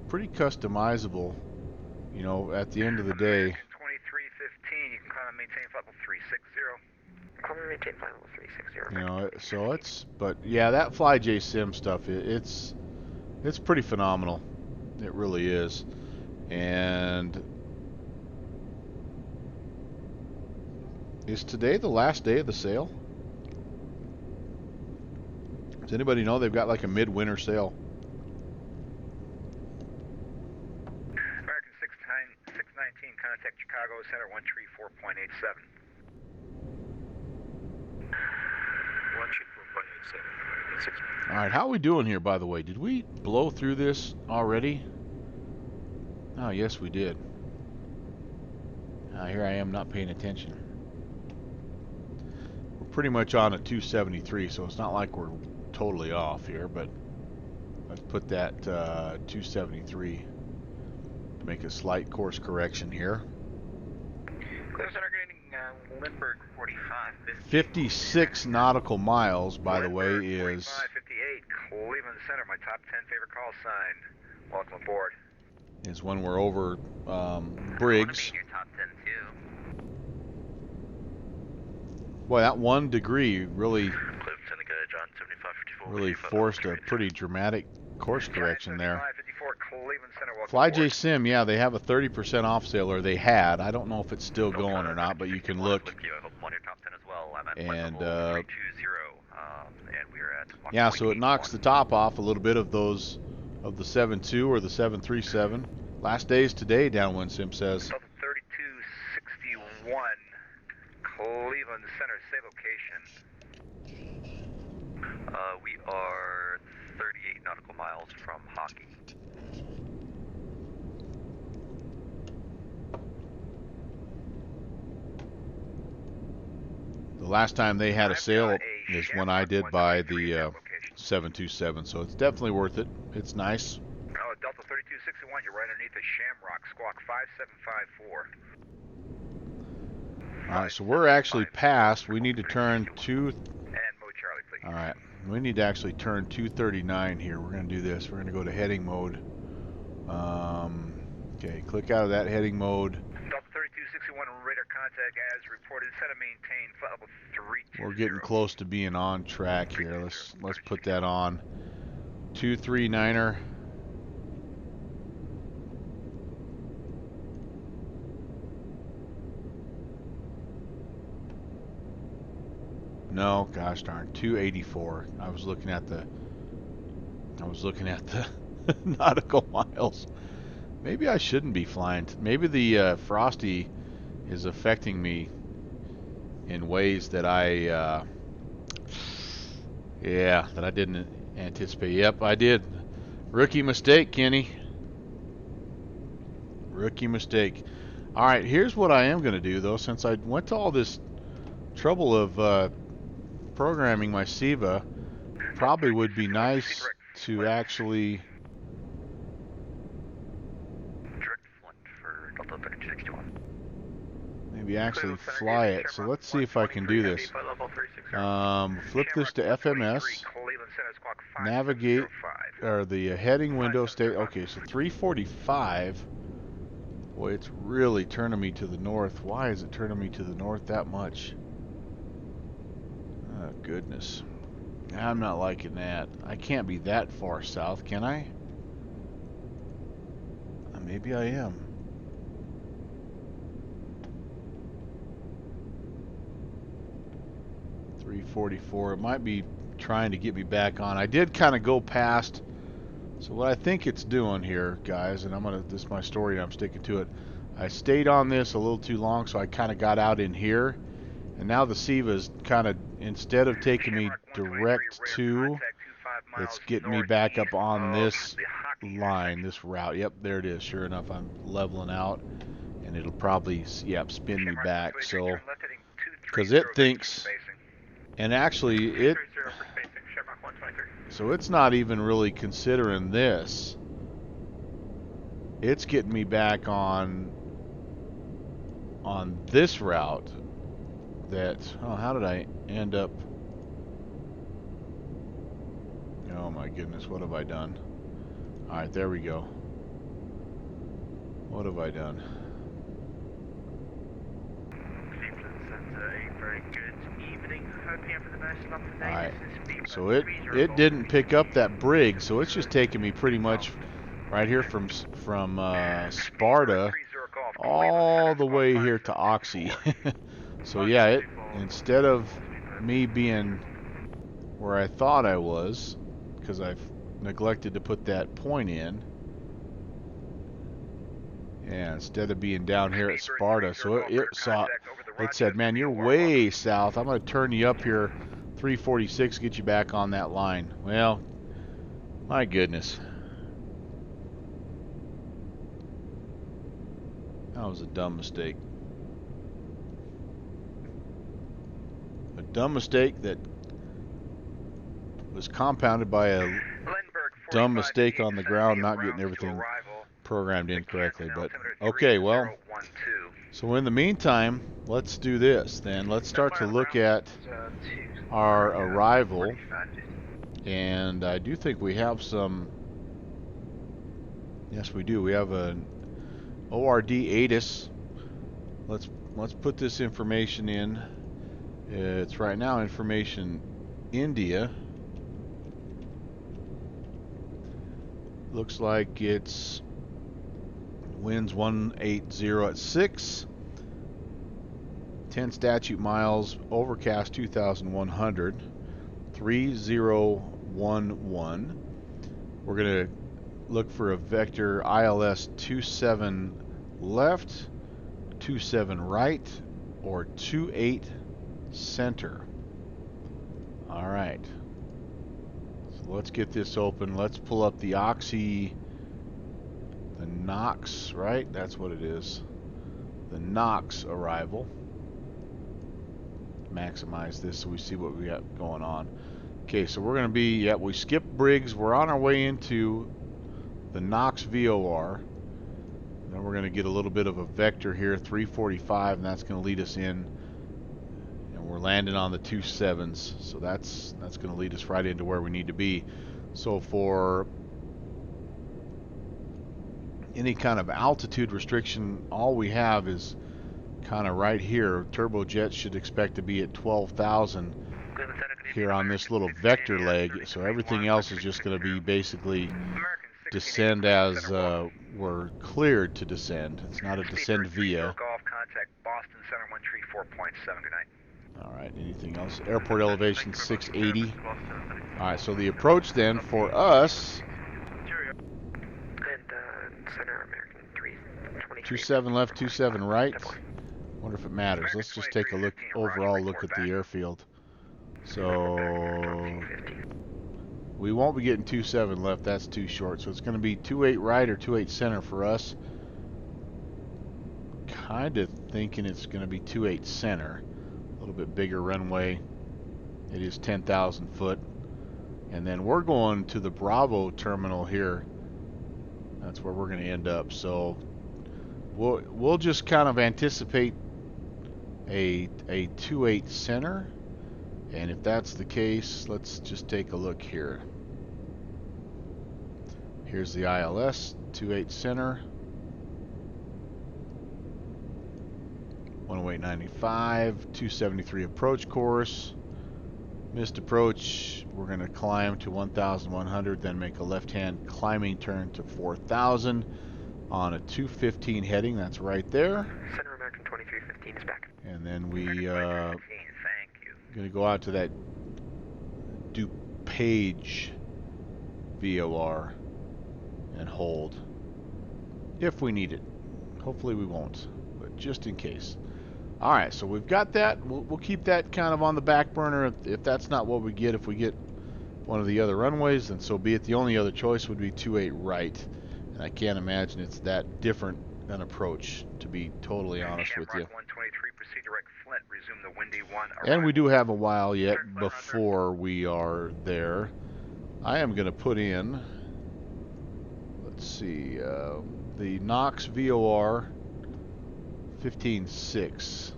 pretty customizable. You know, at the end of the day. 2315, you can kind of maintain flight level 360. Come and maintain flight level 360. You know, so but yeah, that FlyJSim stuff, it's pretty phenomenal. It really is. And is today the last day of the sale? Does anybody know they've got like a midwinter sale? contact Chicago Center 134.87. 134.87. All right, how are we doing here, by the way? Did we blow through this already? Oh, yes, we did. Here I am not paying attention. We're pretty much on at 273, so it's not like we're totally off here, but let's put that 273 to make a slight course correction here. Clear Center getting Lindbergh 45. 56 nautical miles, by the way, Lindbergh, is 4558, Cleveland Center, my top 10 favorite call sign. Welcome aboard. is when we're over I want Briggs. to be in your top 10 too. Boy, that 1 degree really Cliff Seneca, John 7554. really forced a pretty dramatic course correction there. 554, Cleveland Center, welcome Fly aboard. Sim, yeah, they have a 30% off sale, or they had. I don't know if it's still going or not, but you can look. I hope I'm on your top 10 as well. I'm at And, level 320, and we're at yeah, so it knocks the top off a little bit of those, of the 7.2 or the 737. Last day is today, Downwind Sim says. Delta 3261, Cleveland Center, say location. we are 38 nautical miles from Hockey. The last time they had a sale is when I did buy the 727, so it's definitely worth it. It's nice. Oh, Delta 3261, you're right underneath the Shamrock, squawk 5754. Alright, so we're actually past. We need to turn two. And Mo Charlie, please. Alright, we need to actually turn 239 here. We're going to do this. We're going to go to heading mode. Okay, click out of that heading mode. Delta 3261, radar contact as reported. Set and maintain flight level 320. We're getting close to being on track here. Let's put that on. 239er. No, gosh darn, 284. I was looking at the nautical miles. Maybe I shouldn't be flying. Maybe the Frosty is affecting me in ways that I didn't anticipate. Yep, I did. Rookie mistake, Kenny. Rookie mistake. All right, here's what I am going to do, though, since I went to all this trouble of programming my SIVA. Probably would be nice to actually maybe actually fly it. So let's see if I can do this. Flip this to FMS. Navigate, or the heading window stay. Okay, so 345. Boy, it's really turning me to the north. Why is it turning me to the north that much? Oh, goodness. I'm not liking that. I can't be that far south, can I? Maybe I am. .344. It might be trying to get me back on. I did kind of go past. So what I think it's doing here, guys, and this is my story and I'm sticking to it. I stayed on this a little too long, so I kind of got out in here. And now the SIVA is kind of, instead of taking me direct to, it's getting me back up on this line, this route. Yep, there it is. Sure enough, I'm leveling out, and it'll probably, yep, spin me back. So, because it thinks, and actually so it's not even really considering this. It's getting me back on this route. How did I end up? Oh my goodness, what have I done? Alright, there we go. What have I done? Very good evening. Hoping for the best luck today. Alright, so it didn't pick up that brig, so it's just taking me pretty much right here from Sparta all the way here to Oxy. So yeah, it, instead of me being where I thought I was, because I've neglected to put that point in, Yeah, instead of being down here at Sparta, so it said, man, you're way south. I'm going to turn you up here 346, get you back on that line. Well, my goodness. That was a dumb mistake. A dumb mistake that was compounded by a dumb mistake on the ground, not getting everything programmed in correctly. But okay, well, so in the meantime, let's do this then. Let's start to look at our arrival, and I do think we have some. Yes, we do. We have an ORD ATIS. Let's put this information in. It's right now information India. Looks like it's winds 180 at 6, 10 statute miles, overcast 2,100, 3011. We're going to look for a vector ILS 27 left, 27 right, or 28 center. All right. So let's get this open. Let's pull up the Oxy, the Knox, right? That's what it is. The Knox arrival. Maximize this so we see what we got going on. Okay, so we're going to be, yeah, we skipped Briggs. We're on our way into the Knox VOR. Then we're going to get a little bit of a vector here, 345, and that's going to lead us in. And we're landing on the 27s, so that's going to lead us right into where we need to be. So for any kind of altitude restriction, all we have is kind of right here. Turbojets should expect to be at 12,000 here on this little vector leg, so everything else is just going to be basically descend as we're cleared to descend. It's not a descend via. Alright, anything else? Airport elevation 680. Alright, so the approach then for us, 27 left, 27 right. Wonder if it matters. Let's just take a look, overall look at the airfield. So we won't be getting 27 left, that's too short. So it's going to be 28 right or 28 center for us. Kind of thinking it's going to be 28 center. A little bit bigger runway. It is 10,000 foot. And then we're going to the Bravo terminal here. That's where we're going to end up. So we'll just kind of anticipate a 28 center. And if that's the case, let's just take a look here. Here's the ILS, 28 center. 108.95, 273 approach course. Missed approach, we're going to climb to 1,100, then make a left-hand climbing turn to 4,000 on a 215 heading. That's right there. Center American 2315 is back. And then we going to go out to that DuPage VOR and hold if we need it. Hopefully we won't, but just in case. All right, so we've got that. We'll keep that kind of on the back burner. If that's not what we get, if we get one of the other runways, then so be it. The only other choice would be 28 right, and I can't imagine it's that different an approach, to be totally honest with you. And we do have a while yet before we are there. I am going to put in, let's see, the Knox VOR 15.6.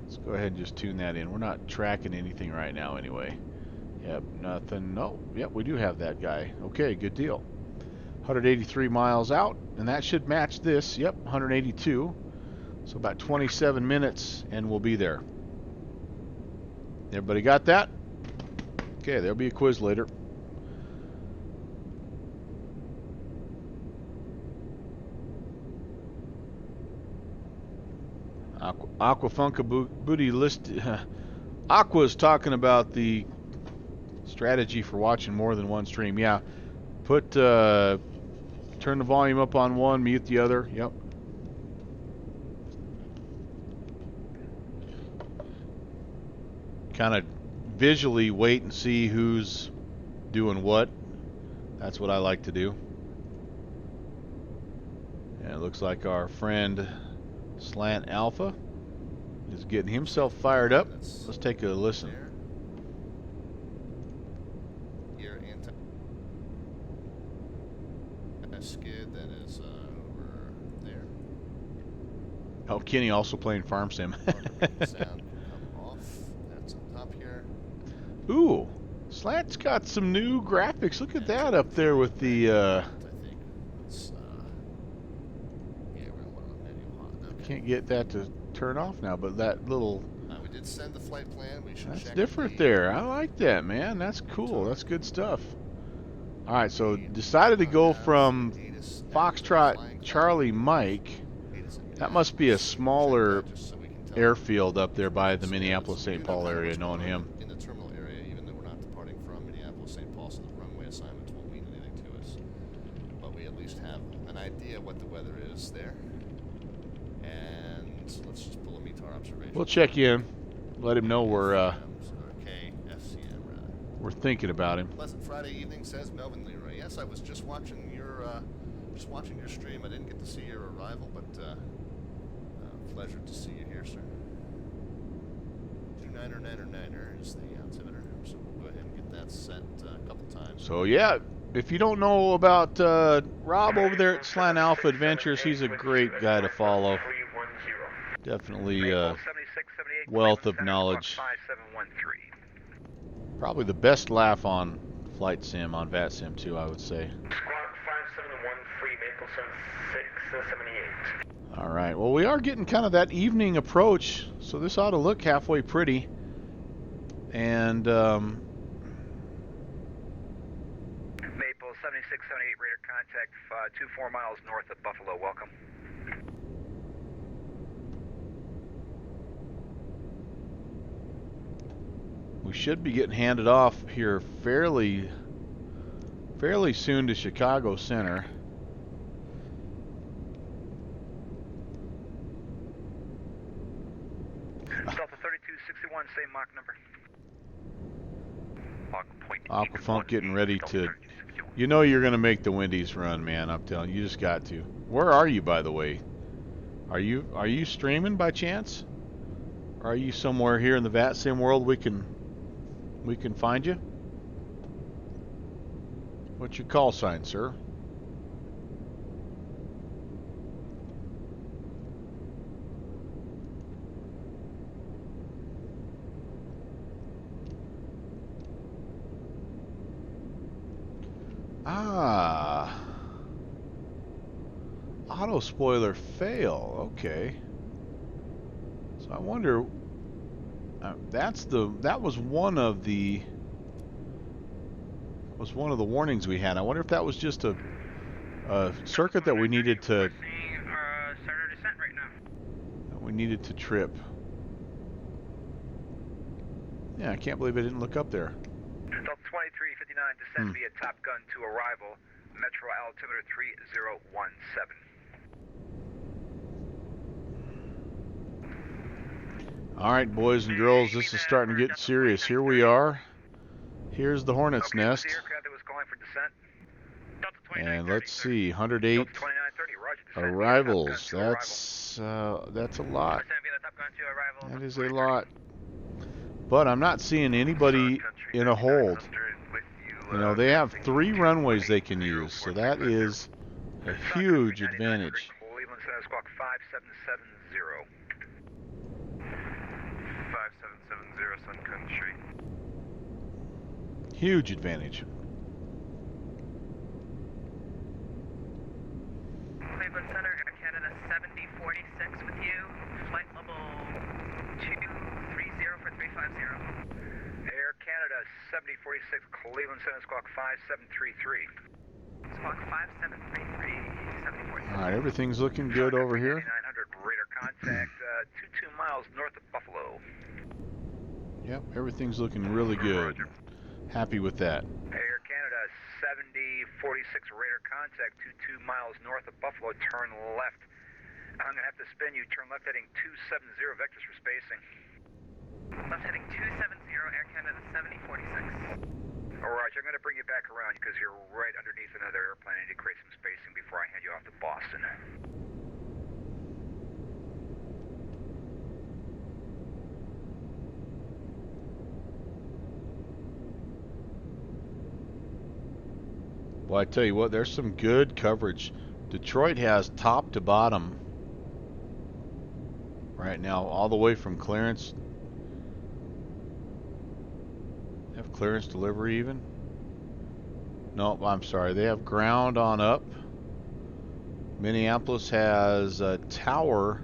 Let's go ahead and just tune that in. We're not tracking anything right now anyway. Yep, nothing. No, yep, we do have that guy. Okay, good deal. 183 miles out, and that should match this. Yep, 182. So about 27 minutes, and we'll be there. Everybody got that? Okay, there'll be a quiz later. Aquafunka Booty List. Aqua's talking about the strategy for watching more than one stream. Yeah, turn the volume up on one, mute the other. Yep, kind of visually wait and see who's doing what. That's what I like to do. And it looks like our friend Slant Alpha is getting himself fired up. Let's take a listen. Here anti skid that is over there. Oh, Kenny also playing Farm Sim. Sound come off. That's up top here. Ooh, Slant's got some new graphics. Look at that up there with the. I think it's yeah, we're gonna want to manual on. Okay. Can't get that to turn off now, but that little. We did send the flight plan. We should That's check different there. I like that, man. That's cool. That's good stuff. All right, so decided to go from Foxtrot Charlie Mike. That must be a smaller airfield up there by the Minneapolis-St. Paul area, knowing him. In the terminal area, even though we're not departing from Minneapolis-St. Paul, so the runway assignments won't mean anything to us. But we at least have an idea what the weather is there. And let's just pull a METAR observation. We'll check in. Let him know we're FCM rather. we're thinking about him. Pleasant Friday evening, says Melvin Leroy. Yes, I was just watching your stream. I didn't get to see your arrival, but pleasure to see you here, sir. 29er is the altimeter, so we'll go ahead and get that set a couple times. So yeah, if you don't know about Rob over there at Slant Alpha Adventures, he's a great guy to follow. Definitely wealth of knowledge. Probably the best laugh on Flight Sim, on VAT Sim too, I would say. Squawk 571 free Maple 678. All right, well, we are getting kind of that evening approach, so this ought to look halfway pretty. And Maple 7678 radar contact 24 miles north of Buffalo. Welcome. we should be getting handed off here fairly soon to Chicago Center. Delta 3261, same Mach number. Aquafunk getting ready to. You know you're going to make the Wendy's run, man. I'm telling you, you just got to. Where are you, by the way? Are you streaming by chance? Or are you somewhere here in the VAT Sim world we can find you? What's your call sign, sir? Auto spoiler fail. Okay. So I wonder. That was one of the warnings we had. I wonder if that was just a circuit that we needed to. Start our descent right now. That we needed to trip. Yeah, I can't believe I didn't look up there. Delta 2359, descend via Top Gun to arrival. Metro altimeter 3017. All right, boys and girls, this is starting to get serious. Here we are. Here's the Hornet's Nest. And let's see, 108 arrivals. That's a lot. That is a lot. But I'm not seeing anybody in a hold. You know, they have 3 runways they can use, so that is a huge advantage. Cleveland Center Squawk 5770. 5770 Sun Country. Huge advantage. Cleveland Center, Air Canada 7046 with you. Flight level 230 for 350. Air Canada 7046, Cleveland Center Squawk 5733. Squawk 5733, 7046. All right, everything's looking good over here. 900 radar contact, 22 miles north of Buffalo. Yep, everything's looking really good. Happy with that. Air Canada 7046 radar contact, 22 miles north of Buffalo. Turn left. I'm going to have to spin you. Turn left heading 270 vectors for spacing. Left heading 270 Air Canada 7046. Roger, I'm going to bring you back around because you're right underneath another airplane. I need to create some spacing before I hand you off to Boston. Well, I tell you what, there's some good coverage. Detroit has top to bottom right now, all the way from clearance. Have clearance delivery even? No, I'm sorry. They have ground on up. Minneapolis has a tower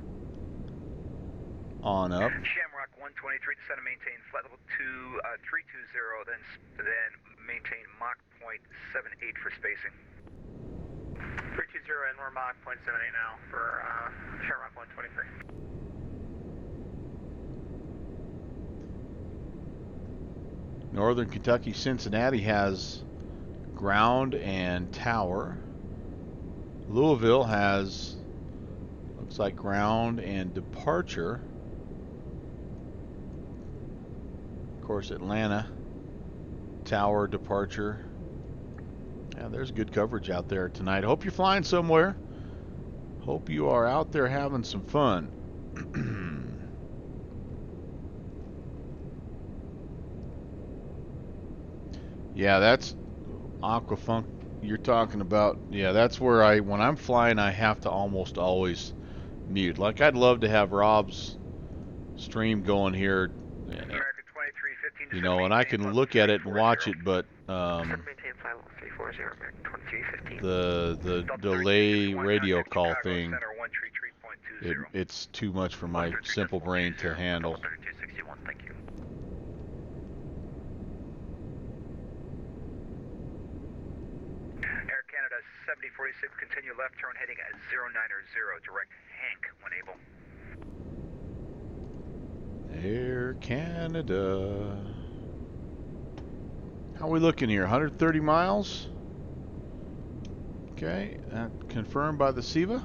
on up. Shamrock 123, descend and maintain flight level 320, then maintain Mach 0.78 for spacing. 320 and we're Mach 0.78 now for Shamrock 123. Northern Kentucky, Cincinnati has ground and tower. Louisville has, looks like, ground and departure. Of course, Atlanta, tower, departure. Yeah, there's good coverage out there tonight. I hope you're flying somewhere. Hope you are out there having some fun. Yeah, that's Aquafunk you're talking about. Yeah, that's where when I'm flying, I have to almost always mute. Like, I'd love to have Rob's stream going here, you know, and I can look at it and watch it, but the delay radio call thing, it's too much for my simple brain to handle. Air Canada 7046, continue left turn heading at 090, direct Hank when able. Air Canada. How are we looking here? 130 miles? Okay, confirmed by the SIVA. Air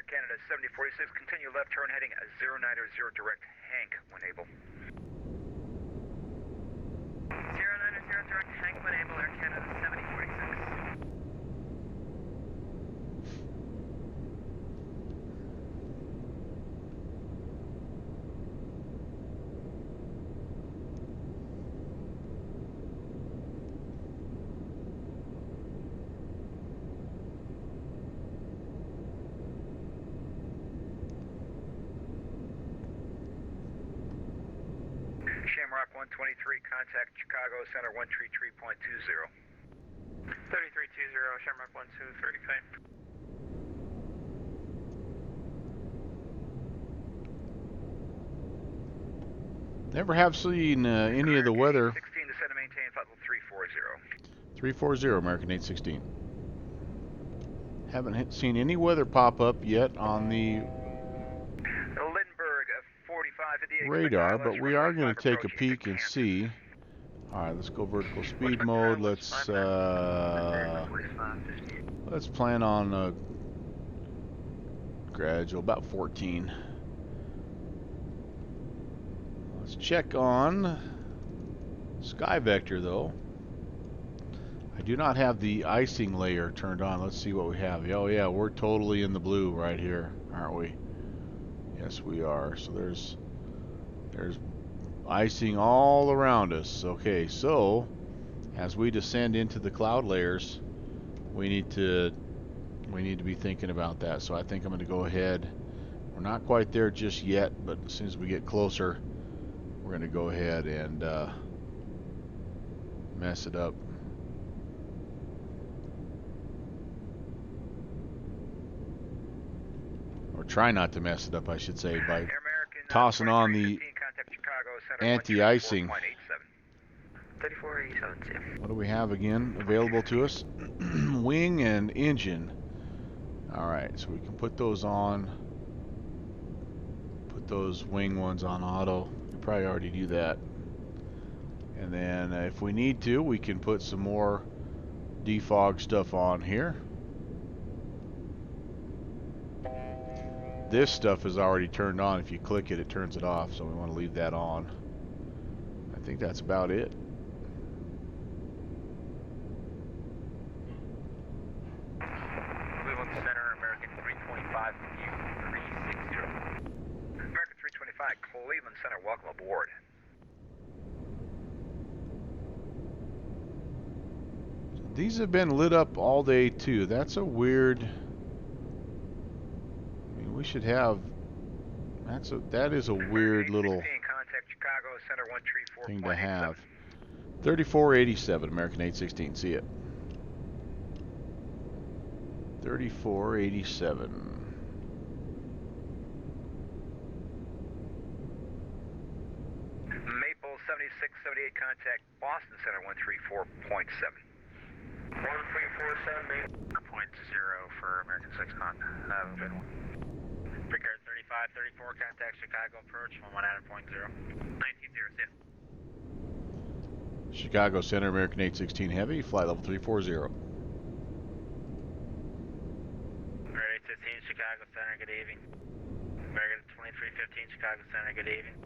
Canada 7046, continue left turn heading at 090, direct Hank when able. 090 direct Hank when able, Air Canada 7046. Shamrock 123, contact Chicago Center 133.20. 3320, Shamrock 123, okay. Never have seen any of the weather. 16, descend and maintain flight level 340. 340, American 816. Haven't seen any weather pop up yet on the Lindbergh 4558 radar, but we are going to take a peek and see. Alright, let's go vertical speed mode. Let's plan on gradual, about 14. Let's check on Sky Vector though. I do not have the icing layer turned on. Let's see what we have. Oh yeah, we're totally in the blue right here, aren't we? Yes, we are. So there's icing all around us. Okay, so as we descend into the cloud layers, we need to be thinking about that. So I think I'm going to go ahead. We're not quite there just yet, but as soon as we get closer, we're going to go ahead and mess it up. Or try not to mess it up, I should say, by tossing on the anti-icing. 3487. What do we have again available to us? Wing and engine. Alright, so we can put those on. Put those wing ones on auto. We probably already do that. And then if we need to, we can put some more defog stuff on here. this stuff is already turned on. If you click it, it turns it off. So we want to leave that on. I think that's about it. Cleveland Center, American 325, U360. American 325, Cleveland Center, welcome aboard. These have been lit up all day too. That's a weird. I mean, we should have. That is a weird little Contact Chicago Center 134.87. thing to have. 3487, American 816. See it. 3487. Maple 7678, contact Boston Center 134.7. 1347, 0 for American 6 con. Have a good one. Brickyard 3534, contact Chicago approach 119.0. 19.0, see ya. Chicago Center, American 816 Heavy, flight level 340. American 816, Chicago Center, good evening. American 2315, Chicago Center, good evening.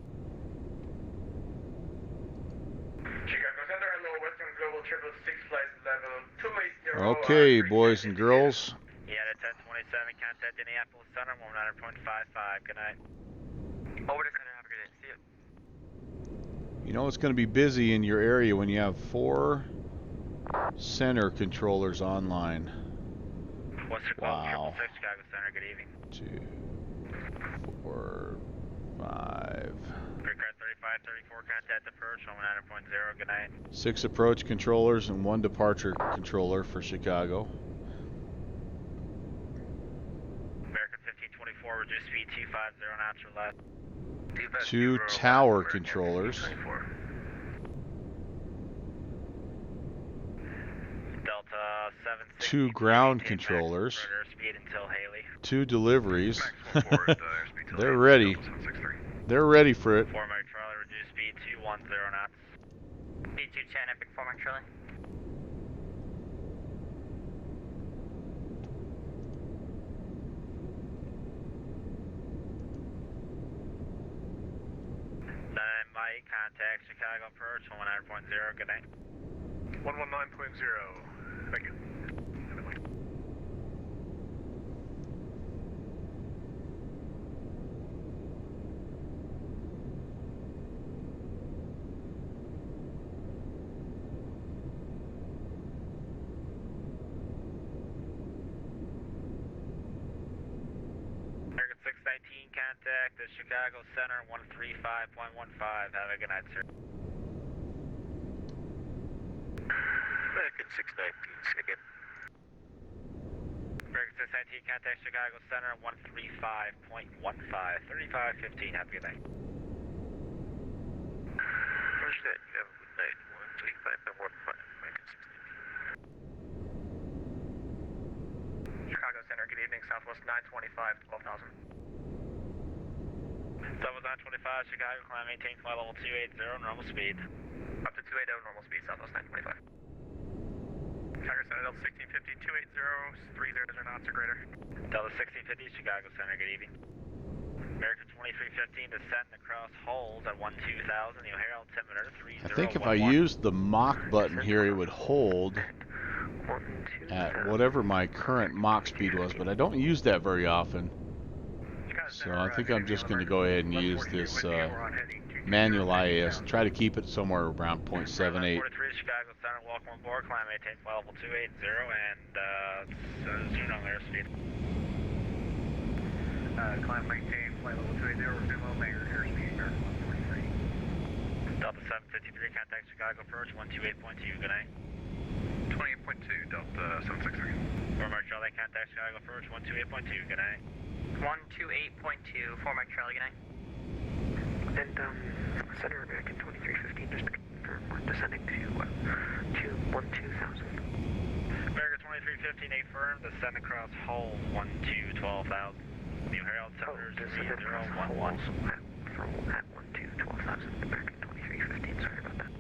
Chicago Center, hello, Western Global 666, flight level 280. Okay, boys and girls. Yeah, at 1027, contact Indianapolis Center, 19.55. Good night. Over to Center, have a good day. See you. You know it's going to be busy in your area when you have 4 center controllers online. Western Global 666, Chicago Center, good evening. 2, 4, 5. Brickyard 3534, contact approach 19.0. Good night. 6 approach controllers and 1 departure controller for Chicago. American 1524, reduce speed 250 knots or less. 2 tower controllers. Delta 760. 2 ground controllers. Speed until Haley. 2 deliveries. They're ready. They're ready for it. 4 Mike Charlie, reduce speed 210 knots. Speed 210, Epic 4 Mike Charlie. Mike, contact Chicago approach 19.0. Good night. 119.0. Thank you. American 619, contact the Chicago Center 135.15. Have a good night, sir. American 619, second. American 619, contact Chicago Center 135.15. 3515, have a good night. First that, you have a good night. 135.15, American 619. Chicago Center, good evening, Southwest 925, 12,000. Southwest 925, Chicago, climb, maintain flight level 280, normal speed. Up to 280, normal speed, Southwest 925. Chicago Center, Delta 1650, 280, 300 knots or greater. Delta 1650, Chicago Center, good evening. American 2315, descent across holes at 12,000, the O'Hare altimeter 3011. I think if I used the Mach button here, it would hold at whatever my current Mach speed was, but I don't use that very often. So I think I'm just going to go ahead and use this manual IAS. Try to keep it somewhere around 0.78. 43 Chicago Center, welcome aboard, climb, maintain flight level 280, and zoom on airspeed. Climb, maintain flight level 280, resume low, major airspeed, American 143. Delta 753, contact Chicago approach 128.2, good night. 28.2, Delta 763. 4 Mark Charlie, contact Chicago approach 128.2, good night. 128.2, 4 Mike Charlie, good night. And, Center American 2315, just confirm we're descending to 12,000. American 2315, A firm, descend across hole 12,000. The O'Hare altimeter is 3011. At 12,000, American 2315, sorry about that.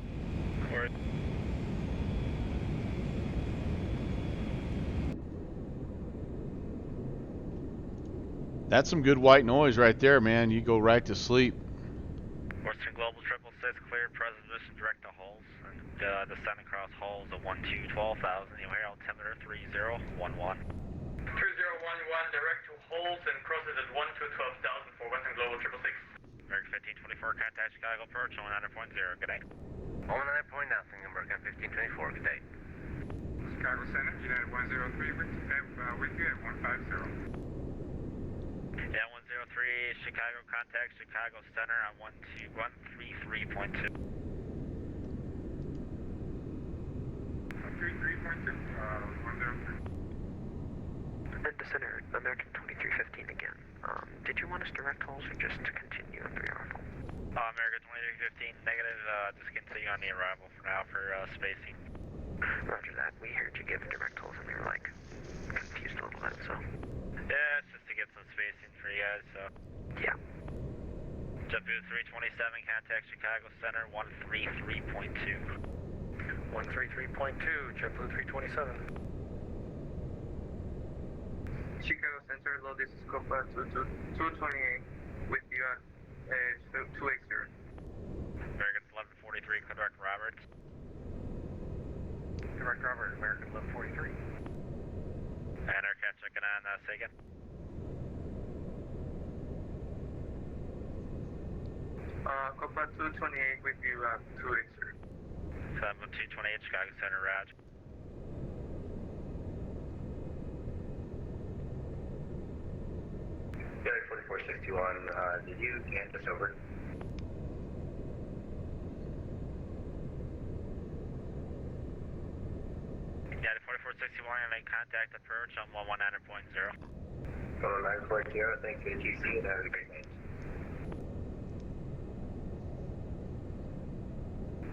Or That's some good white noise right there, man. You go right to sleep. Western Global 666 clear, present position direct to holes, and descending across holes at 12,000. You'll hear altimeter 3011. 3011, direct to holes and crosses at 12,000 for Western Global 666. American 1524, contact Chicago approach, 19.0, good day. 19 nothing, American 1524, good day. Chicago Center, United 103 with you at 150. Yeah, 103, Chicago, contact Chicago Center on 133.2. 133.2, 103. And to center, American 2315 again. Did you want us direct holes or just to continue on the arrival? American 2315, negative, just continue on the arrival for now for spacing. Roger that. We heard you give direct holes and we were like confused a little bit, so. Yeah, it's just to get some spacing for you guys, so. Yeah. JetBlue 327, contact Chicago Center 133.2. 133.2, JetBlue 327. Chicago Center, low distance Copa 228 with you at 280. American 1143, correct Roberts. Direct Robert, American 1143. And aircraft checking on Sagan. Copa 228 with you at 280. 228, Chicago Center, Raj. United 4461, did you hand us over? United 4461, make contact approach on 119.0. 1940, thanks for the GC, and have a great night.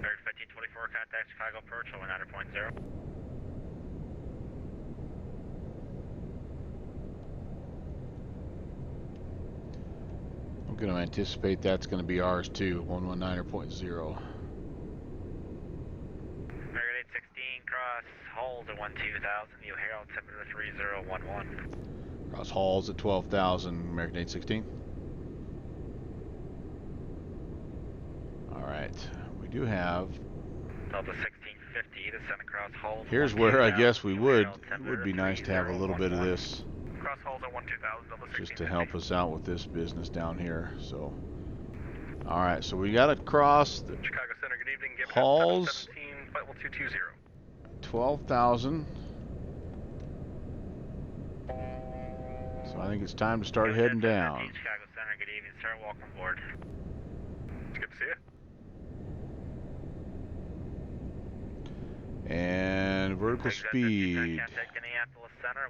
American 1524, contact Chicago approach on 119.0. I'm going to anticipate that's going to be ours too, 119.0. American 816, cross holes at 12,000. You hear altimeter 3011. Cross halls at 12,000, American 816. Alright, we do have... Delta 1650, descend across holes. Here's where I guess it would be nice to have a little bit of this. Cross holes at 12,000, Delta 1650. Just to help us out with this business down here, so... Alright, so we got to cross the Chicago Center, good evening. Give halls, 17, flight level 220. 12,000. So I think it's time to start heading down. Chicago Center, good evening, sir. Welcome aboard. It's good to see you. And vertical speed. Contact Minneapolis Center,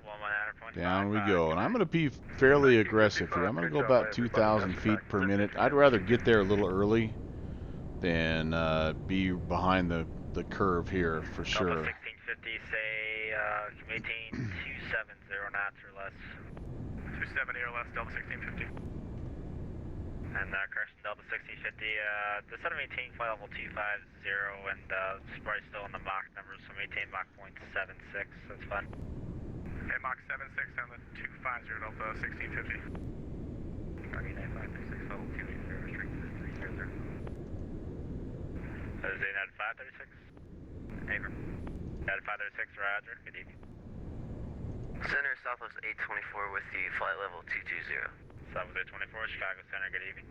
119.5. Down we go. And I'm going to be fairly aggressive here. I'm going to go about 2,000 feet per minute. I'd rather get there a little early than be behind the curve here for sure. 1650, say, maintain 270 knots or less. 270 or less, Delta 1650. And correction, Delta 1650, descend and maintain flight level 250, and it's probably still in the Mach numbers, so maintain Mach 0.76, that's fine. Okay, Mach 76 on the 250, Delta 1650. Target 9536, level 280, restricted to 300. That is United 536. Abram. United 536, roger, good evening. Center Southwest 824 with the flight level 220. Southwest 824, Chicago Center, good evening.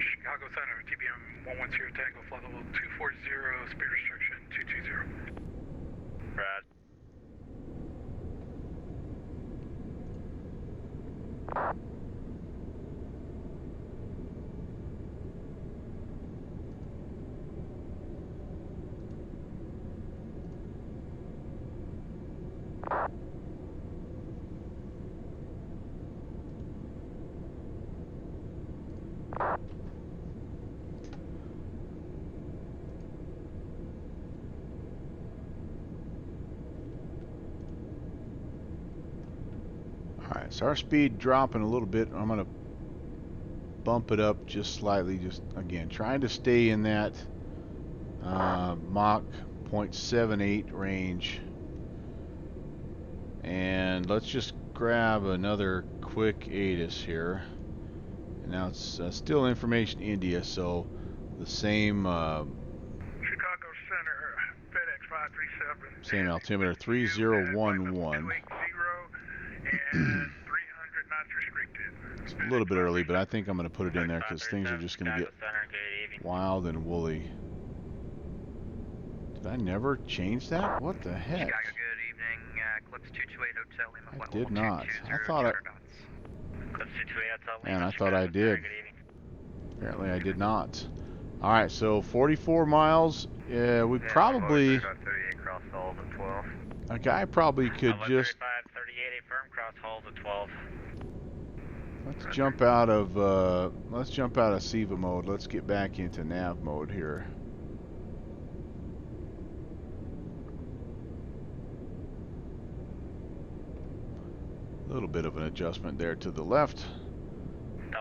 Chicago Center, TBM 110 Tango, flight level 240, speed restriction 220. Brad. Alright, so our speed dropping a little bit. I'm going to bump it up just slightly, just again trying to stay in that Mach 0.78 range. And let's just grab another quick ATIS here. And now it's still information India, so the same Chicago Center, FedEx 537. same altimeter 3011. And 300 knots restricted. It's a little bit early, but I think I'm going to put it in there because things are just going to get wild and woolly. Did I never change that? What the heck? Chicago, good evening. Eclipse 228 Hotel Lima. I did not. I thought I... Man, I thought I did. Apparently I did not. Alright, so 44 miles. Yeah, we probably... A guy probably could just... Let's jump out of SIVA mode. Let's get back into nav mode here. A little bit of an adjustment there to the left.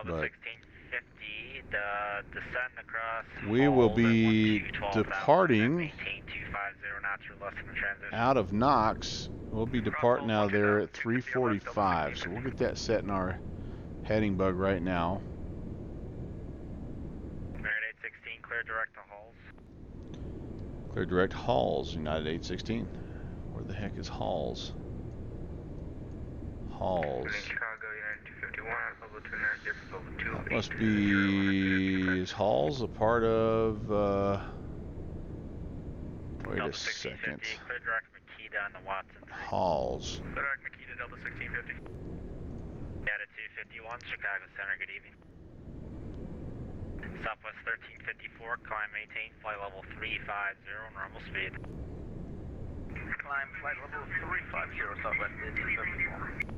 But we will be departing out of Knox. We'll be departing out of there at 3:45. So we'll get that set in our heading bug right now. Merit 816, clear direct to Halls. Clear direct Halls, United 816. Where the heck is Halls? Halls. That must be... Is Halls a part of... wait a second. Clear direct Makita on the Watson. Halls. Clear direct Makita, Delta 1650. Data 251, Chicago Center, good evening. Southwest 1354, climb maintain, flight level 350, normal speed. Climb flight level 350, Southwest 1354.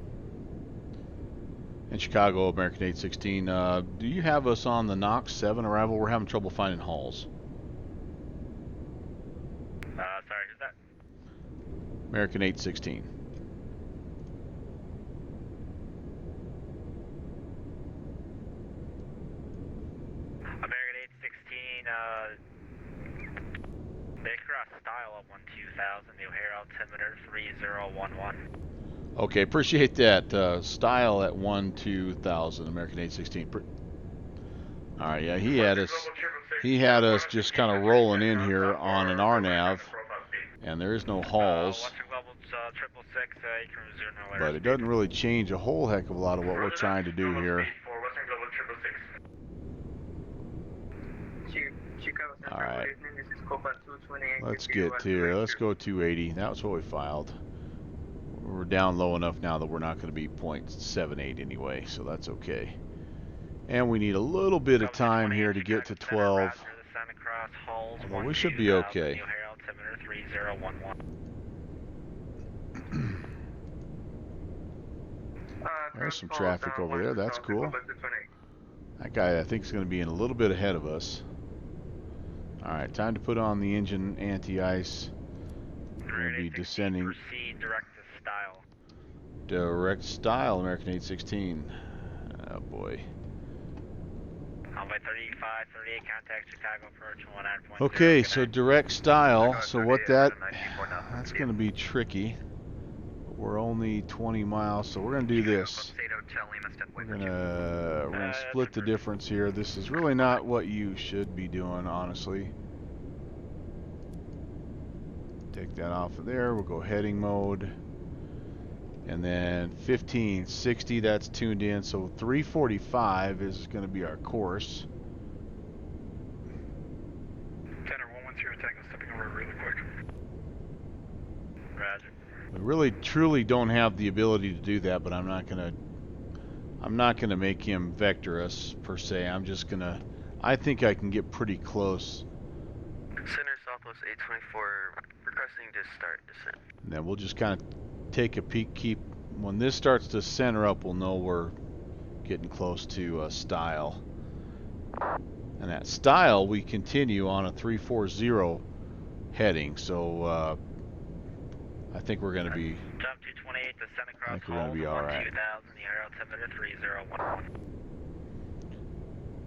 In Chicago, American 816, do you have us on the Knox 7 arrival? We're having trouble finding Halls. Sorry, who's that? American 816. American 816, they cross style up 12000, the O'Hare altimeter 3011. Okay, appreciate that. Style at 1-2000, American 816. All right, yeah, he had us just kind of rolling in here on an RNAV, and there is no Halls. But it doesn't really change a whole heck of a lot of what we're trying to do here. All right, let's go 280. That was what we filed. We're down low enough now that we're not going to be 0.78 anyway, so that's okay. And we need a little bit of time here to get to 12. Although we should be okay. There's some traffic over there. That's cool. That guy, I think, is going to be in a little bit ahead of us. All right, time to put on the engine anti-ice. We're going to be descending. Direct style, American 816. Oh boy. Runway 35, 38, contact Chicago approach 19.0. Okay, so direct style. So what that's going to be tricky. We're only 20 miles, so we're going to do this. We're going to split the difference here. This is really not what you should be doing, honestly. Take that off of there. We'll go heading mode. And then 1560, that's tuned in. So 345 is going to be our course. Tanner 110, taking stepping over really quick. Roger. We really truly don't have the ability to do that, but I'm not gonna make him vector us per se. I'm just gonna, I think I can get pretty close. Center Southwest 824 requesting to start descent. And then we'll just kind of take a peek. When this starts to center up, we'll know we're getting close to style. And that style we continue on a 340 heading. So I think we're going to be. Jump 228, descend across. I think we're going to be all right. 2000, the air altimeter 3011.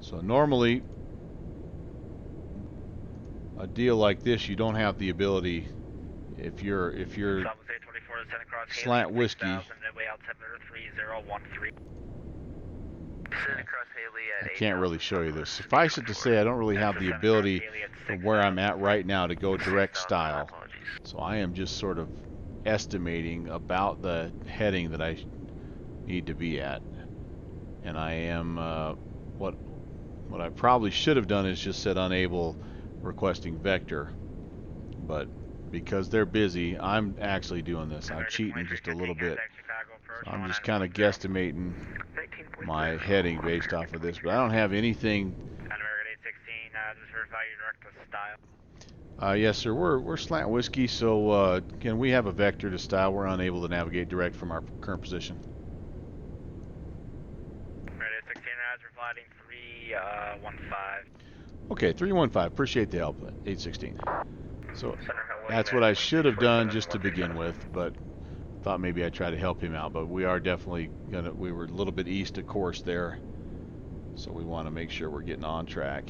So normally, a deal like this, you don't have the ability. If you're send across Slant Haley Whiskey. 6000, midway altimeter 3013. Send across Haley at I can't really show you this. Suffice it to say, I don't really have the ability from where I'm at right now to go direct style. So I am just sort of estimating about the heading that I need to be at. And I am, what I probably should have done is just said unable, requesting vector. But because they're busy, I'm actually doing this. I'm cheating just a little bit. So I'm just kind of guesstimating my heading based off of this, but I don't have anything. American 816, just verify your direct to style. Yes, sir. We're Slant Whiskey, so can we have a vector to style? We're unable to navigate direct from our current position. American 816, we're flighting 315. Okay, 315. Appreciate the help, 816. So that's what I should have done just to begin with, but thought maybe I'd try to help him out. But we are definitely gonna. We were a little bit east of course there, so we want to make sure we're getting on track.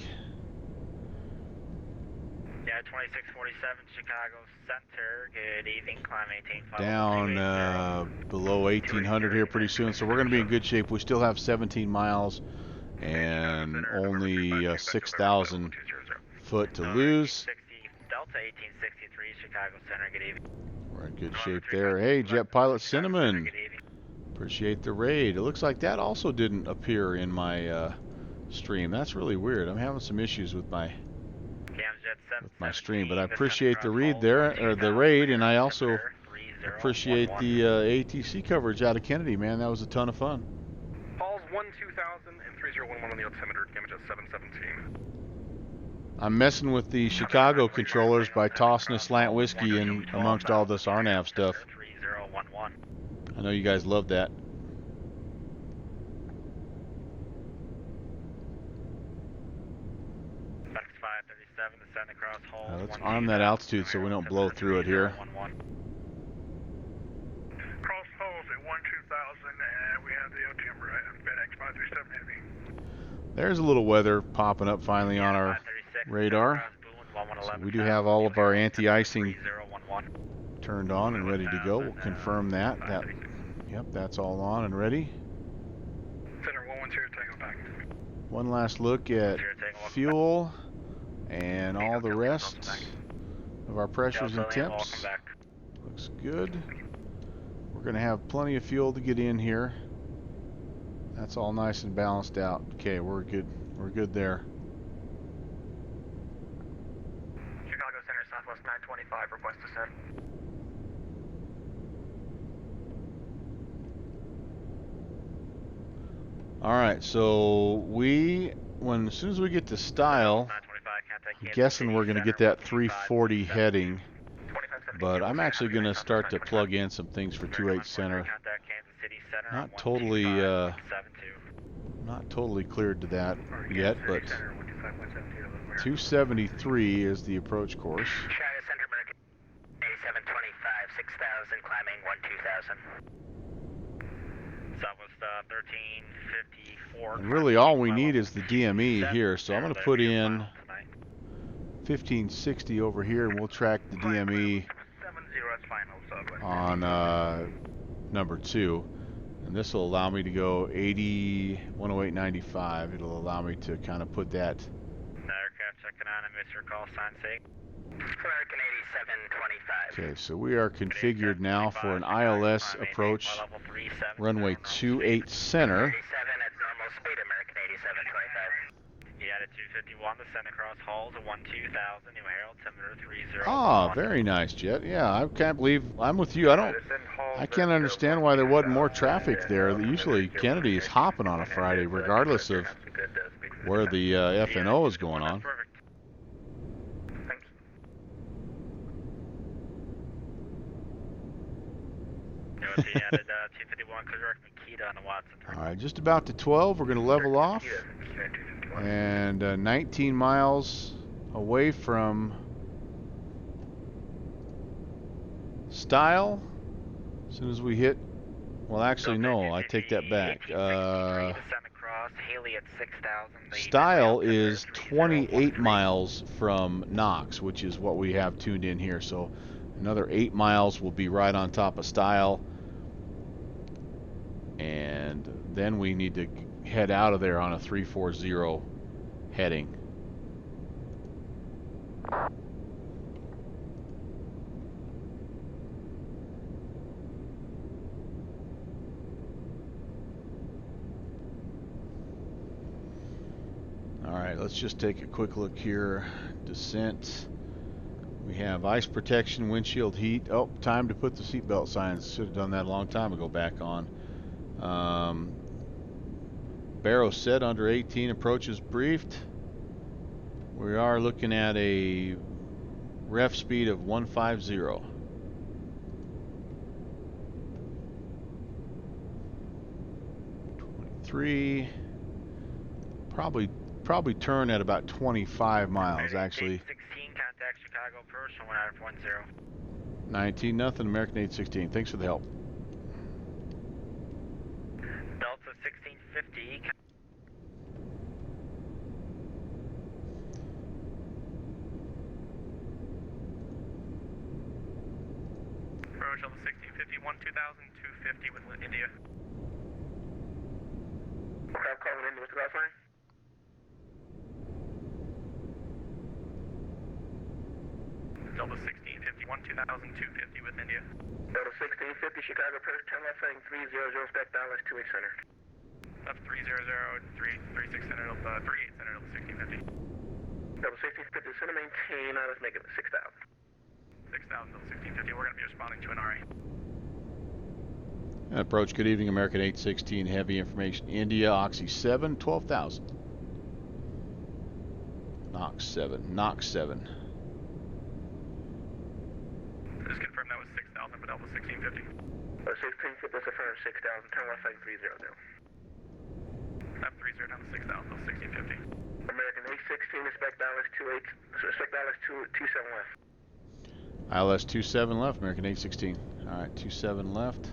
Yeah, 2647 Chicago Center. Good evening. Climb 18. Down below 1800 here pretty soon, so we're going to be in good shape. We still have 17 miles and only 6,000 foot to lose. Delta 1863 Chicago Center. Good evening. We're in good shape there. Hey, Jet Pilot Cinnamon. Appreciate the raid. It looks like that also didn't appear in my stream. That's really weird. I'm having some issues with my stream, but I appreciate the read there, or the raid, and I also appreciate the ATC coverage out of Kennedy, man. That was a ton of fun. Falls 12000 and 3011 on the altimeter, damage at 717. I'm messing with the Chicago controllers by tossing a Slant Whiskey in amongst all this RNAV stuff. I know you guys love that. Let's arm that altitude so we don't blow through it here. Cross holes at 12000 and we have the altimeter at FedEx 537 Heavy. There's a little weather popping up finally on our radar. So we do have all of our anti-icing turned on and ready to go. We'll confirm that. Yep, that's all on and ready. Center 112, Tango back. One last look at fuel and all the rest of our pressures and temps. Looks good. We're going to have plenty of fuel to get in here. That's all nice and balanced out. Okay, we're good. We're good there. Chicago Center, Southwest 925, request to send. All right, so as soon as we get to style, I'm guessing we're going to get that 340 heading, but I'm actually going to start to plug in some things for 28 Center. Not totally cleared to that yet, but 273 is the approach course. Chicago Center, American 8725, 6000, climbing 12000. Southwest 1354. And really all we need is the DME here, so I'm going to put in 1560 over here and we'll track the DME on number 2. And this will allow me to go 80, 108.95. It'll allow me to kind of put that. Aircraft checking on and Mr. Call sign sig. American 8725. Okay, so we are configured now for an ILS approach, runway 28 center. 37 at normal speed, American 8725. You had a 251 to send across halls at 12000, New Herald, altimeter 30. Ah, very nice, Jet. Yeah, I can't believe I'm with you. I can't understand why there wasn't more traffic there. Usually Kennedy is hopping on a Friday, regardless of where the FNO is going on. All right, just about to 12. We're going to level off. And 19 miles away from Style. As soon as we hit, well, actually, no, I take that back. Haley at 6000. Style is 28 miles from Knox, which is what we have tuned in here. So another 8 miles will be right on top of Style. And then we need to head out of there on a 340 heading. Alright, let's just take a quick look here. Descent. We have ice protection, windshield heat. Oh, time to put the seatbelt signs. Should have done that a long time ago back on. Barrow set under 18, approaches briefed. We are looking at a ref speed of 150. Probably turn at about 25 miles actually. 16, contact Chicago approach, 1 out of 10. 19 nothing, American 816. Thanks for the help. Delta 1650. Approach Delta 1650, 12000, 250 with India. Okay, I'm calling in. What's the last line? Delta 1650, 12000, 250 with India. Delta 1650, Chicago approach, turn left heading 300, expect Dallas 28 center. Left 300, 36 center, 38 center, Delta 1650. Delta 1650, center maintain, let's make it 6000. 6000, Delta 1650, we're going to be responding to an RA. Approach, good evening, American 816, heavy information, India, Oxy 7, 12,000. Knox 7, Knox 7. Just confirm that was 6000 for Delta 1650. Delta 1650, affirm 6000, turn left heading 30 now. Left 30 down to 6000, Delta 1650. American 816, expect Dallas 27 left. ILS 27 left, American 816. Alright, 27 left.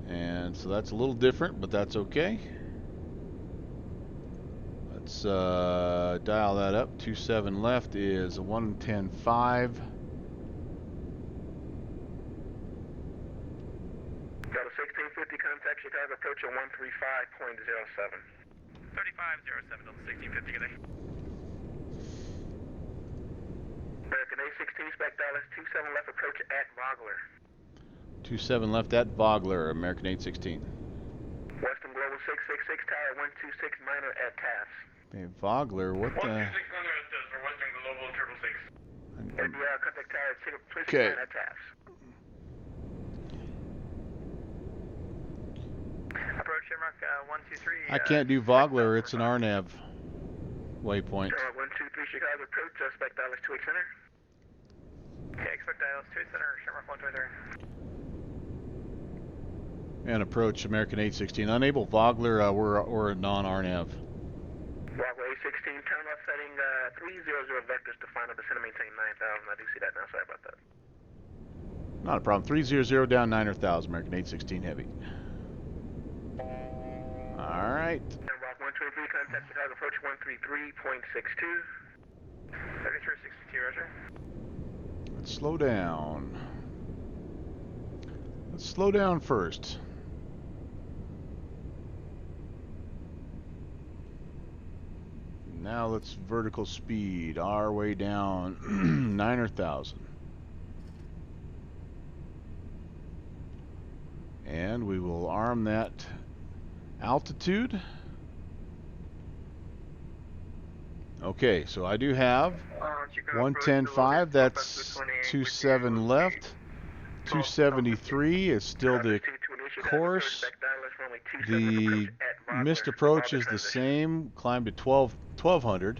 And so that's a little different, but that's okay. Let's dial that up. 27 left is a 110.5. Delta 1650, contact Chicago approach at 135.07. 3507, Delta 1650, good day. American 816, expect Dallas 27 left, approach at Vogler. 27 left at Vogler, American 816. Western Global 666, tower 126 minor at Taft. Hey, Vogler, what the... 126 minor for Western Global 666. Contact tower 26 Okay. minor at Taft. Approach Shamrock 123. I can't do Vogler, it's an RNAV waypoint. 123 Chicago approach, expect Dallas 28 center. Okay, expect Dallas 28 center, Shamrock 123. And approach American 816. Unable Vogler, we're a non-RNAV. Vogler 816, turn left setting 300 vectors to final descent and maintain 9000. I do see that now, sorry about that. Not a problem. 300 down 9,000, American 816 heavy. Alright. And Rock 123, contact Chicago approach 133.62. 3362, roger. Let's slow down. Let's slow down first. Now let's vertical speed our way down 9,000. And we will arm that altitude. Okay, so I do have 110.5, that's 27 left. 273 is still the course. The missed approach is the same, climb to 1200.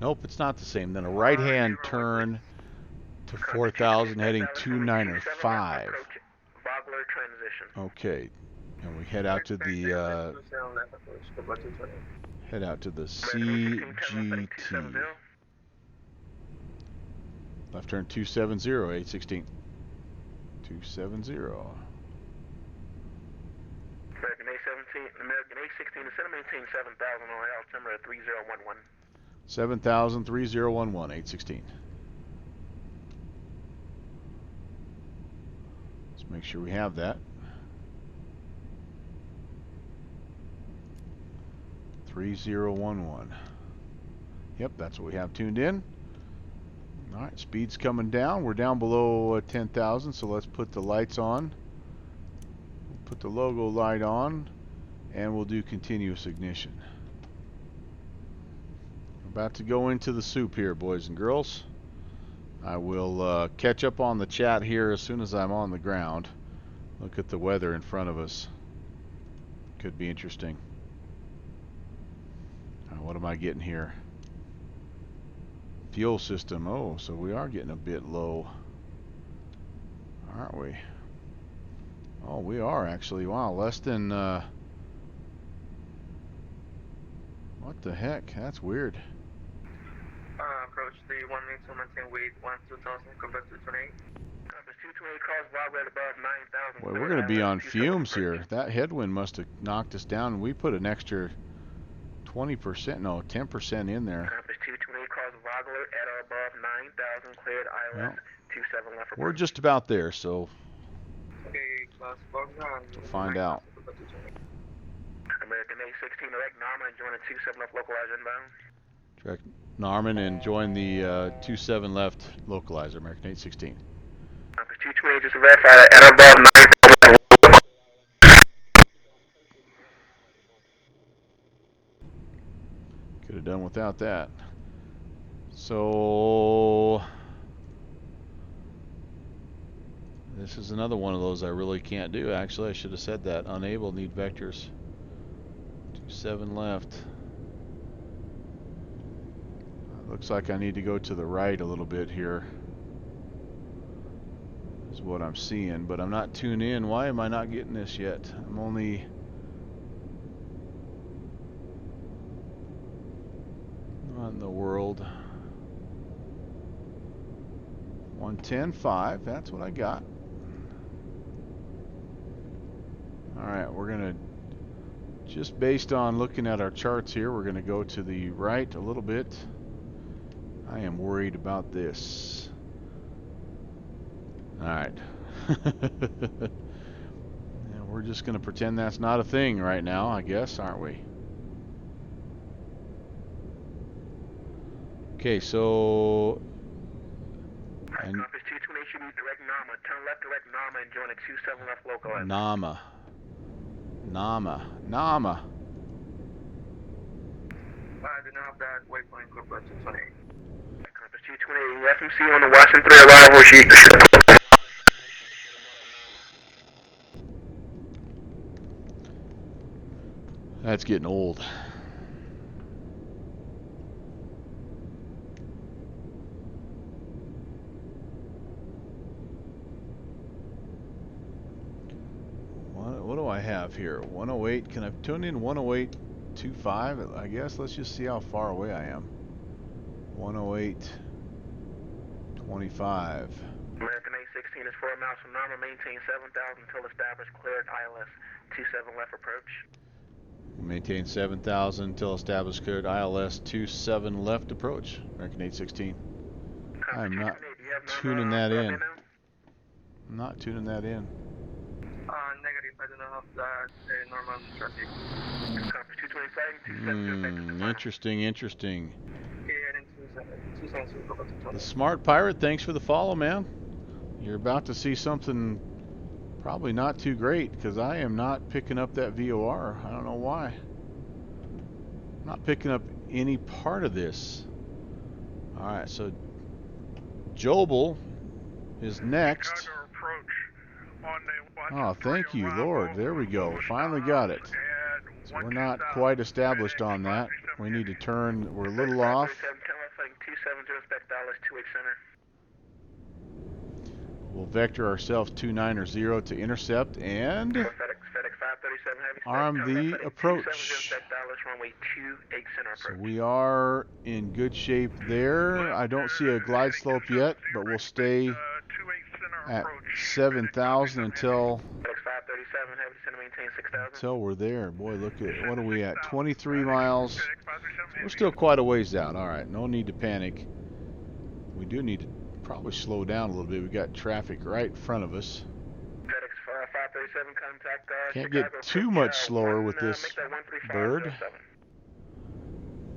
Nope, it's not the same. Then a right hand turn to 4000 heading 295. Okay, and we head out to the CGT. Left turn 270, 816. 270. American 817, American 816, descend and maintain 7,000 on altimeter 3011. 7,000, 3011, 816. Let's make sure we have that. 3011. Yep, that's what we have tuned in. All right, speed's coming down. We're down below 10,000, so let's put the lights on. Put the logo light on, and we'll do continuous ignition. We're about to go into the soup here, boys and girls. I will catch up on the chat here as soon as I'm on the ground. Look at the weather in front of us. Could be interesting. What am I getting here? Fuel system. Oh, so we are getting a bit low, aren't we? Oh, we are actually. Wow, less than what the heck? That's weird. Approach the 1 minute to maintain weight 12000, go back to 28. 228 cars vibrate above 9,000. Boy, we're going to be on fumes here. That headwind must have knocked us down. We put an extra 20%, no, 10% in there. Compass 228 cars vibrate at or above 9,000, cleared ILS 27 left. We're just about there, so Okay, class Bogdan. we'll find out. American 816, direct Norma and join the 27 left localizer inbound. Direct Norman and join the 27 left localizer, American 816. Compass 228, just verify that at or above 9,000. Could have done without that. So this is another one of those I really can't do. Actually, I should have said that. Unable, need vectors. 27 left. Looks like I need to go to the right a little bit here. Is what I'm seeing, but I'm not tuned in. Why am I not getting this yet? I'm only... What in the world? 110.5, that's what I got. Alright, we're going to, just based on looking at our charts here, we're going to go to the right a little bit. I am worried about this. Alright. We're just going to pretend that's not a thing right now, I guess, aren't we? Okay, so... Compass 228 should be direct Nama. Turn left direct Nama and join the 27 left localizer. Nama. Nama. I do not have that waypoint, go back to 28. Compass 228, FMC on the Washington 3 arrival sheet. That's getting old. What do I have here? 108. Can I tune in 108.25? I guess let's just see how far away I am. 108.25. American 816 is 4 miles from Nama. Maintain 7,000 until established. Cleared ILS 27 left approach. Maintain 7,000 until established. Cleared ILS 27 left approach. American 816. I'm not tuning that in. I'm not tuning that in. Negative, I do not have that normal traffic. Compass 225, Interesting. The Smart Pirate, thanks for the follow, man. You're about to see something probably not too great, because I am not picking up that VOR. I don't know why. I'm not picking up any part of this. Alright, so Jobel is next. Oh, thank you, Lord. There we go. Finally got it. So we're not quite established on that. We need to turn. We're a little off. We'll vector ourselves 290 to intercept and arm the approach. So we are in good shape there. I don't see a glide slope yet, but we'll stay tell we're there. Boy, look at, what are we at? 23 miles. We're still quite a ways out. All right, no need to panic. We do need to probably slow down a little bit. We got traffic right in front of us. FedEx 537 contact. Can't Chicago get too approach, much slower with make this that 13507. bird.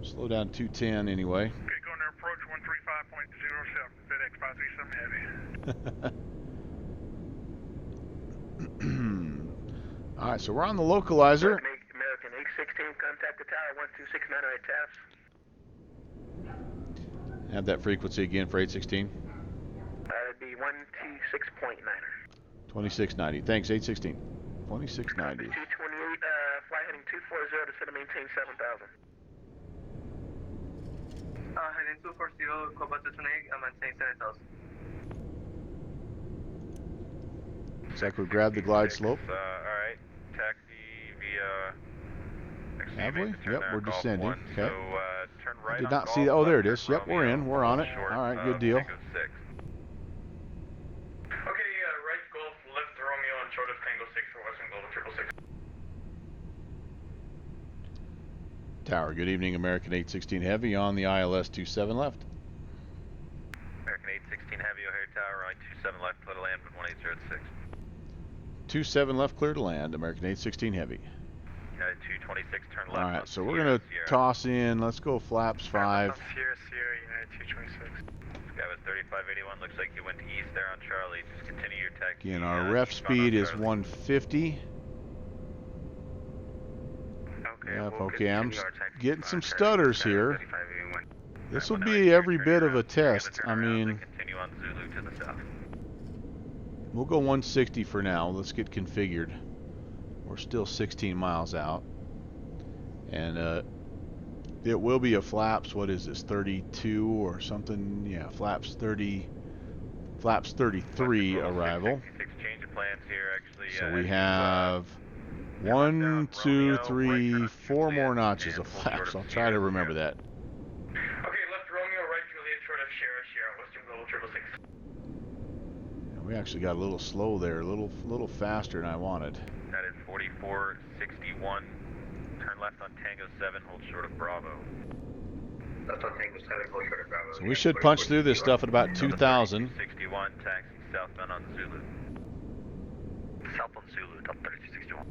Slow down 210 anyway. Okay, going to approach 135.07, FedEx 537 Heavy. All right, so we're on the localizer. American 816, contact the tower 12698 TAFs. Have that frequency again for 816. That'd be 126.9er. 2690. Thanks, 816. 2690. 228, flight heading 240, descend and maintain 7,000. Heading 240, Cobalt 228, and maintain 7,000. Looks like we grabbed the glide slope. Alright, taxi via... Have we? Yep, we're descending. Okay. Okay. So, turn right Did on not Golf see that. Oh, there it Left, is. Yep, we're in. We're on it. short All right, of good deal. Tango 6. Okay, right Golf, left Romeo, and short of Tango 6 for Western Global 666. Tower, good evening. American 816 Heavy on the ILS 27 left. American 816 Heavy, O'Hare Tower, runway 27 left, clear to land with 1806. 27 left, clear to land. American 816 Heavy. United 226, turn left. All right, on so we're Sierra, going to Sierra. toss in. Let's go flaps 5. Sierra, United 226. Sky was 3581, looks like you went east there on Charlie. Just continue your taxi. Again, our ref speed is 150. Okay, Yep, we'll okay, I'm continue our taxi getting some spot, stutters here. 3581. This will be every bit of a test. I mean, Continue on Zulu to the south. we'll go 160 for now. Let's get configured. We're still 16 miles out. And it will be a flaps, what is this, 32 or something? Yeah, flaps 33 arrival. 66 change of plans here, actually. So we have 1, 2, 3, 4 more notches of flaps. I'll try to remember that. Okay, left Romeo, right Juliet, short of Sierra, Western Global 666. And we actually got a little slow there, a little faster than I wanted. That is 4461. Turn left on Tango 7, hold short of Bravo. Left on Tango 7, hold short of Bravo. So we should punch through this stuff at about 2,000. 61, taxi southbound on Zulu. South on Zulu, top 3261.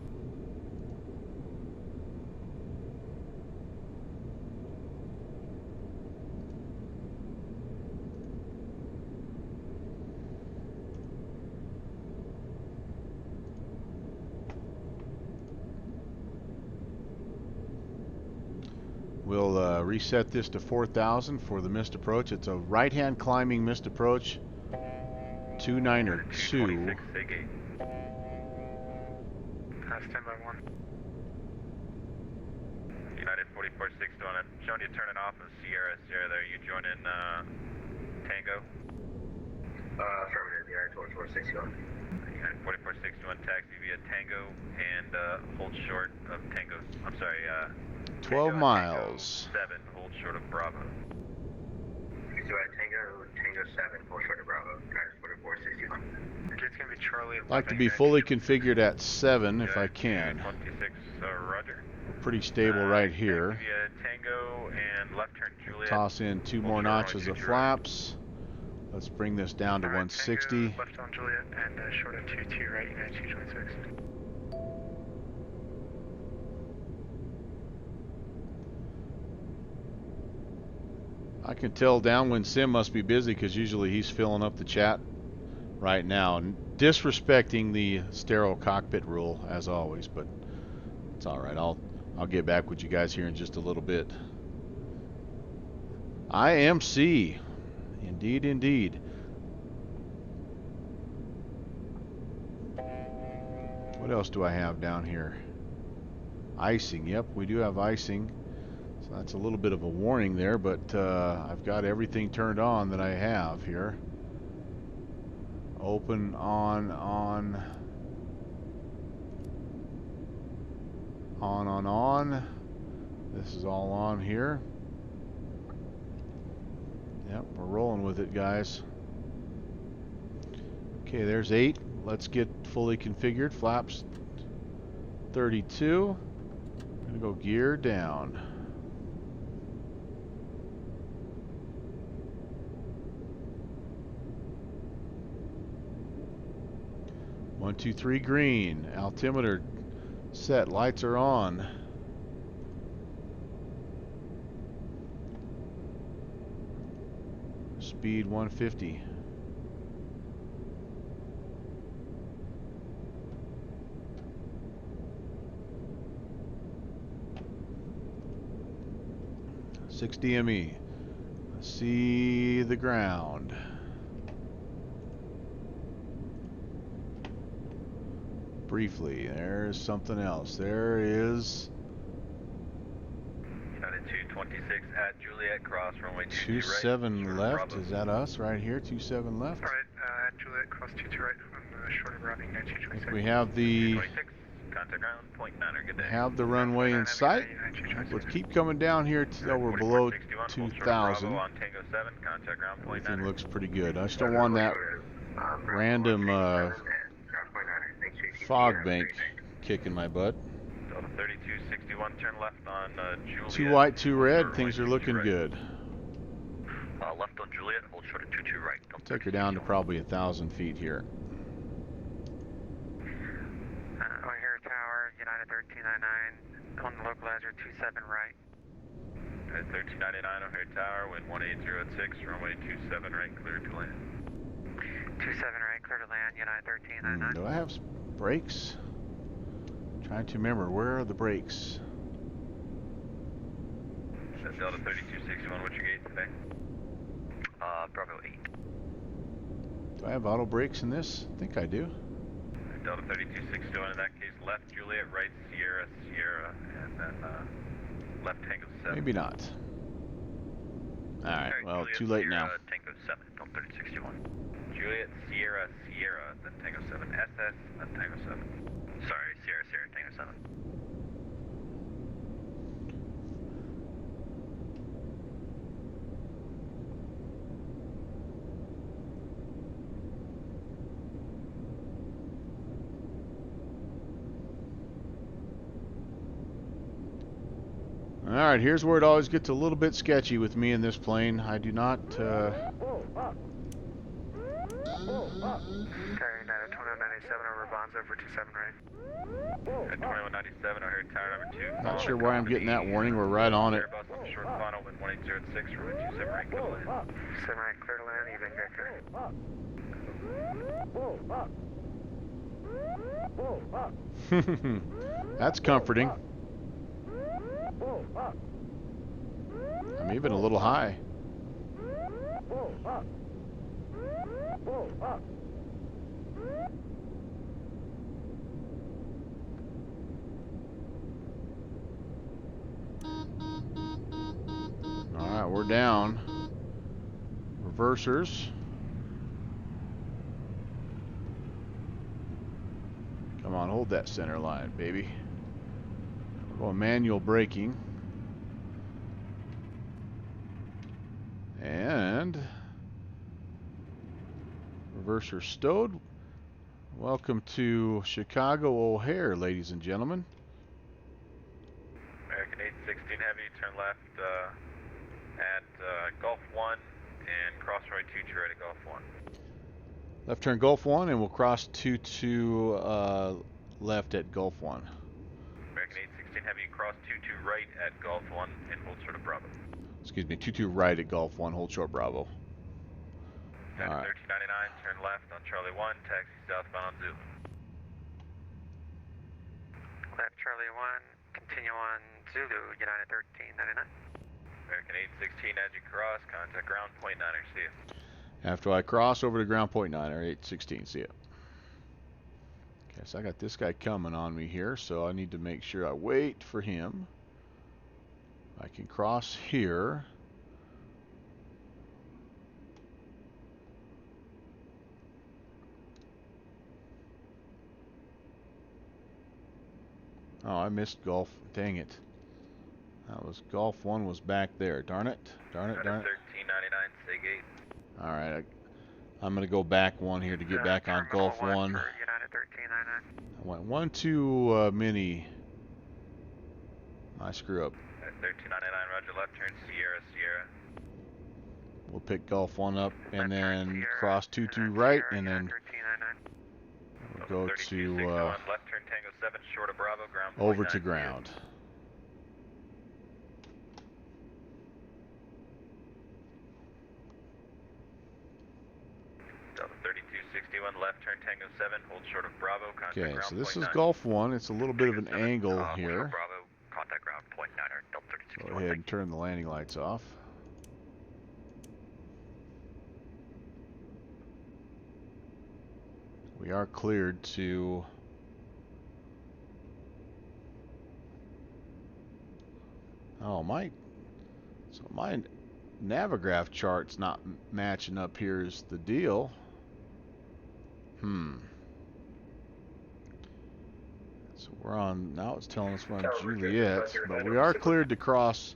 We'll reset this to 4,000 for the missed approach. It's a right-hand climbing missed approach. 29er 2. Stand by 1. United 4461, I'm showing you turning off of Sierra there. You join in Tango. Affirmative, United 4461. United 4461, taxi via Tango and hold short of Tango. I'm sorry, 12 miles. Tango 7, hold short of Bravo. So at Tango 7, hold short of Bravo. United 4461. It's going to be Charlie. I'd like to be fully configured at 7 if I can. 26, Roger. Pretty stable right here. Via Tango and left turn Juliet. Toss in 2 more notches of flaps. Let's bring this down to 160. Left on Juliet and short of 22, right United 226. I can tell Downwind Sim must be busy because usually he's filling up the chat right now and disrespecting the sterile cockpit rule as always, but it's all right. I'll get back with you guys here in just a little bit. IMC, indeed. What else do I have down here? Icing. Yep, we do have icing. So that's a little bit of a warning there, but I've got everything turned on that I have here. Open, on. This is all on here. Yep, we're rolling with it, guys. Okay, there's 8. Let's get fully configured. Flaps 32. Gonna go gear down. One, two, three, green. Altimeter set. Lights are on. Speed 150. DME. See the ground. Briefly, there's something else. There is United 226 at Juliet Cross, runway 27 right, left. Bravo. Is that us right here? 27 left. Alright, at Juliet, cross 22 right on the short of routing 226. We have the 226, contact ground, 0.9er, good day. have the runway in sight. Let's keep coming down here till we're below 2,000. Bravo on Tango 7, contact ground, 0.9er. Everything looks pretty good. I just don't want that random fog bank kicking my butt. Delta 3261, turn left on Juliet. 2 white, 2 red. Things are looking good. Left on Juliet, hold short of 22 right. Take her down to probably 1,000 feet here. O'Hare Tower, United 1399, on the localizer 27 right. United 1399, O'Hare Tower, wind 18006, runway 27 right, clear to land. 27 right, clear to land, United 1399. Do I have brakes? Trying to remember, where are the brakes? Delta 3261, what's your gate today? Bravo 8. Do I have auto brakes in this? I think I do. Delta 3261, in that case, left Juliet, right Sierra, Sierra, and then left Tango 7. Maybe not. Alright, well, Juliet, too late Sierra, now. Tango 7, Delta 3061. Juliet, Sierra, Sierra, then Tango 7, SS, then Tango 7. Sorry, Sierra, Sierra, Tango 7. Alright, here's where it always gets a little bit sketchy with me in this plane. I do not... Carry United 2197 over Bonds over 27 right. At 2197, O'Hare Tower number 2. Not sure why I'm getting that warning. We're right on it. Airbus on short final, wind 1806, runway 27 right, clear to land. 7 right, clear to land, even Victor. That's comforting. I'm even a little high. Alright, we're down. Reversers. Come on, hold that center line, baby. We're going manual braking. And reverser stowed. Welcome to Chicago O'Hare, ladies and gentlemen. American 816 Heavy, turn left at Gulf 1 and cross right 22 right at Gulf 1. Left turn Gulf 1 and we'll cross 22 left at Gulf 1. American 816 Heavy, cross 22 right at Gulf 1 and hold short of Bravo. Excuse me, 22 right at Gulf 1, hold short Bravo. United 1399, turn left on Charlie 1, taxi southbound on Zulu. Left Charlie 1, continue on Zulu, United 1399. American 816 as you cross, contact ground, 0.9er, see you. After I cross over to ground point 9 or 816, see it. Okay, so I got this guy coming on me here, so I need to make sure I wait for him. I can cross here. Oh, I missed Gulf. Dang it. That was Gulf 1 was back there. Darn it. Darn it, darn it. 1399, say gate. Alright, I'm going to go back one here to get back on Gulf 1. United 1399. I went one too many. I screw up. 13299, roger, left turn, Sierra, Sierra. We'll pick Gulf 1 up and then cross 22 right and then we'll go to left turn, Tango 7, short of Bravo, ground. over to ground. Delta 3261, left turn, Tango 7, hold short of Bravo, contact Okay, ground. so this is 0.9. Gulf 1. It's a little bit of an angle here. Bravo, contact ground, 0.9, Delta 3261. Go ahead and turn the landing lights off. We are cleared to my Navigraph chart's not matching up. Here's the deal. So we're on, now it's telling us we're on Juliet, but we are cleared to cross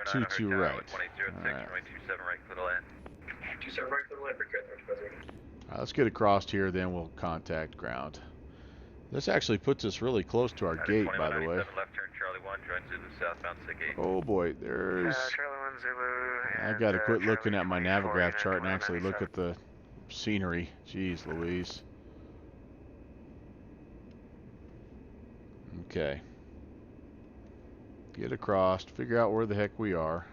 22 right. Alright. 27 right, clear to land. 27 right, clear to land, Brigade 3509. Alright, let's get across here, then we'll contact ground. This actually puts us really close to our gate, by the way. Left turn, Charlie 1, join Zulu southbound gate. Oh boy, there's... Charlie 1 Zulu. I've got to quit looking at my Navigraph chart and actually look at the scenery. Jeez Louise. Okay. Get across, figure out where the heck we are.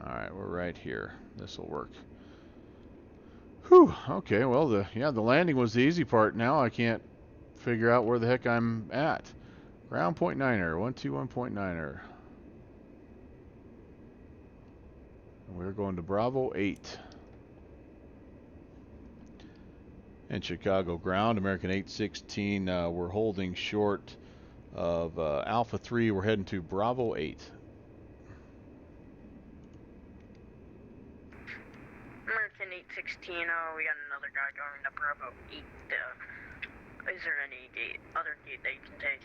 Alright, we're right here. This will work. Whew, okay, well the landing was the easy part. Now I can't figure out where the heck I'm at. Ground 0.9er, 121.9er. We're going to Bravo 8. And Chicago ground, American 816, we're holding short of Alpha 3. We're heading to Bravo 8. American 816, we got another guy going to Bravo 8. Is there any other gate that you can take?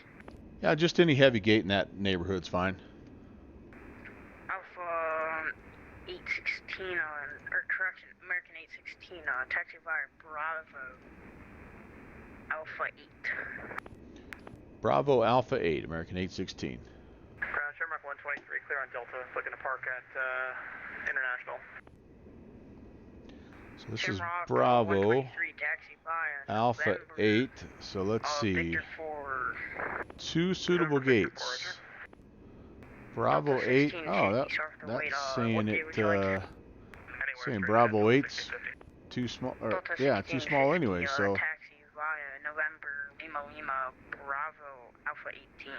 Yeah, just any heavy gate in that neighborhood's fine. Alpha 816 or correction, American 816, taxi via Bravo Alpha 8. Bravo Alpha 8, American 816. Ground, Shamrock 123, clear on Delta, looking to park at International. So this is Bravo Alpha 8. So let's see. 2 suitable gates. Bravo 8. Oh, that's saying it. Saying Bravo 8's too small. Or, yeah, too small anyway. So. Taxi via November Lima Lima Bravo Alpha 18.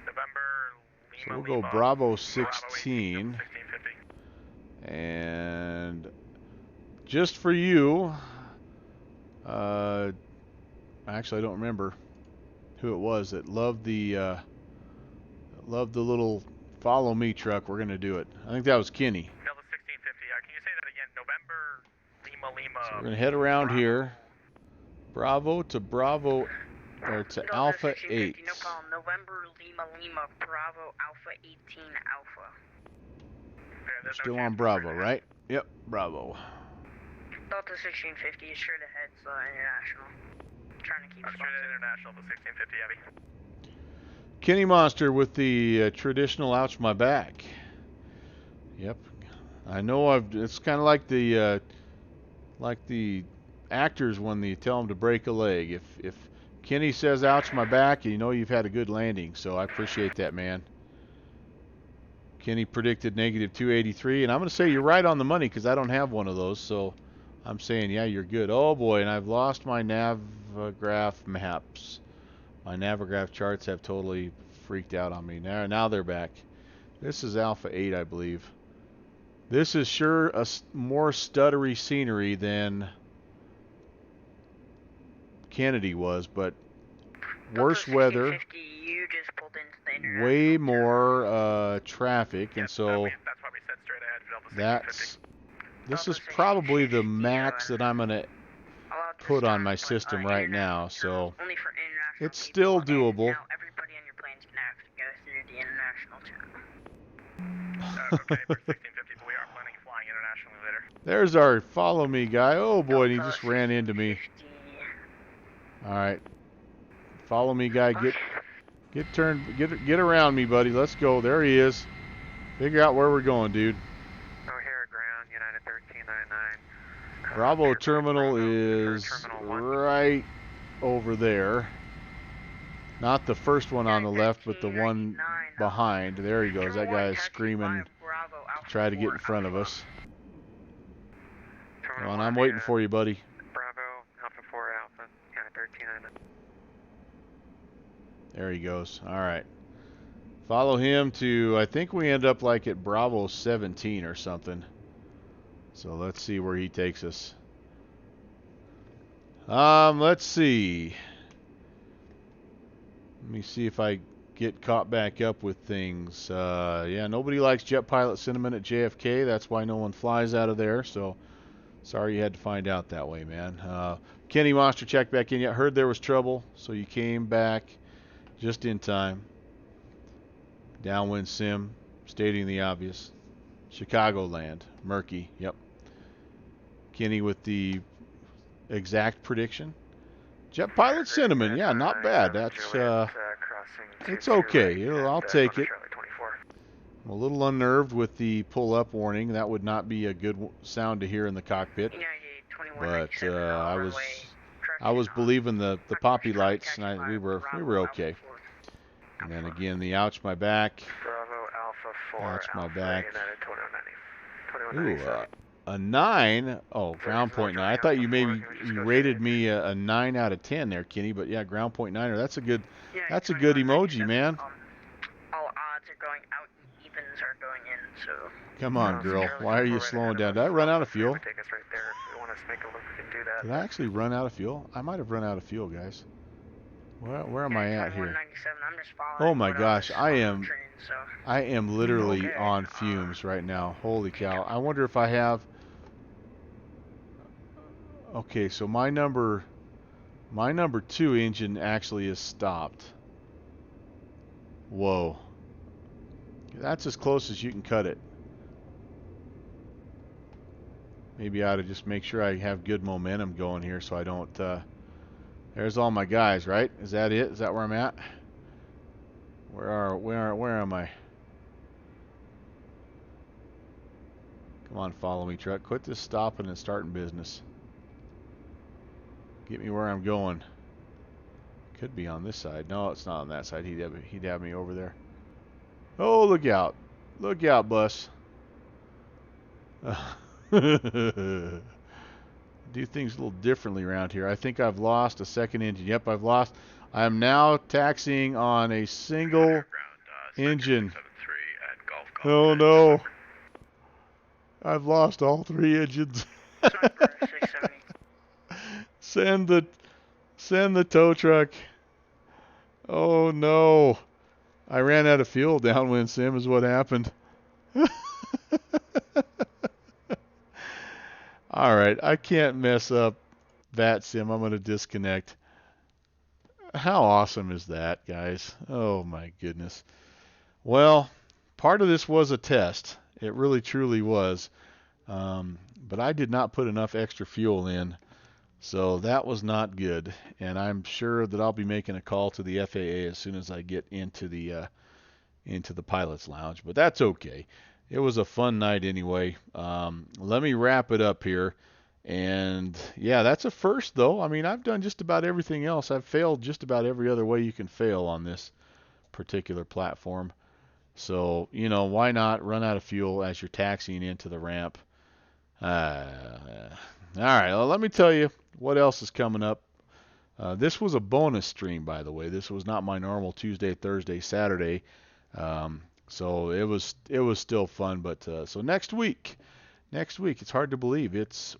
November Lima. So we'll go Bravo 16. And just for you, actually I don't remember who it was that loved the little follow me truck. We're gonna do it. I think that was Kenny. Delta 1650. Can you say that again? November Lima Lima. So we're gonna head around here. Bravo to Bravo or to Delta Alpha 8. No problem. November Lima Lima Bravo Alpha 18 Alpha. We're still on Bravo, right? Yep, Bravo. Delta 1650 is straight ahead, so international. Trying to keep straight ahead international to 1650 heavy. Kenny Monster with the traditional ouch my back. Yep, I know. It's kind of like the actors when they tell them to break a leg. If Kenny says ouch my back, you know you've had a good landing. So I appreciate that, man. Kenny predicted negative 283, and I'm going to say you're right on the money because I don't have one of those. So I'm saying, yeah, you're good. Oh boy, and I've lost my Navigraph maps. My Navigraph charts have totally freaked out on me. Now they're back. This is Alpha 8, I believe. This is sure a more stuttery scenery than Kennedy was, but worse weather, way more traffic, and so this is probably the max that I'm going to put on my system right now, so it's still doable. Everybody on your plane's gonna have to go through the international channel. Okay, for 1650, but we are planning flying internationally later. There's our follow me guy. Oh boy, he just ran into me. All right. Follow me guy. Get around me, buddy. Let's go. There he is. Figure out where we're going, dude. O'Hare ground, United 1399. Bravo terminal is right over there. Not the first one on the left, but the one behind. There he goes. That guy is screaming to try to get in front of us. Come on, I'm waiting for you, buddy. Bravo, Alpha 4 Alpha, United 1399. There he goes. All right. Follow him to, I think we end up like at Bravo 17 or something. So let's see where he takes us. Let's see. Let me see if I get caught back up with things. Yeah, nobody likes jet pilot sentiment at JFK. That's why no one flies out of there. So sorry you had to find out that way, man. Kenny Monster checked back in yet. Heard there was trouble, so you came back just in time. Downwind sim, stating the obvious. Chicagoland, murky, yep. Kenny with the exact prediction. Jet pilot sentiment, yeah, not bad. That's it's okay. I'll take it. I'm a little unnerved with the pull-up warning. That would not be a good sound to hear in the cockpit. But I was believing the poppy lights, and we were okay. And then again, the ouch my back. Bravo Alpha 4 Ouch my Alpha, back. United 2190. Ooh, a 9. Oh, ground point 9. I thought you rated me a 9 out of 10 there, Kenny. But yeah, ground point 9er. That's a good emoji, man. All odds are going out and evens are going in. So. Come on, girl. Why are you slowing down? Did I run out of fuel? Take us right there. If we want to make a look, we can do that. Did I actually run out of fuel? I might have run out of fuel, guys. Where am I at here? Oh my gosh, I am literally on fumes right now. Holy cow. I wonder if I have... Okay, so my number 2 engine actually is stopped. Whoa. That's as close as you can cut it. Maybe I ought to just make sure I have good momentum going here so I don't... There's all my guys, right? Is that it? Is that where I'm at? Where am I? Come on, follow me, truck. Quit this stopping and starting business. Get me where I'm going. Could be on this side. No, it's not on that side. He'd have me over there. Oh, look out. Look out, bus. Do things a little differently around here. I think I've lost a second engine. Yep, I've lost. I am now taxiing on a single engine. Oh no. I've lost all 3 engines. Send the tow truck. Oh no. I ran out of fuel. Downwind sim is what happened. All right, I can't mess up that sim. I'm going to disconnect. How awesome is that, guys? Oh my goodness. Well, part of this was a test. It really truly was. But I did not put enough extra fuel in. So that was not good. And I'm sure that I'll be making a call to the FAA as soon as I get into the pilot's lounge. But that's okay. It was a fun night anyway. Let me wrap it up here. And yeah, that's a first though. I mean, I've done just about everything else. I've failed just about every other way you can fail on this particular platform. So, you know, why not run out of fuel as you're taxiing into the ramp? All right, well, let me tell you what else is coming up. This was a bonus stream, by the way. This was not my normal Tuesday, Thursday, Saturday. So it was still fun, but so next week, it's hard to believe it's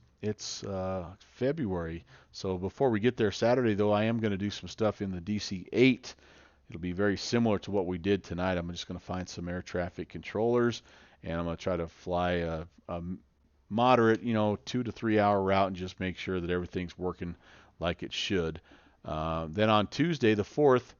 February. So before we get there Saturday, though, I am going to do some stuff in the DC-8. It'll be very similar to what we did tonight. I'm just going to find some air traffic controllers, and I'm going to try to fly a moderate, 2 to 3 hour route and just make sure that everything's working like it should. Then on Tuesday, the 4th,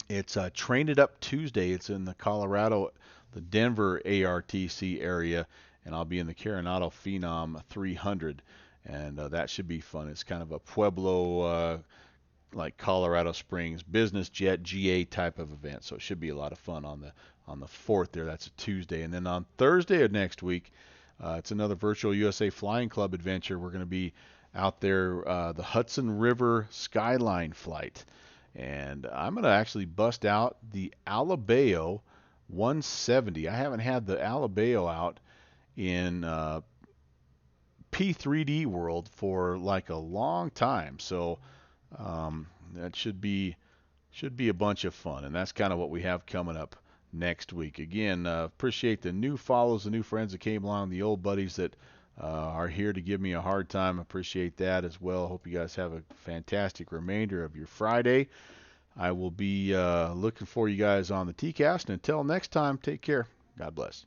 it's Train It Up Tuesday. It's in the Colorado, the Denver ARTC area, and I'll be in the Coronado Phenom 300, and that should be fun. It's kind of a Pueblo, like Colorado Springs business jet GA type of event, so it should be a lot of fun on the 4th there. That's a Tuesday, and then on Thursday of next week, it's another Virtual USA Flying Club adventure. We're going to be out there, the Hudson River Skyline flight, and I'm going to actually bust out the Alabeo 170. I haven't had the Alabeo out in P3D world for like a long time, so that should be a bunch of fun, and that's kind of what we have coming up next week. Again, appreciate the new follows, the new friends that came along, the old buddies that are here to give me a hard time. Appreciate that as well. Hope you guys have a fantastic remainder of your Friday. I will be looking for you guys on the TCast, and until next time, take care. God bless.